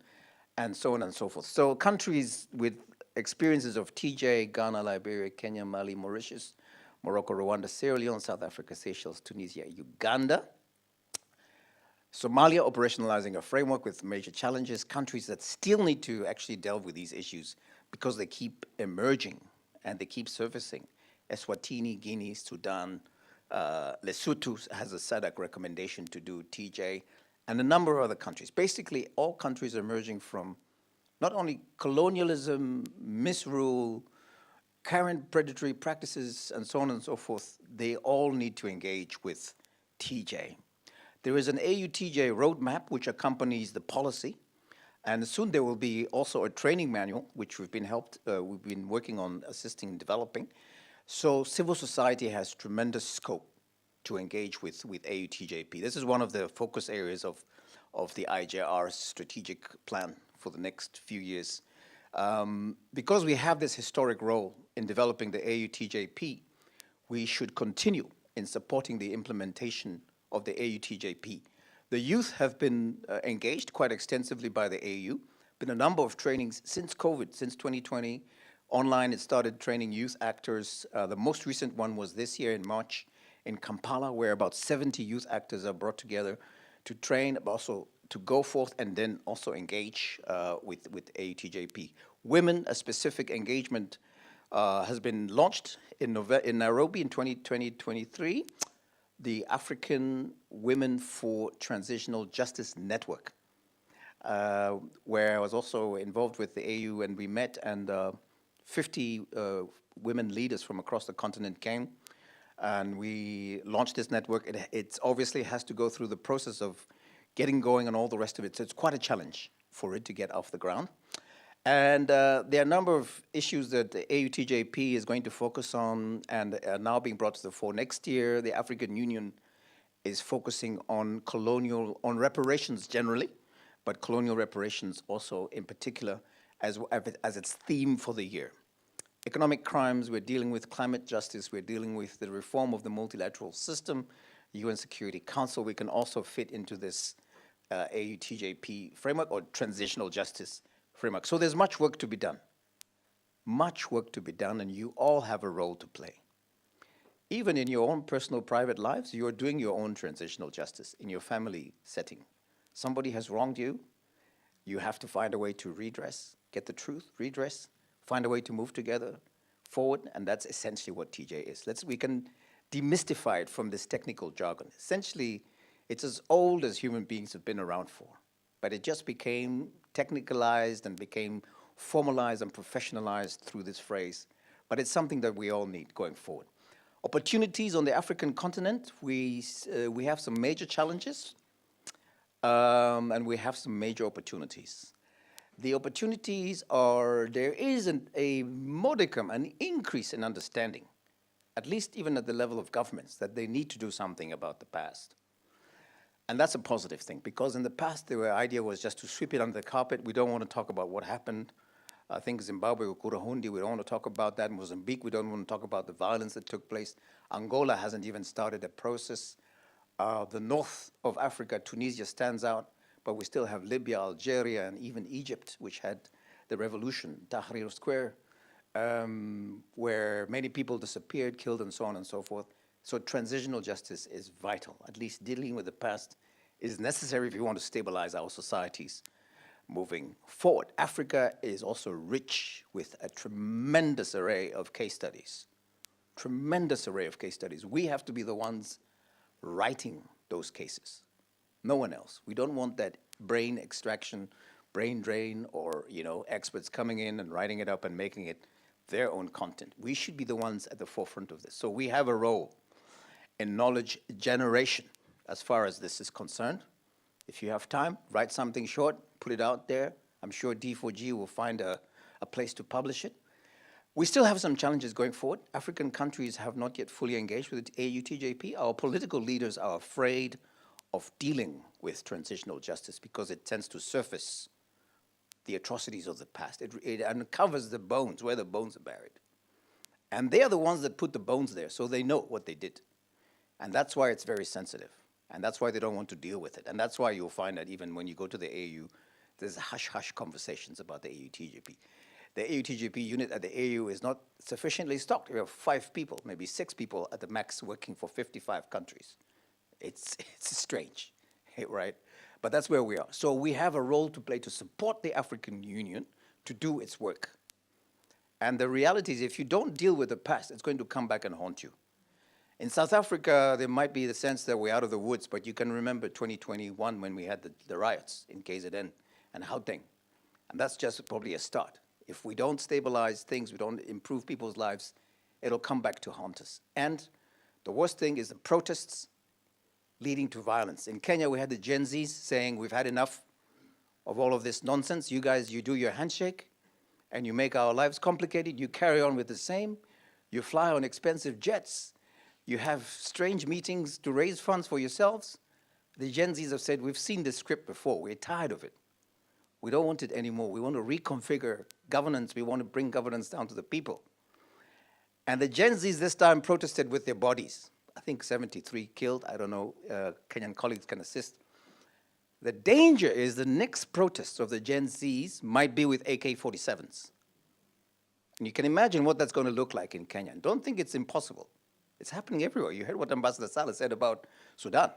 and so on and so forth. So countries with experiences of TJ, Ghana, Liberia, Kenya, Mali, Mauritius, Morocco, Rwanda, Sierra Leone, South Africa, Seychelles, Tunisia, Uganda. Somalia operationalizing a framework with major challenges, countries that still need to actually delve with these issues because they keep emerging and they keep surfacing. Eswatini, Guinea, Sudan, Lesotho has a SADC recommendation to do TJ, and a number of other countries. Basically, all countries emerging from not only colonialism, misrule, current predatory practices, and so on and so forth, they all need to engage with TJ. There is an AU-TJ roadmap which accompanies the policy, and soon there will be also a training manual, which we've been working on assisting in developing. So civil society has tremendous scope to engage with AU-TJP. This is one of the focus areas of the IJR's strategic plan for the next few years. Because we have this historic role in developing the AU-TJP, we should continue in supporting the implementation of the AU-TJP. The youth have been engaged quite extensively by the AU. Been a number of trainings since COVID, since 2020. Online, it started training youth actors. The most recent one was this year in March in Kampala, where about 70 youth actors are brought together to train, but also to go forth and then also engage with AU-TJP. Women, a specific engagement has been launched in Nairobi in 2023. The African Women for Transitional Justice Network, where I was also involved with the AU, and we met, and 50 women leaders from across the continent came, and we launched this network. It obviously has to go through the process of getting going and all the rest of it, so it's quite a challenge for it to get off the ground. And there are a number of issues that the AU-TJP is going to focus on and are now being brought to the fore. Next year, the African Union is focusing on reparations generally, but colonial reparations also in particular as its theme for the year. Economic crimes, we're dealing with climate justice, we're dealing with the reform of the multilateral system, UN Security Council. We can also fit into this AU-TJP framework or transitional justice framework. So there's much work to be done. Much work to be done, and you all have a role to play. Even in your own personal private lives, you're doing your own transitional justice in your family setting. Somebody has wronged you, you have to find a way to redress, get the truth, redress, find a way to move together forward, and that's essentially what TJ is. We can demystify it from this technical jargon. Essentially, it's as old as human beings have been around for, but it just became technicalized and became formalized and professionalized through this phrase. But it's something that we all need going forward. Opportunities on the African continent, we have some major challenges, and we have some major opportunities. The opportunities are, there is a modicum, an increase in understanding, at least even at the level of governments, that they need to do something about the past. And that's a positive thing, because in the past, the idea was just to sweep it under the carpet. We don't want to talk about what happened. I think Zimbabwe, Ukuruhundi, we don't want to talk about that. Mozambique, we don't want to talk about the violence that took place. Angola hasn't even started a process. The north of Africa, Tunisia stands out, but we still have Libya, Algeria, and even Egypt, which had the revolution, Tahrir Square, where many people disappeared, killed, and so on and so forth. So transitional justice is vital. At least dealing with the past is necessary if you want to stabilize our societies. moving forward. Africa is also rich with a tremendous array of case studies. Tremendous array of case studies. We have to be the ones writing those cases. No one else. We don't want that brain extraction, brain drain, or experts coming in and writing it up and making it their own content. We should be the ones at the forefront of this. So we have a role in knowledge generation as far as this is concerned. If you have time, write something short, put it out there. I'm sure D4G will find a place to publish it. We still have some challenges going forward. African countries have not yet fully engaged with AUTJP. Our political leaders are afraid of dealing with transitional justice because it tends to surface the atrocities of the past. It uncovers the bones, where the bones are buried. And they are the ones that put the bones there, so they know what they did. And that's why it's very sensitive. And that's why they don't want to deal with it. And that's why you'll find that even when you go to the AU, there's hush-hush conversations about the AUTJP. The AUTJP unit at the AU is not sufficiently stocked. We have 5 people, maybe 6 people at the max working for 55 countries. It's strange, right? But that's where we are. So we have a role to play to support the African Union to do its work. And the reality is if you don't deal with the past, it's going to come back and haunt you. In South Africa, there might be the sense that we're out of the woods, but you can remember 2021 when we had the riots in KZN and Gauteng. And that's just probably a start. If we don't stabilize things, we don't improve people's lives, it'll come back to haunt us. And the worst thing is the protests leading to violence. In Kenya, we had the Gen Zs saying, we've had enough of all of this nonsense. You guys, you do your handshake, and you make our lives complicated. You carry on with the same. You fly on expensive jets. You have strange meetings to raise funds for yourselves. The Gen Zs have said, we've seen this script before. We're tired of it. We don't want it anymore. We want to reconfigure governance. We want to bring governance down to the people. And the Gen Zs this time protested with their bodies. I think 73 killed. I don't know. Kenyan colleagues can assist. The danger is the next protests of the Gen Zs might be with AK-47s. And you can imagine what that's going to look like in Kenya. And don't think it's impossible. It's happening everywhere. You heard what Ambassador Saleh said about Sudan,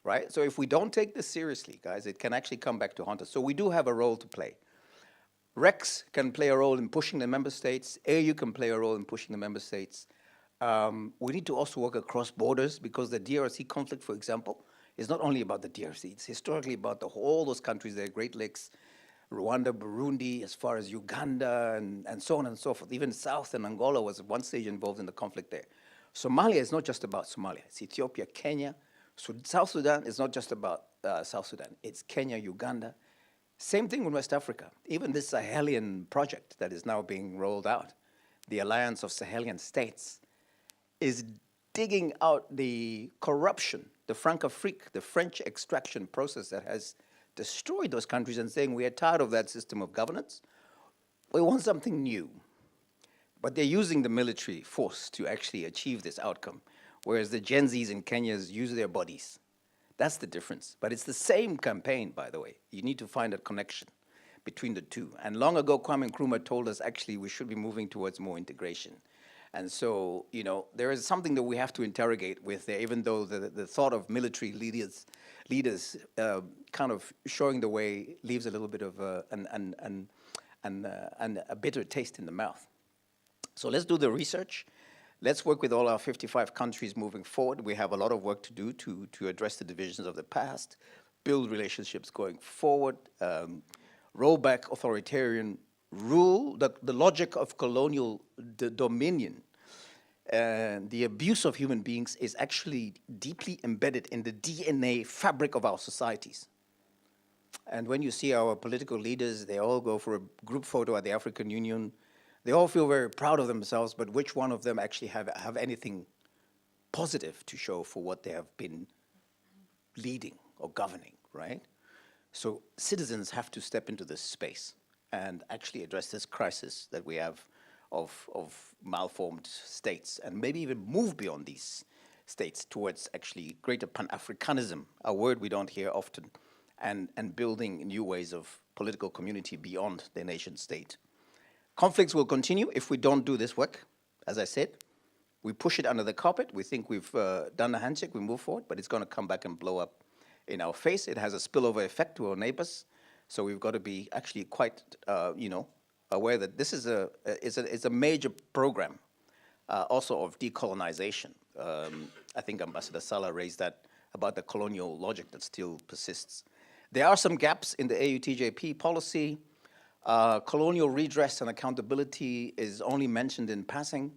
right? So if we don't take this seriously, guys, it can actually come back to haunt us. So we do have a role to play. REX can play a role in pushing the member states. AU can play a role in pushing the member states. We need to also work across borders because the DRC conflict, for example, is not only about the DRC. It's historically about all those countries there, Great Lakes, Rwanda, Burundi, as far as Uganda, and so on and so forth. Even South and Angola was at one stage involved in the conflict there. Somalia is not just about Somalia. It's Ethiopia, Kenya. South Sudan is not just about South Sudan. It's Kenya, Uganda. Same thing with West Africa. Even this Sahelian project that is now being rolled out, the Alliance of Sahelian States, is digging out the corruption, the Francafrique, the French extraction process that has destroyed those countries and saying we are tired of that system of governance. We want something new. But they're using the military force to actually achieve this outcome, whereas the Gen Zs in Kenya use their bodies. That's the difference. But it's the same campaign, by the way. You need to find a connection between the two. And long ago, Kwame Nkrumah told us actually we should be moving towards more integration. And so, there is something that we have to interrogate with there, even though the thought of military leaders kind of showing the way leaves a little bit of a bitter taste in the mouth. So let's do the research. Let's work with all our 55 countries moving forward. We have a lot of work to do to address the divisions of the past, build relationships going forward, roll back authoritarian rule, the logic of colonial dominion. The abuse of human beings is actually deeply embedded in the DNA fabric of our societies. And when you see our political leaders, they all go for a group photo at the African Union. They all feel very proud of themselves, but which one of them actually have anything positive to show for what they have been leading or governing, right? So citizens have to step into this space and actually address this crisis that we have of malformed states, and maybe even move beyond these states towards actually greater Pan-Africanism, a word we don't hear often, and building new ways of political community beyond the nation state. Conflicts will continue if we don't do this work. As I said, we push it under the carpet. We think we've done a handshake, we move forward, but it's going to come back and blow up in our face. It has a spillover effect to our neighbors. So we've got to be actually quite, aware that this is a major program, also of decolonization. I think Ambassador Salah raised that about the colonial logic that still persists. There are some gaps in the AUTJP policy. Colonial redress and accountability is only mentioned in passing.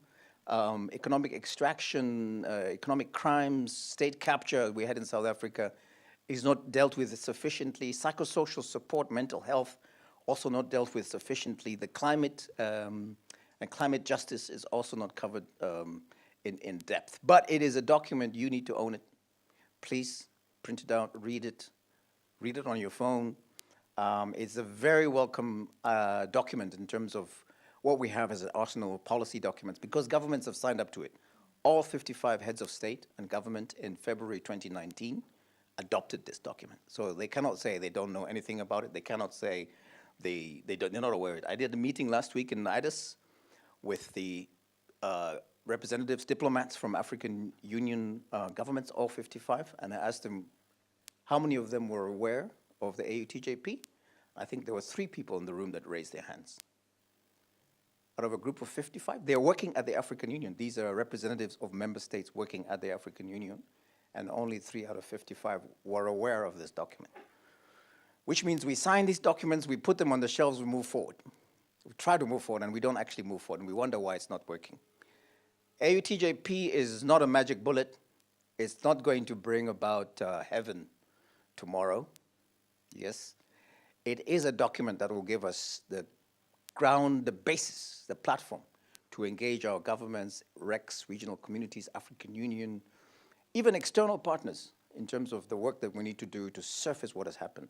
Economic extraction, economic crimes, state capture we had in South Africa is not dealt with sufficiently. Psychosocial support, mental health, also not dealt with sufficiently. The climate and climate justice is also not covered in depth. But it is a document, you need to own it. Please print it out, read it on your phone. It's a very welcome document in terms of what we have as an arsenal of policy documents, because governments have signed up to it. All 55 heads of state and government in February 2019 adopted this document. So they cannot say they don't know anything about it. They cannot say they're not aware of it. I did a meeting last week in Nidus with the representatives, diplomats from African Union governments, all 55, and I asked them how many of them were aware of the AUTJP. I think there were 3 people in the room that raised their hands. Out of a group of 55, they're working at the African Union. These are representatives of member states working at the African Union, and only 3 out of 55 were aware of this document. Which means we sign these documents, we put them on the shelves, we move forward. We try to move forward, and we don't actually move forward, and we wonder why it's not working. AUTJP is not a magic bullet. It's not going to bring about heaven tomorrow. Yes. It is a document that will give us the ground, the basis, the platform to engage our governments, RECs, regional communities, African Union, even external partners in terms of the work that we need to do to surface what has happened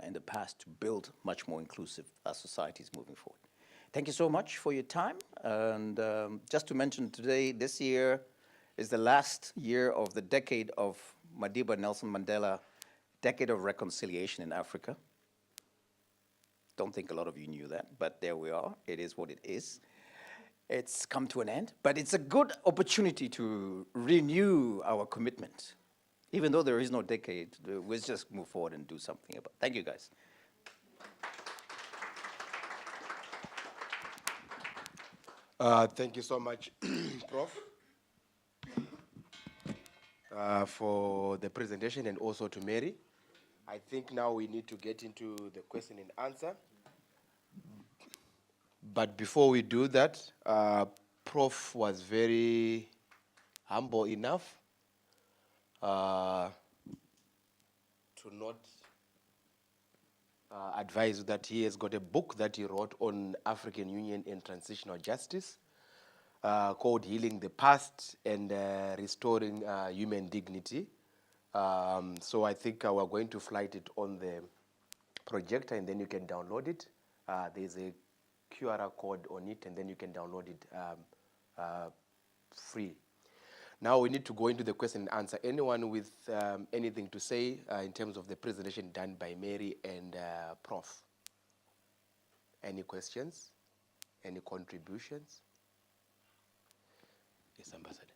in the past to build much more inclusive societies moving forward. Thank you so much for your time. And just to mention today, this year is the last year of the decade of Madiba Nelson Mandela, Decade of Reconciliation in Africa. Don't think a lot of you knew that, but there we are. It is what it is. It's come to an end, but it's a good opportunity to renew our commitment. Even though there is no decade, we'll just move forward and do something about it. Thank you, guys. Thank you so much, Prof, for the presentation, and also to Mary. I think now we need to get into the question and answer. But before we do that, Prof was very humble enough to not advise that he has got a book that he wrote on African Union and transitional justice called Healing the Past and Restoring Human Dignity. So I think we're going to flight it on the projector, and then you can download it. There's a QR code on it, and then you can download it free. Now we need to go into the question and answer. Anyone with anything to say in terms of the presentation done by Mary and Prof? Any questions? Any contributions? Yes, Ambassador.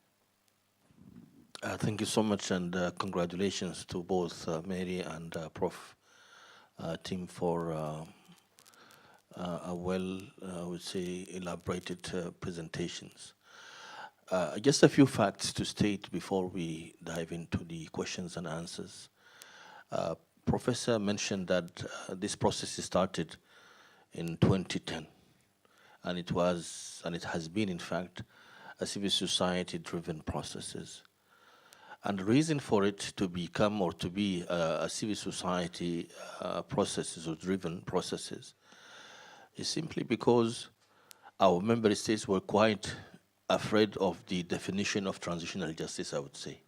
Thank you so much, and congratulations to both Mary and Prof team for a well, I would say, elaborated presentations. Just a few facts to state before we dive into the questions and answers. Professor mentioned that this process started in 2010, and it has been, in fact, a civil society-driven processes. And the reason for it to become or to be a civil society processes or driven processes is simply because our member states were quite afraid of the definition of transitional justice, I would say.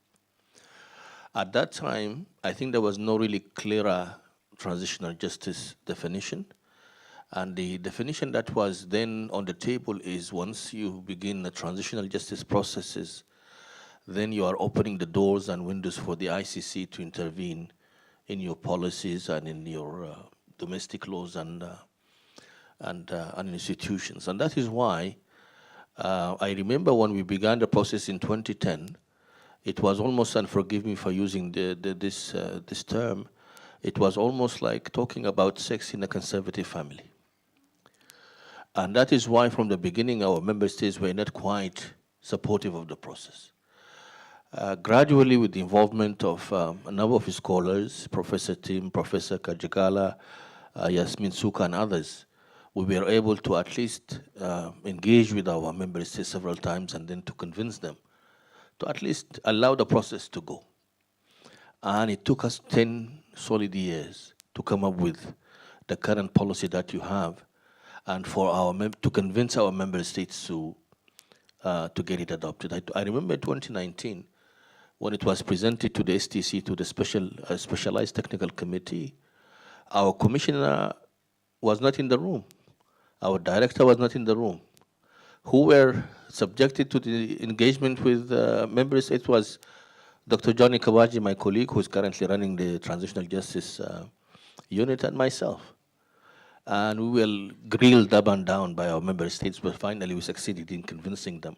At that time, I think there was no really clearer transitional justice definition. And the definition that was then on the table is once you begin the transitional justice processes, then you are opening the doors and windows for the ICC to intervene in your policies and in your domestic laws and institutions. And that is why I remember when we began the process in 2010, it was almost, and forgive me for using this term, it was almost like talking about sex in a conservative family. And that is why from the beginning our member states were not quite supportive of the process. Gradually, with the involvement of a number of scholars, Professor Tim, Professor Kajikala, Yasmin Suka, and others, we were able to at least engage with our member states several times and then to convince them to at least allow the process to go. And it took us 10 solid years to come up with the current policy that you have, and for our to convince our member states to get it adopted. I remember 2019, when it was presented to the STC, to the specialized technical committee, our commissioner was not in the room. Our director was not in the room. Who were subjected to the engagement with member states was Dr. Johnny Kawaji, my colleague, who's currently running the Transitional Justice Unit, and myself. And we were grilled up and down by our member states, but finally we succeeded in convincing them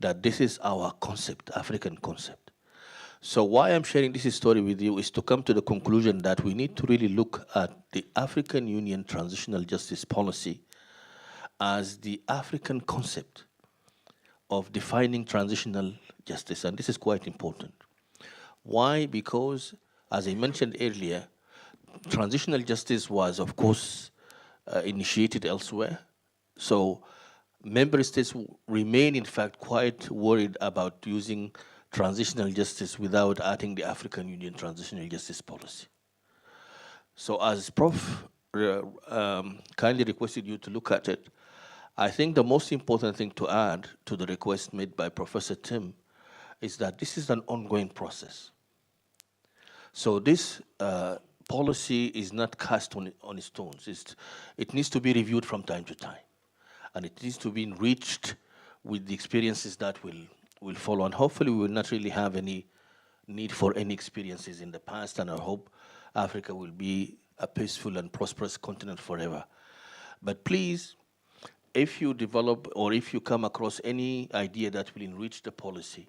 that this is our concept, African concept. So why I'm sharing this story with you is to come to the conclusion that we need to really look at the African Union Transitional Justice Policy as the African concept of defining transitional justice, and this is quite important. Why? Because, as I mentioned earlier, transitional justice was, of course, initiated elsewhere. So member states remain, in fact, quite worried about using transitional justice without adding the African Union Transitional Justice Policy. So as Prof kindly requested you to look at it, I think the most important thing to add to the request made by Professor Tim is that this is an ongoing process. So this policy is not cast on stones. It needs to be reviewed from time to time. And it needs to be enriched with the experiences that will follow. And hopefully we will not really have any need for any experiences in the past. And I hope Africa will be a peaceful and prosperous continent forever. But please, if you develop or if you come across any idea that will enrich the policy,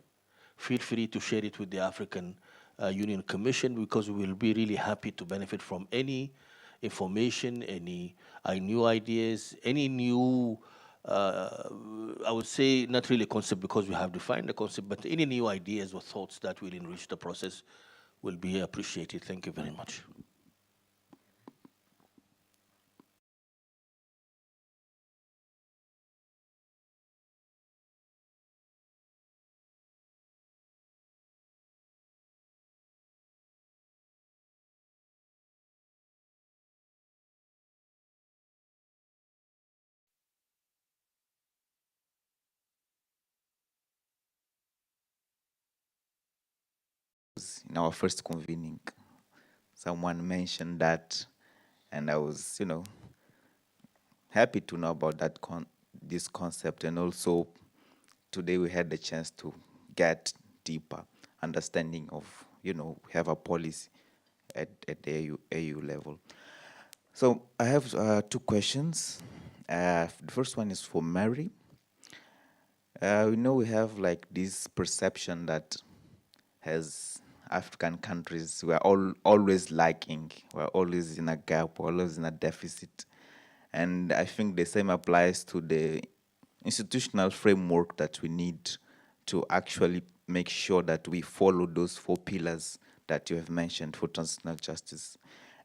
feel free to share it with the African Union Commission, because we will be really happy to benefit from any information, any new ideas, any new, I would say not really concept because we have defined the concept, but any new ideas or thoughts that will enrich the process will be appreciated. Thank you very much. In our first convening, someone mentioned that, and I was, happy to know about that this concept. And also, today we had the chance to get deeper understanding of, we have a policy at the AU level. So I have two questions. The first one is for Mary. We know we have like this perception that as African countries, we are always lacking. We're always in a gap, we're always in a deficit. And I think the same applies to the institutional framework that we need to actually make sure that we follow those 4 pillars that you have mentioned for transitional justice.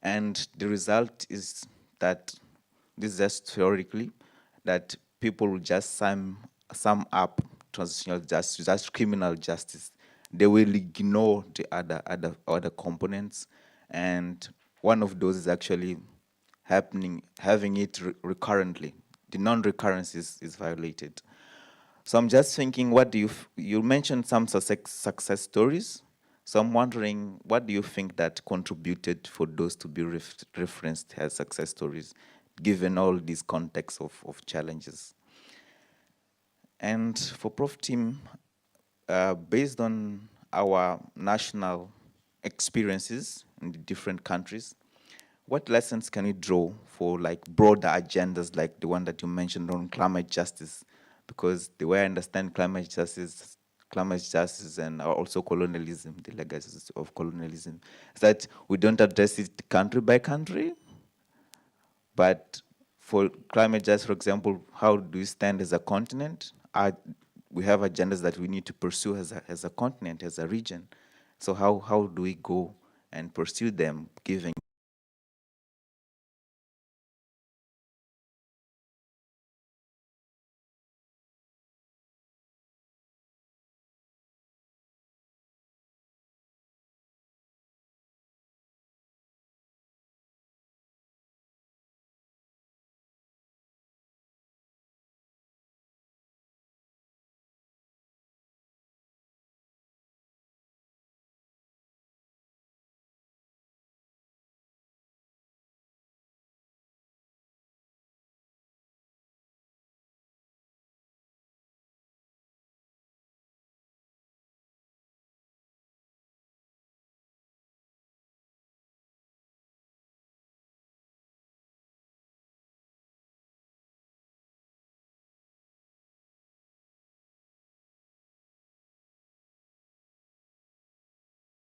And the result is that, this is just theoretically, that people will just sum up transitional justice, just criminal justice. They will ignore the other components, and one of those is actually having it recurrently. The non-recurrence is violated. So I'm just thinking, what do you mentioned some success stories. So I'm wondering, what do you think that contributed for those to be referenced as success stories, given all these contexts of challenges? And for Prof. Tim, based on our national experiences in the different countries, what lessons can we draw for like broader agendas like the one that you mentioned on climate justice? Because the way I understand climate justice climate justice and also colonialism, the legacies of colonialism, is that we don't address it country by country, but for climate justice, for example, how do we stand as a continent? We have agendas that we need to pursue as a continent, as a region. So how do we go and pursue them, given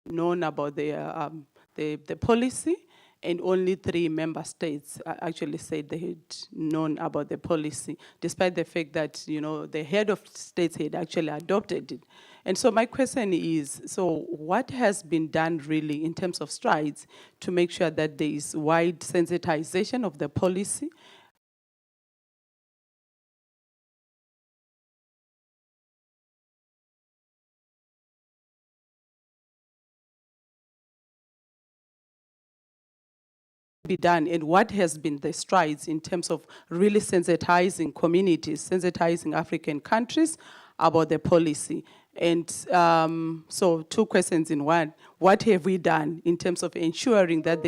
known about the policy, and only 3 member states actually said they had known about the policy, despite the fact that, you know, the head of states had actually adopted it. And so my question is, so what has been done really in terms of strides to make sure that there is wide sensitization of the policy? Be done, and what has been the strides in terms of really sensitizing communities, sensitizing African countries about the policy? And so 2 questions in one. What have we done in terms of ensuring that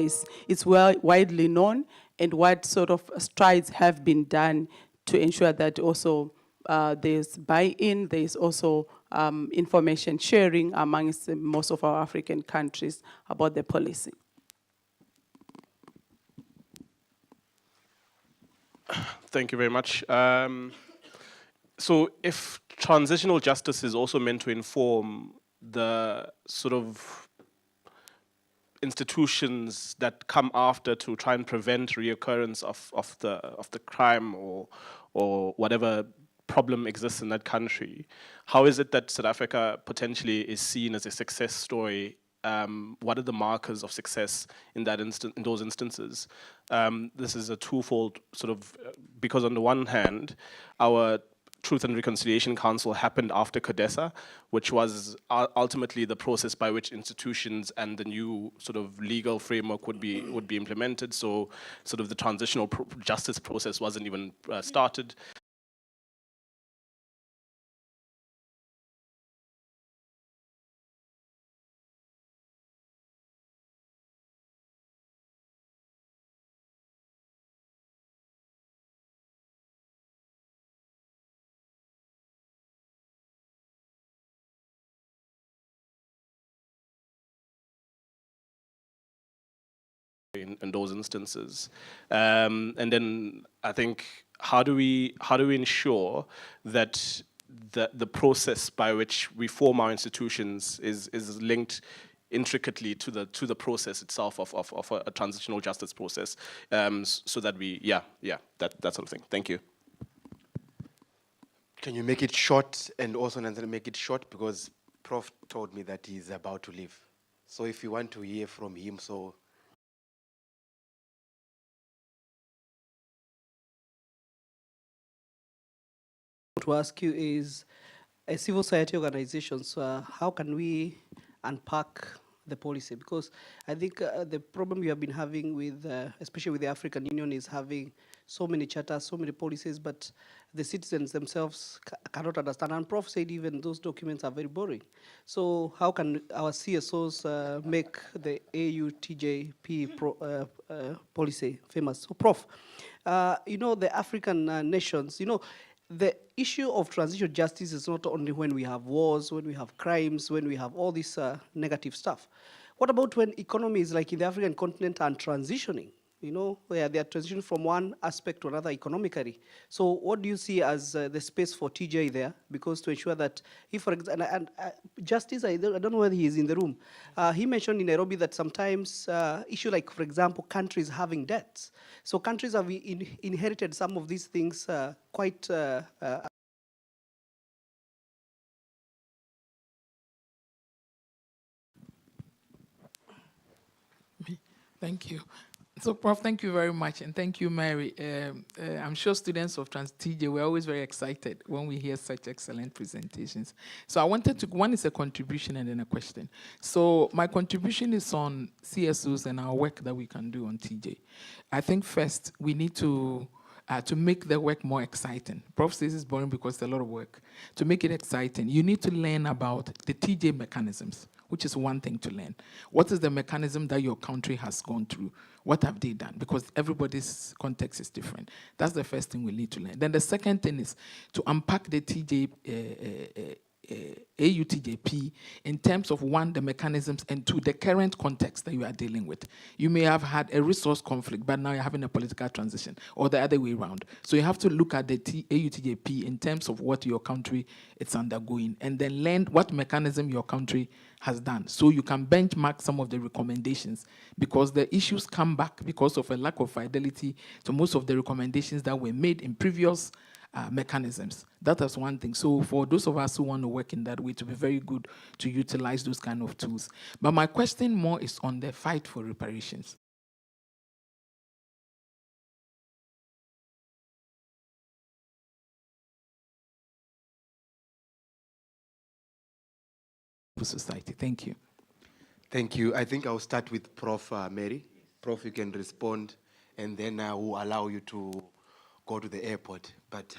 it's widely known, and what sort of strides have been done to ensure that also there's buy-in, there's also information sharing amongst most of our African countries about the policy? Thank you very much. So if transitional justice is also meant to inform the sort of institutions that come after to try and prevent reoccurrence of the crime or whatever problem exists in that country, how is it that South Africa potentially is seen as a success story? What are the markers of success in those instances? This is a twofold sort of, because on the one hand, our Truth and Reconciliation Council happened after CODESA, which was ultimately the process by which institutions and the new sort of legal framework would be implemented. So sort of the transitional justice process wasn't even started. In those instances, and then I think how do we ensure that the process by which we form our institutions is linked intricately to the process itself of a transitional justice process, so that we that sort of thing. Thank you. Can you make it short, and also make it short, because Prof told me that he's about to leave. So if you want to hear from him, so. To ask you is, as civil society organizations, how can we unpack the policy? Because I think the problem we have been having with, especially with the African Union, is having so many charters, so many policies, but the citizens themselves cannot understand. And Prof said even those documents are very boring. So how can our CSOs make the AUTJP policy famous? So Prof, you know, the African nations, you know, the issue of transitional justice is not only when we have wars, when we have crimes, when we have all this negative stuff. What about when economies like in the African continent are transitioning? where they are transitioning from one aspect to another economically. So what do you see as the space for TJ there? Because to ensure that, if for example, Justice, I don't know whether he is in the room, he mentioned in Nairobi that sometimes issue like, for example, countries having debts. So countries have inherited some of these things quite Thank you. So, Prof, thank you very much, and thank you, Mary. I'm sure students of TJ were always very excited when we hear such excellent presentations. So I wanted to, one is a contribution and then a question. So my contribution is on CSOs and our work that we can do on TJ. I think first, we need to make the work more exciting. Prof says it's boring because it's a lot of work. To make it exciting, you need to learn about the TJ mechanisms, which is one thing to learn. What is the mechanism that your country has gone through? What have they done? Because everybody's context is different. That's the first thing we need to learn. Then the second thing is to unpack the AUTJP in terms of, one, the mechanisms, and two, the current context that you are dealing with. You may have had a resource conflict, but now you're having a political transition, or the other way around. So you have to look at the AUTJP in terms of what your country is undergoing, and then learn what mechanism your country has done. So you can benchmark some of the recommendations, because the issues come back because of a lack of fidelity to most of the recommendations that were made in previous mechanisms. That is one thing. So for those of us who want to work in that way, to be very good to utilize those kind of tools. But my question more is on the fight for reparations. Society. Thank you. Thank you. I think I'll start with Prof. Mary. Prof, you can respond, and then I will allow you to go to the airport. But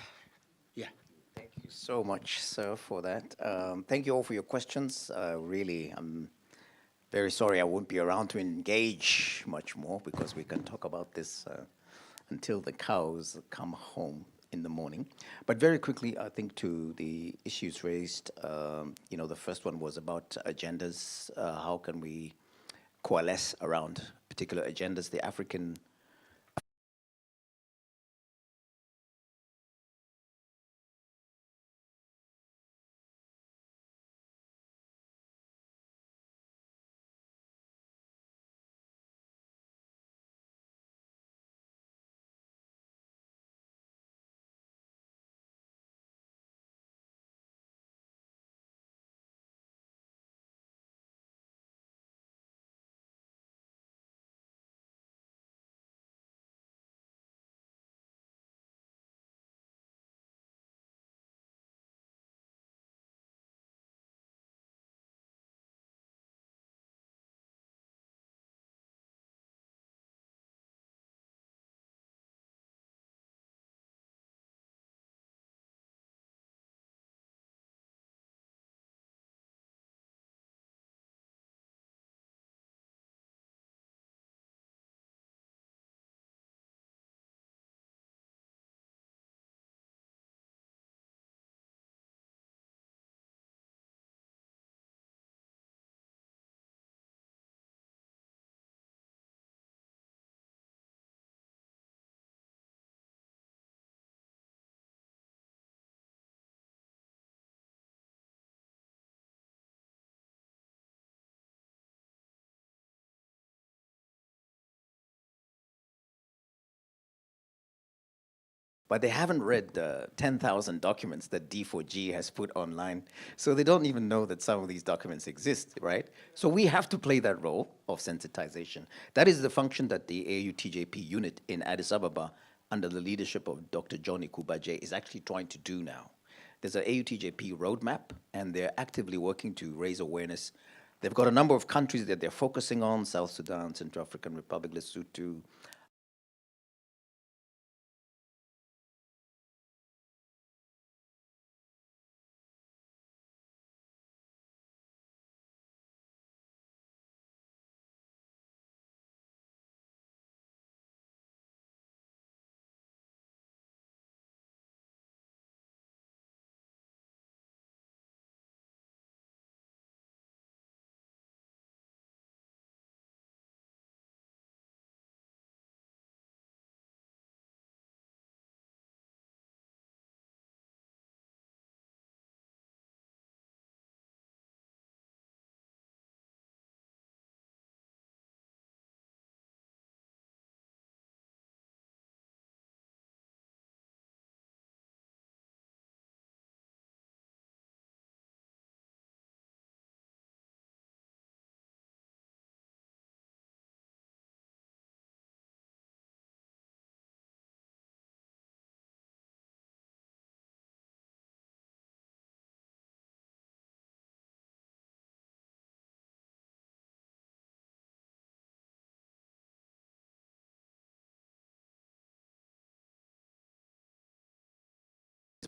yeah. Thank you so much, sir, for that. Thank you all for your questions. Really, I'm very sorry I won't be around to engage much more, because we can talk about this until the cows come home in the morning. But very quickly, I think to the issues raised, the first one was about agendas. How can we coalesce around particular agendas? The African but they haven't read the 10,000 documents that D4G has put online, so they don't even know that some of these documents exist, right? So we have to play that role of sensitization. That is the function that the AUTJP unit in Addis Ababa, under the leadership of Dr. Johnny Kubaje, is actually trying to do now. There's an AUTJP roadmap, and they're actively working to raise awareness. They've got a number of countries that they're focusing on: South Sudan, Central African Republic, Lesotho,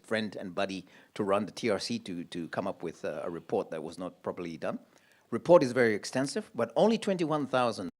friend and buddy to run the TRC to come up with a report that was not properly done. Report is very extensive, but only 21,000.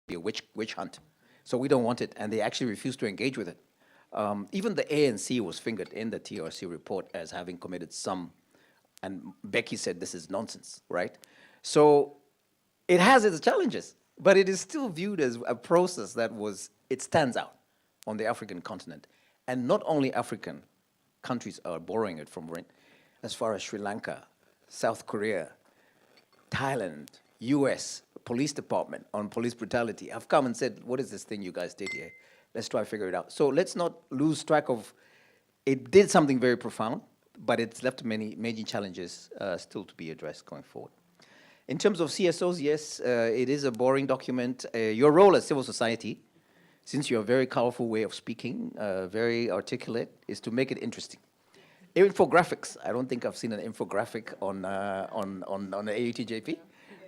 Be a witch hunt. So we don't want it, and they actually refused to engage with it. Even the ANC was fingered in the TRC report as having committed some, and Becky said this is nonsense, right? So it has its challenges, but it is still viewed as a process that it stands out on the African continent. And not only African countries are borrowing it from it, as far as Sri Lanka, South Korea, Thailand, US, police department on police brutality have come and said, what is this thing you guys did here? Let's try to figure it out. So let's not lose track of, it did something very profound, but it's left many major challenges still to be addressed going forward. In terms of CSOs, yes, it is a boring document. Your role as civil society, since you have a very colorful way of speaking, very articulate, is to make it interesting. Infographics, I don't think I've seen an infographic on the AUTJP,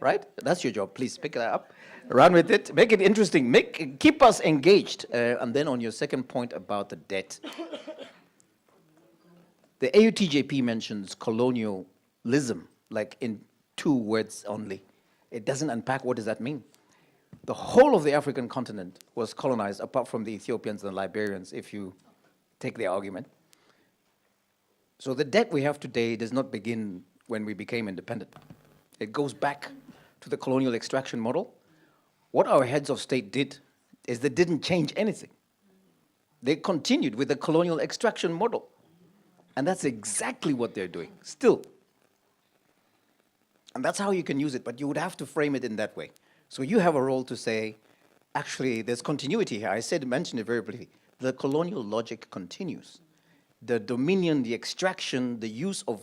right? That's your job, please pick that up, run with it, make it interesting, keep us engaged. And then on your second point about the debt, the AUTJP mentions colonialism, like in 2 words only. It doesn't unpack what does that mean. The whole of the African continent was colonized, apart from the Ethiopians and Liberians, if you take their argument. So the debt we have today does not begin when we became independent. It goes back to the colonial extraction model. What our heads of state did is they didn't change anything. They continued with the colonial extraction model. And that's exactly what they're doing, still. And that's how you can use it, but you would have to frame it in that way. So you have a role to say, actually, there's continuity here. I mentioned it very briefly. The colonial logic continues. The dominion, the extraction, the use of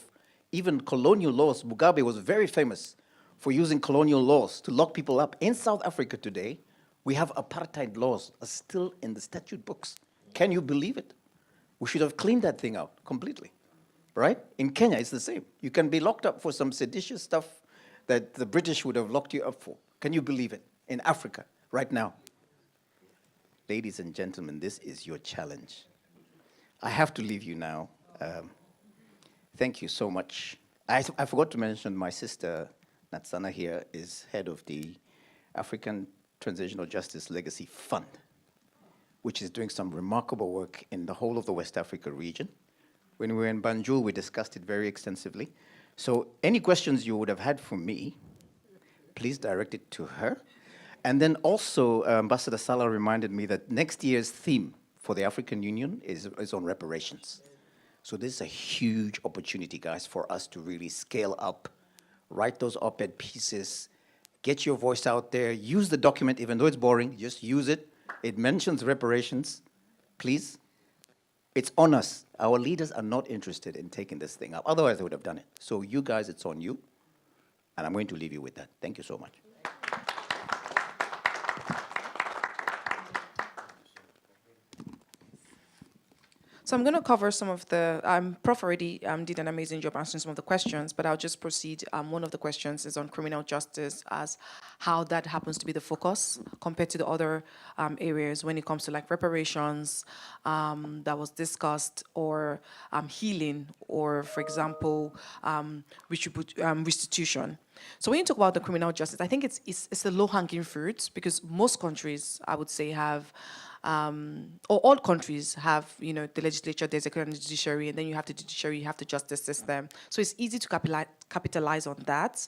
even colonial laws. Mugabe was very famous for using colonial laws to lock people up. In South Africa today, we have apartheid laws still in the statute books. Can you believe it? We should have cleaned that thing out completely, right? In Kenya, it's the same. You can be locked up for some seditious stuff that the British would have locked you up for. Can you believe it? In Africa, right now. Ladies and gentlemen, this is your challenge. I have to leave you now. Thank you so much. I forgot to mention my sister, Natsana here, is head of the African Transitional Justice Legacy Fund, which is doing some remarkable work in the whole of the West Africa region. When we were in Banjul, we discussed it very extensively. So any questions you would have had for me, please direct it to her. And then also, Ambassador Salah reminded me that next year's theme for the African Union is on reparations. So this is a huge opportunity, guys, for us to really scale up, write those op-ed pieces, get your voice out there, use the document, even though it's boring, just use it. It mentions reparations. Please, it's on us. Our leaders are not interested in taking this thing up. Otherwise, they would have done it. So you guys, it's on you. And I'm going to leave you with that. Thank you so much. So I'm going to cover some of the, Prof already did an amazing job answering some of the questions, but I'll just proceed. One of the questions is on criminal justice, as how that happens to be the focus compared to the other areas when it comes to like reparations that was discussed, or healing, or for example, restitution. So when you talk about the criminal justice, I think it's a low-hanging fruit, because most countries, I would say, have or all countries have, you know, the legislature, the executive and the judiciary, and then you have the judiciary, you have the justice system. So it's easy to capitalize on that.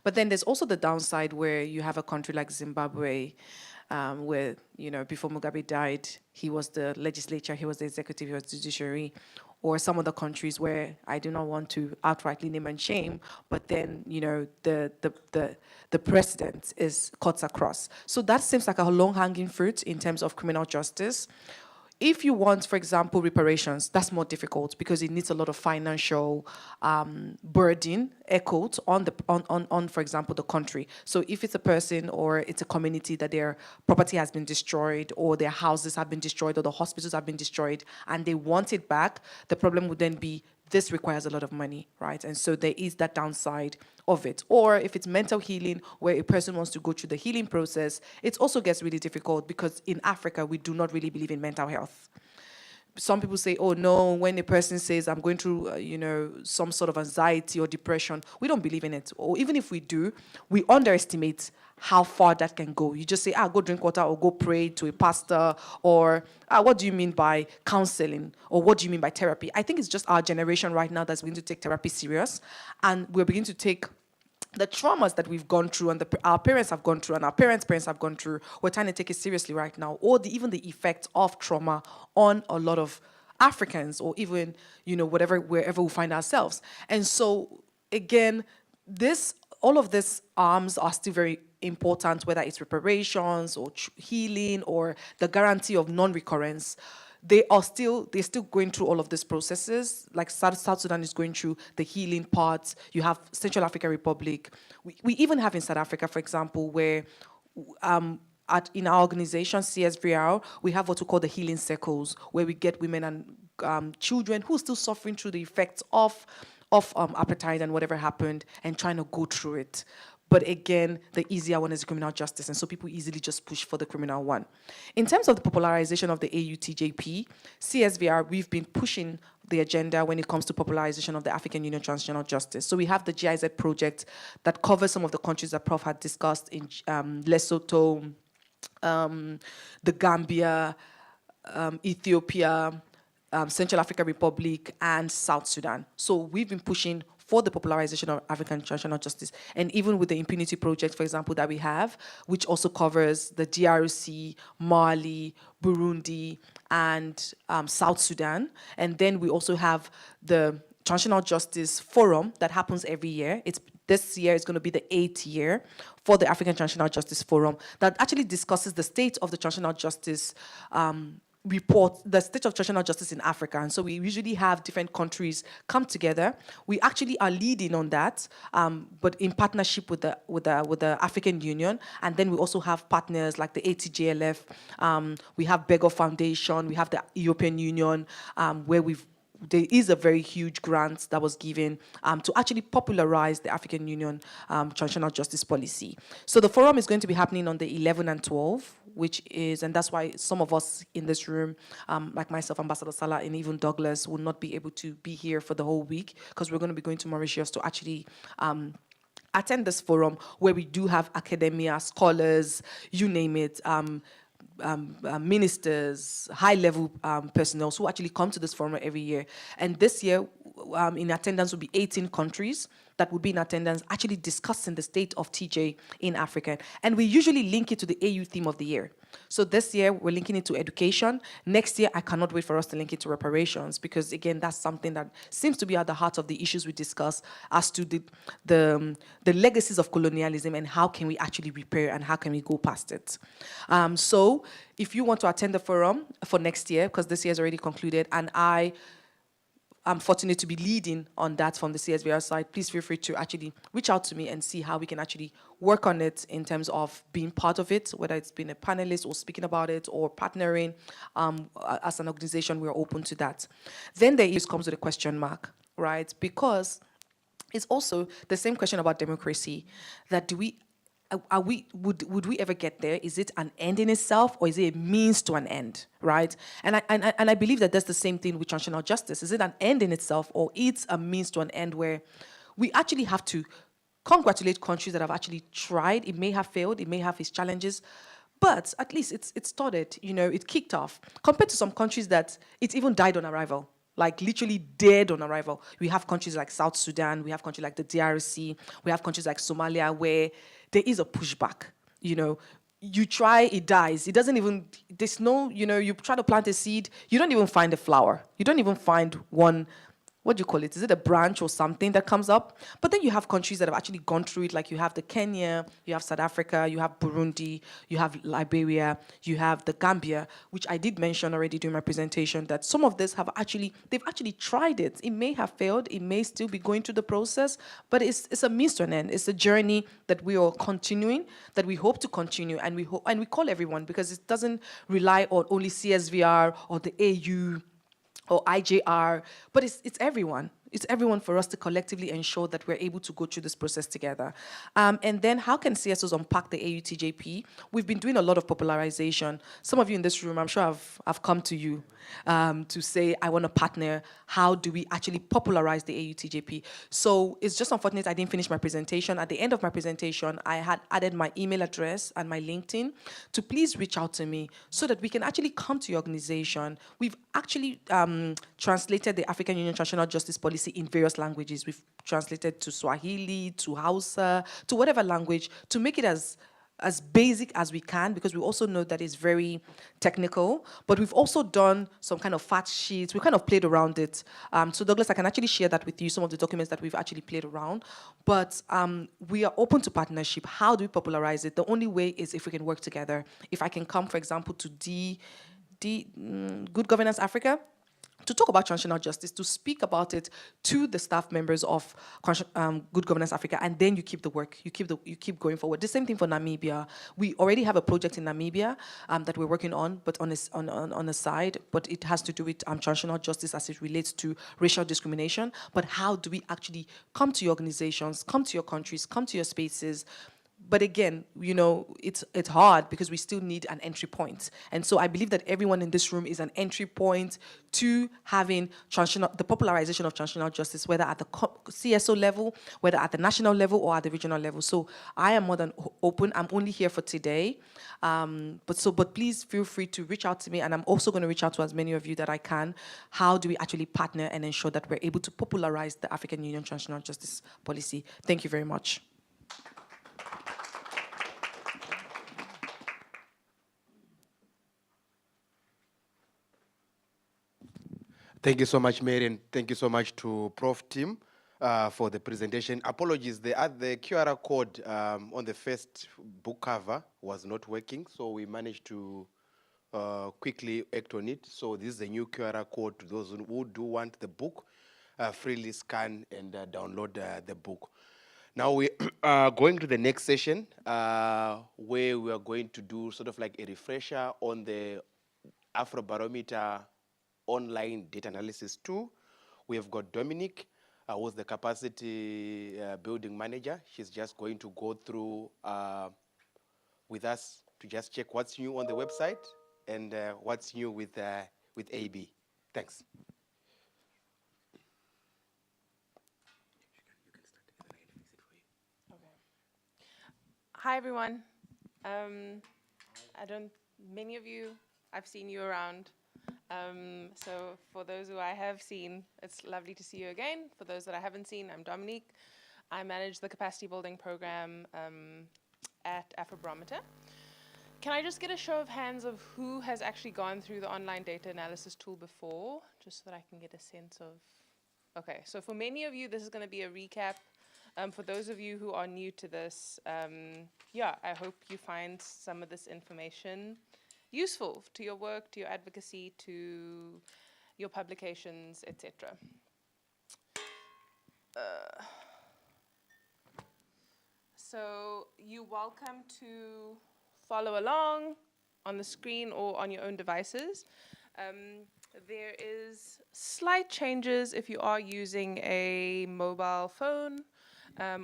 But then there's also the downside, where you have a country like Zimbabwe, where, you know, before Mugabe died, he was the legislature, he was the executive, he was the judiciary. or some other countries where I do not want to outrightly name and shame, but then, you know, the precedent is cuts across. So that seems like a long-hanging fruit in terms of criminal justice. If you want, for example, reparations, that's more difficult because it needs a lot of financial burden echoed on, for example, the country. So if it's a person or it's a community that their property has been destroyed or their houses have been destroyed or the hospitals have been destroyed and they want it back, the problem would then be this requires a lot of money, right? And so there is that downside of it. Or if it's mental healing, where a person wants to go through the healing process, it also gets really difficult because in Africa, we do not really believe in mental health. Some people say, oh no, when a person says I'm going through, you know, some sort of anxiety or depression, we don't believe in it. Or even if we do, we underestimate how far that can go. You just say, go drink water or go pray to a pastor, or what do you mean by counseling, or what do you mean by therapy? I think it's just our generation right now that's going to take therapy serious, and we're beginning to take the traumas that we've gone through and our parents have gone through and our parents' parents have gone through, we're trying to take it seriously right now, or even the effects of trauma on a lot of Africans, or even, you know, wherever we find ourselves. And so, again, all of these arms are still very important, whether it's reparations or healing or the guarantee of non-recurrence. They're still going through all of these processes. Like South Sudan is going through the healing part. You have Central African Republic. We even have in South Africa, for example, where in our organization, CSVR, we have what we call the healing circles, where we get women and children who are still suffering through the effects of apartheid and whatever happened and trying to go through it. But again, the easier one is criminal justice, and so people easily just push for the criminal one. In terms of the popularization of the AUTJP, CSVR, we've been pushing the agenda when it comes to popularization of the African Union Transitional Justice. So we have the GIZ project that covers some of the countries that Prof had discussed in Lesotho, the Gambia, Ethiopia, Central African Republic, and South Sudan. So we've been pushing for the popularization of African transitional justice. And even with the impunity project, for example, that we have, which also covers the DRC, Mali, Burundi, and South Sudan. And then we also have the Transitional Justice Forum that happens every year. This year is going to be the 8th year for the African Transitional Justice Forum that actually discusses the state of the transitional justice report, the state of transitional justice in Africa. And so we usually have different countries come together. We actually are leading on that, but in partnership with the African Union. And then we also have partners like the ATJLF, we have Beggar Foundation, we have the European Union, where there is a very huge grant that was given to actually popularize the African Union transitional justice policy. So the forum is going to be happening on the 11 and 12, and that's why some of us in this room, like myself, Ambassador Salah, and even Douglas, will not be able to be here for the whole week because we're going to be going to Mauritius to actually attend this forum where we do have academia, scholars, you name it, ministers, high-level personnel who actually come to this forum every year. And this year, in attendance will be 18 countries that will be in attendance actually discussing the state of TJ in Africa. And we usually link it to the AU theme of the year. So this year, we're linking it to education. Next year, I cannot wait for us to link it to reparations because, again, that's something that seems to be at the heart of the issues we discuss as to the legacies of colonialism and how can we actually repair and how can we go past it. So if you want to attend the forum for next year, because this year is already concluded, and I'm fortunate to be leading on that from the CSVR side, please feel free to actually reach out to me and see how we can actually work on it in terms of being part of it, whether it's being a panelist or speaking about it or partnering. As an organization, we're open to that. Then there comes with a question mark, right? Because it's also the same question about democracy, that would we ever get there? Is it an end in itself or is it a means to an end, right? And I believe that that's the same thing with transitional justice. Is it an end in itself or it's a means to an end where we actually have to congratulate countries that have actually tried? It may have failed, it may have its challenges, but at least it started, it kicked off. Compared to some countries that it even died on arrival. Like literally dead on arrival. We have countries like South Sudan, we have countries like the DRC, we have countries like Somalia where there is a pushback. you try, it dies. It doesn't even, there's no, you try to plant a seed, you don't even find a flower. You don't even find one, what do you call it? Is it a branch or something that comes up? But then you have countries that have actually gone through it, like you have the Kenya, you have South Africa, you have Burundi, you have Liberia, you have the Gambia, which I did mention already during my presentation, that some of this they've actually tried it. It may have failed, it may still be going through the process, but it's a means to an end. It's a journey that we are continuing, that we hope to continue, and we call everyone, because it doesn't rely on only CSVR or the AU or IJR, but it's everyone. It's everyone for us to collectively ensure that we're able to go through this process together. And then how can CSOs unpack the AUTJP? We've been doing a lot of popularization. Some of you in this room, I'm sure I've come to you to say, I want to partner. How do we actually popularize the AUTJP? So it's just unfortunate I didn't finish my presentation. At the end of my presentation, I had added my email address and my LinkedIn to please reach out to me so that we can actually come to your organization. We've actually translated the African Union Transitional Justice Policy in various languages. We've translated to Swahili, to Hausa, to whatever language, to make it as basic as we can, because we also know that it's very technical, but we've also done some kind of fact sheets. We kind of played around it. So Douglas, I can actually share that with you, some of the documents that we've actually played around. But we are open to partnership. How do we popularize it? The only way is if we can work together. If I can come, for example, to Good Governance Africa, to talk about transitional justice, to speak about it to the staff members of Good Governance Africa, and then you keep the work, you keep going forward. The same thing for Namibia. We already have a project in Namibia that we're working on, but on a side, but it has to do with transitional justice as it relates to racial discrimination. But how do we actually come to your organizations, come to your countries, come to your spaces? But again, it's hard because we still need an entry point. And so I believe that everyone in this room is an entry point to having the popularization of transitional justice, whether at the CSO level, whether at the national level or at the regional level. So I am more than open. I'm only here for today. But please feel free to reach out to me, and I'm also going to reach out to as many of you that I can. How do we actually partner and ensure that we're able to popularize the African Union Transitional Justice Policy? Thank you very much. Thank you so much, Mary, and thank you so much to Prof. Tim for the presentation. Apologies, the QR code on the first book cover was not working, so we managed to quickly act on it. So this is a new QR code to those who do want the book, freely scan and download the book. Now we are going to the next session where we are going to do sort of like a refresher on the Afrobarometer online data analysis tool. We have got Dominic, who's the capacity building manager. She's just going to go through with us to just check what's new on the website and what's new with AB. Thanks. Hi, everyone. Many of you, I've seen you around. So for those who I have seen, it's lovely to see you again. For those that I haven't seen, I'm Dominique. I manage the capacity building program at Afrobarometer. Can I just get a show of hands of who has actually gone through the online data analysis tool before, just so that I can get a sense of... Okay, so for many of you, this is going to be a recap. For those of you who are new to this, I hope you find some of this information useful to your work, to your advocacy, to your publications, etc. So you're welcome to follow along on the screen or on your own devices. There is slight changes if you are using a mobile phone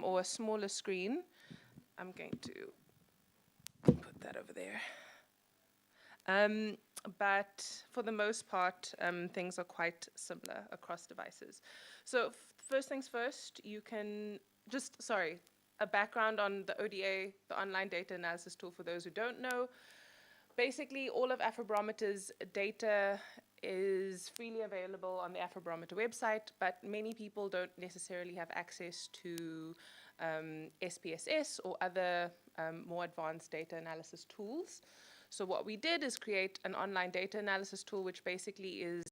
or a smaller screen. I'm going to put that over there. But for the most part, things are quite similar across devices. So first things first, you can a background on the ODA, the online data analysis tool for those who don't know. Basically, all of Afrobarometer's data is freely available on the Afrobarometer website, but many people don't necessarily have access to SPSS or other more advanced data analysis tools. So what we did is create an online data analysis tool, which basically is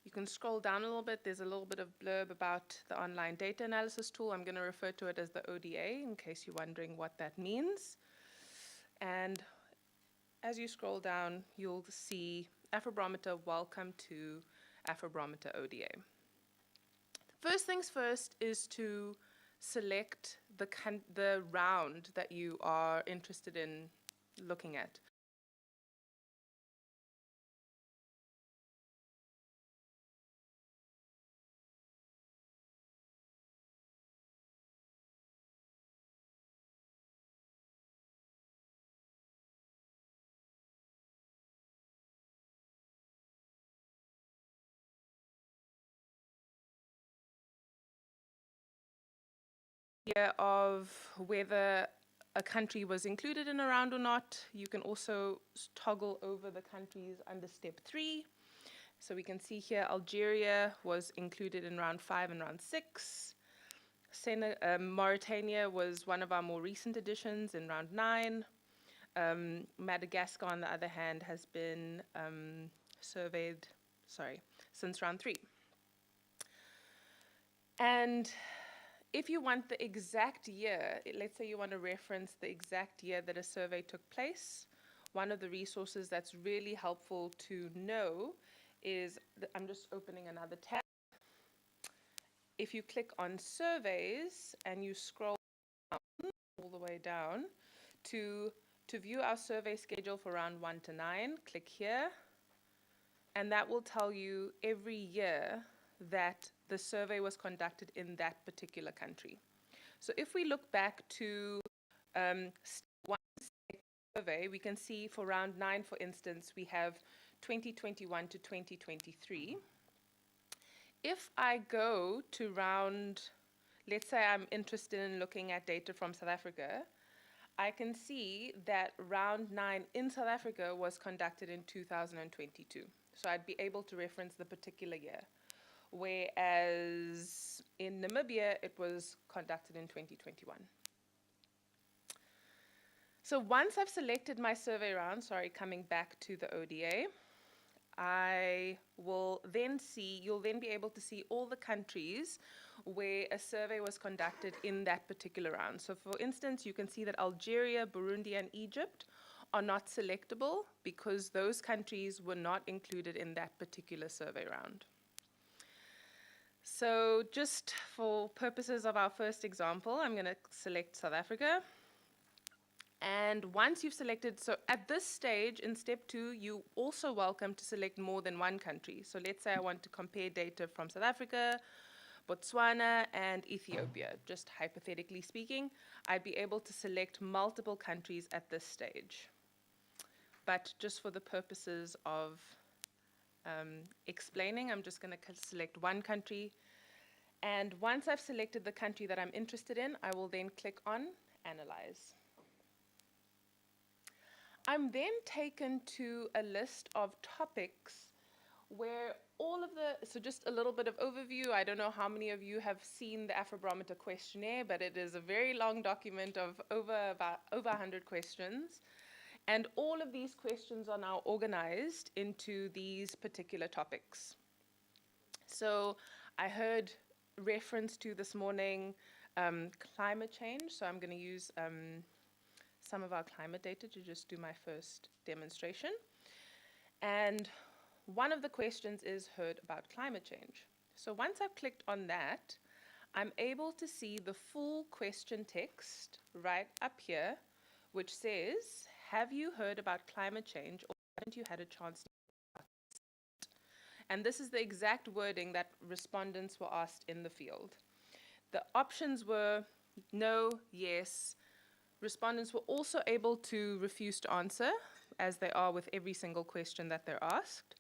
you can scroll down a little bit. There's a little bit of blurb about the online data analysis tool. I'm going to refer to it as the ODA in case you're wondering what that means. And as you scroll down, you'll see Afrobarometer, welcome to Afrobarometer ODA. First things first is to select the round that you are interested in looking at. Of whether a country was included in a round or not. You can also toggle over the countries under step 3. So we can see here Algeria was included in round 5 and round 6. Mauritania was one of our more recent additions in round 9. Madagascar, on the other hand, has been surveyed, since round 3. And if you want the exact year, let's say you want to reference the exact year that a survey took place, one of the resources that's really helpful to know is, I'm just opening another tab. If you click on surveys and you scroll down, all the way down to view our survey schedule for round 1 to 9, click here, and that will tell you every year that the survey was conducted in that particular country. So if we look back to one survey, we can see for round 9, for instance, we have 2021 to 2023. If I go to round, let's say I'm interested in looking at data from South Africa, I can see that round 9 in South Africa was conducted in 2022. So I'd be able to reference the particular year. Whereas in Namibia, it was conducted in 2021. So once I've selected my survey round, coming back to the ODA, I will then see, you'll then be able to see all the countries where a survey was conducted in that particular round. So for instance, you can see that Algeria, Burundi, and Egypt are not selectable because those countries were not included in that particular survey round. So just for purposes of our first example, I'm going to select South Africa. And once you've selected, so at this stage in step 2, you're also welcome to select more than one country. So let's say I want to compare data from South Africa, Botswana, and Ethiopia. Just hypothetically speaking, I'd be able to select multiple countries at this stage. But just for the purposes of explaining, I'm just going to select one country. And once I've selected the country that I'm interested in, I will then click on Analyze. I'm then taken to a list of topics where all of the, so just a little bit of overview. I don't know how many of you have seen the Afrobarometer questionnaire, but it is a very long document of over 100 questions. And all of these questions are now organized into these particular topics. So I heard reference to this morning climate change. So I'm going to use some of our climate data to just do my first demonstration. And one of the questions is heard about climate change. So once I've clicked on that, I'm able to see the full question text right up here, which says, have you heard about climate change, or haven't you had a chance to hear about it? And this is the exact wording that respondents were asked in the field. The options were no, yes. Respondents were also able to refuse to answer, as they are with every single question that they're asked.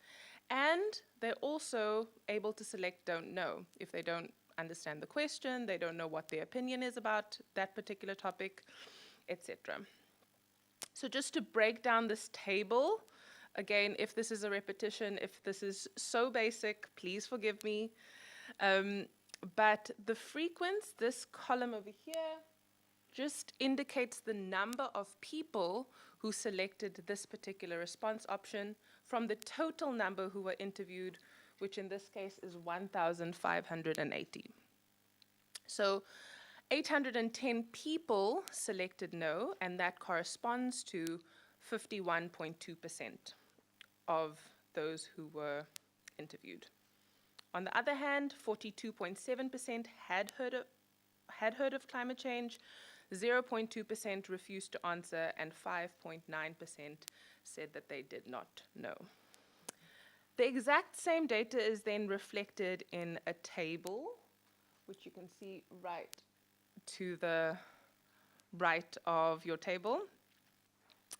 And they're also able to select don't know. If they don't understand the question, they don't know what their opinion is about that particular topic, etc. So just to break down this table, again, if this is a repetition, if this is so basic, please forgive me. But the frequency, this column over here, just indicates the number of people who selected this particular response option from the total number who were interviewed, which in this case is 1,580. So 810 people selected no, and that corresponds to 51.2% of those who were interviewed. On the other hand, 42.7% had heard of climate change, 0.2% refused to answer, and 5.9% said that they did not know. The exact same data is then reflected in a table, which you can see right to the right of your table.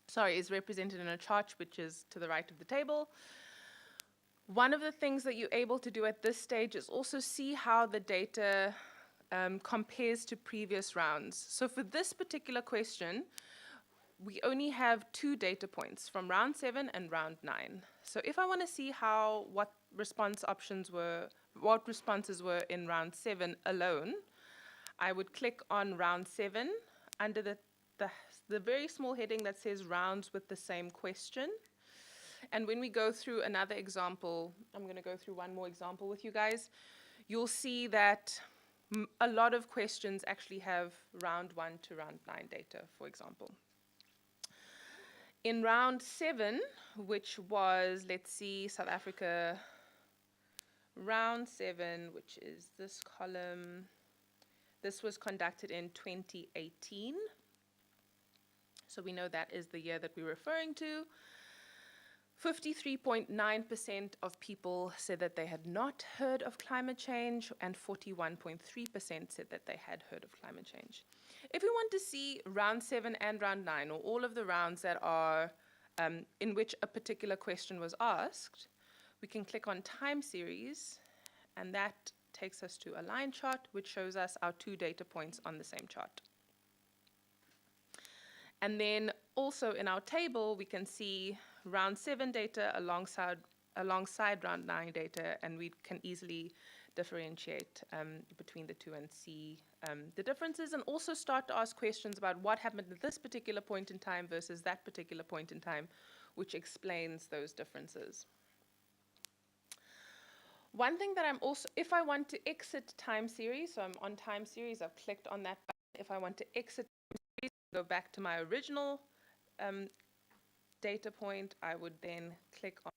Sorry, is represented in a chart which is to the right of the table. One of the things that you're able to do at this stage is also see how the data compares to previous rounds. So for this particular question, we only have 2 data points from round 7 and round 9. So if I want to see what responses were in round 7 alone, I would click on round 7 under the very small heading that says rounds with the same question. And when we go through another example, I'm going to go through one more example with you guys, you'll see that a lot of questions actually have round 1 to round 9 data, for example. In round 7, which was, let's see, South Africa, round 7, which is this column, this was conducted in 2018. So we know that is the year that we're referring to. 53.9% of people said that they had not heard of climate change, and 41.3% said that they had heard of climate change. If we want to see round 7 and round 9, or all of the rounds that are in which a particular question was asked, we can click on time series, and that takes us to a line chart, which shows us our 2 data points on the same chart. And then also in our table, we can see round 7 data alongside round 9 data, and we can easily differentiate between the two and see the differences, and also start to ask questions about what happened at this particular point in time versus that particular point in time, which explains those differences. One thing that I'm also, if I want to exit time series, so I'm on time series, I've clicked on that button. If I want to exit time series, go back to my original data point, I would then click on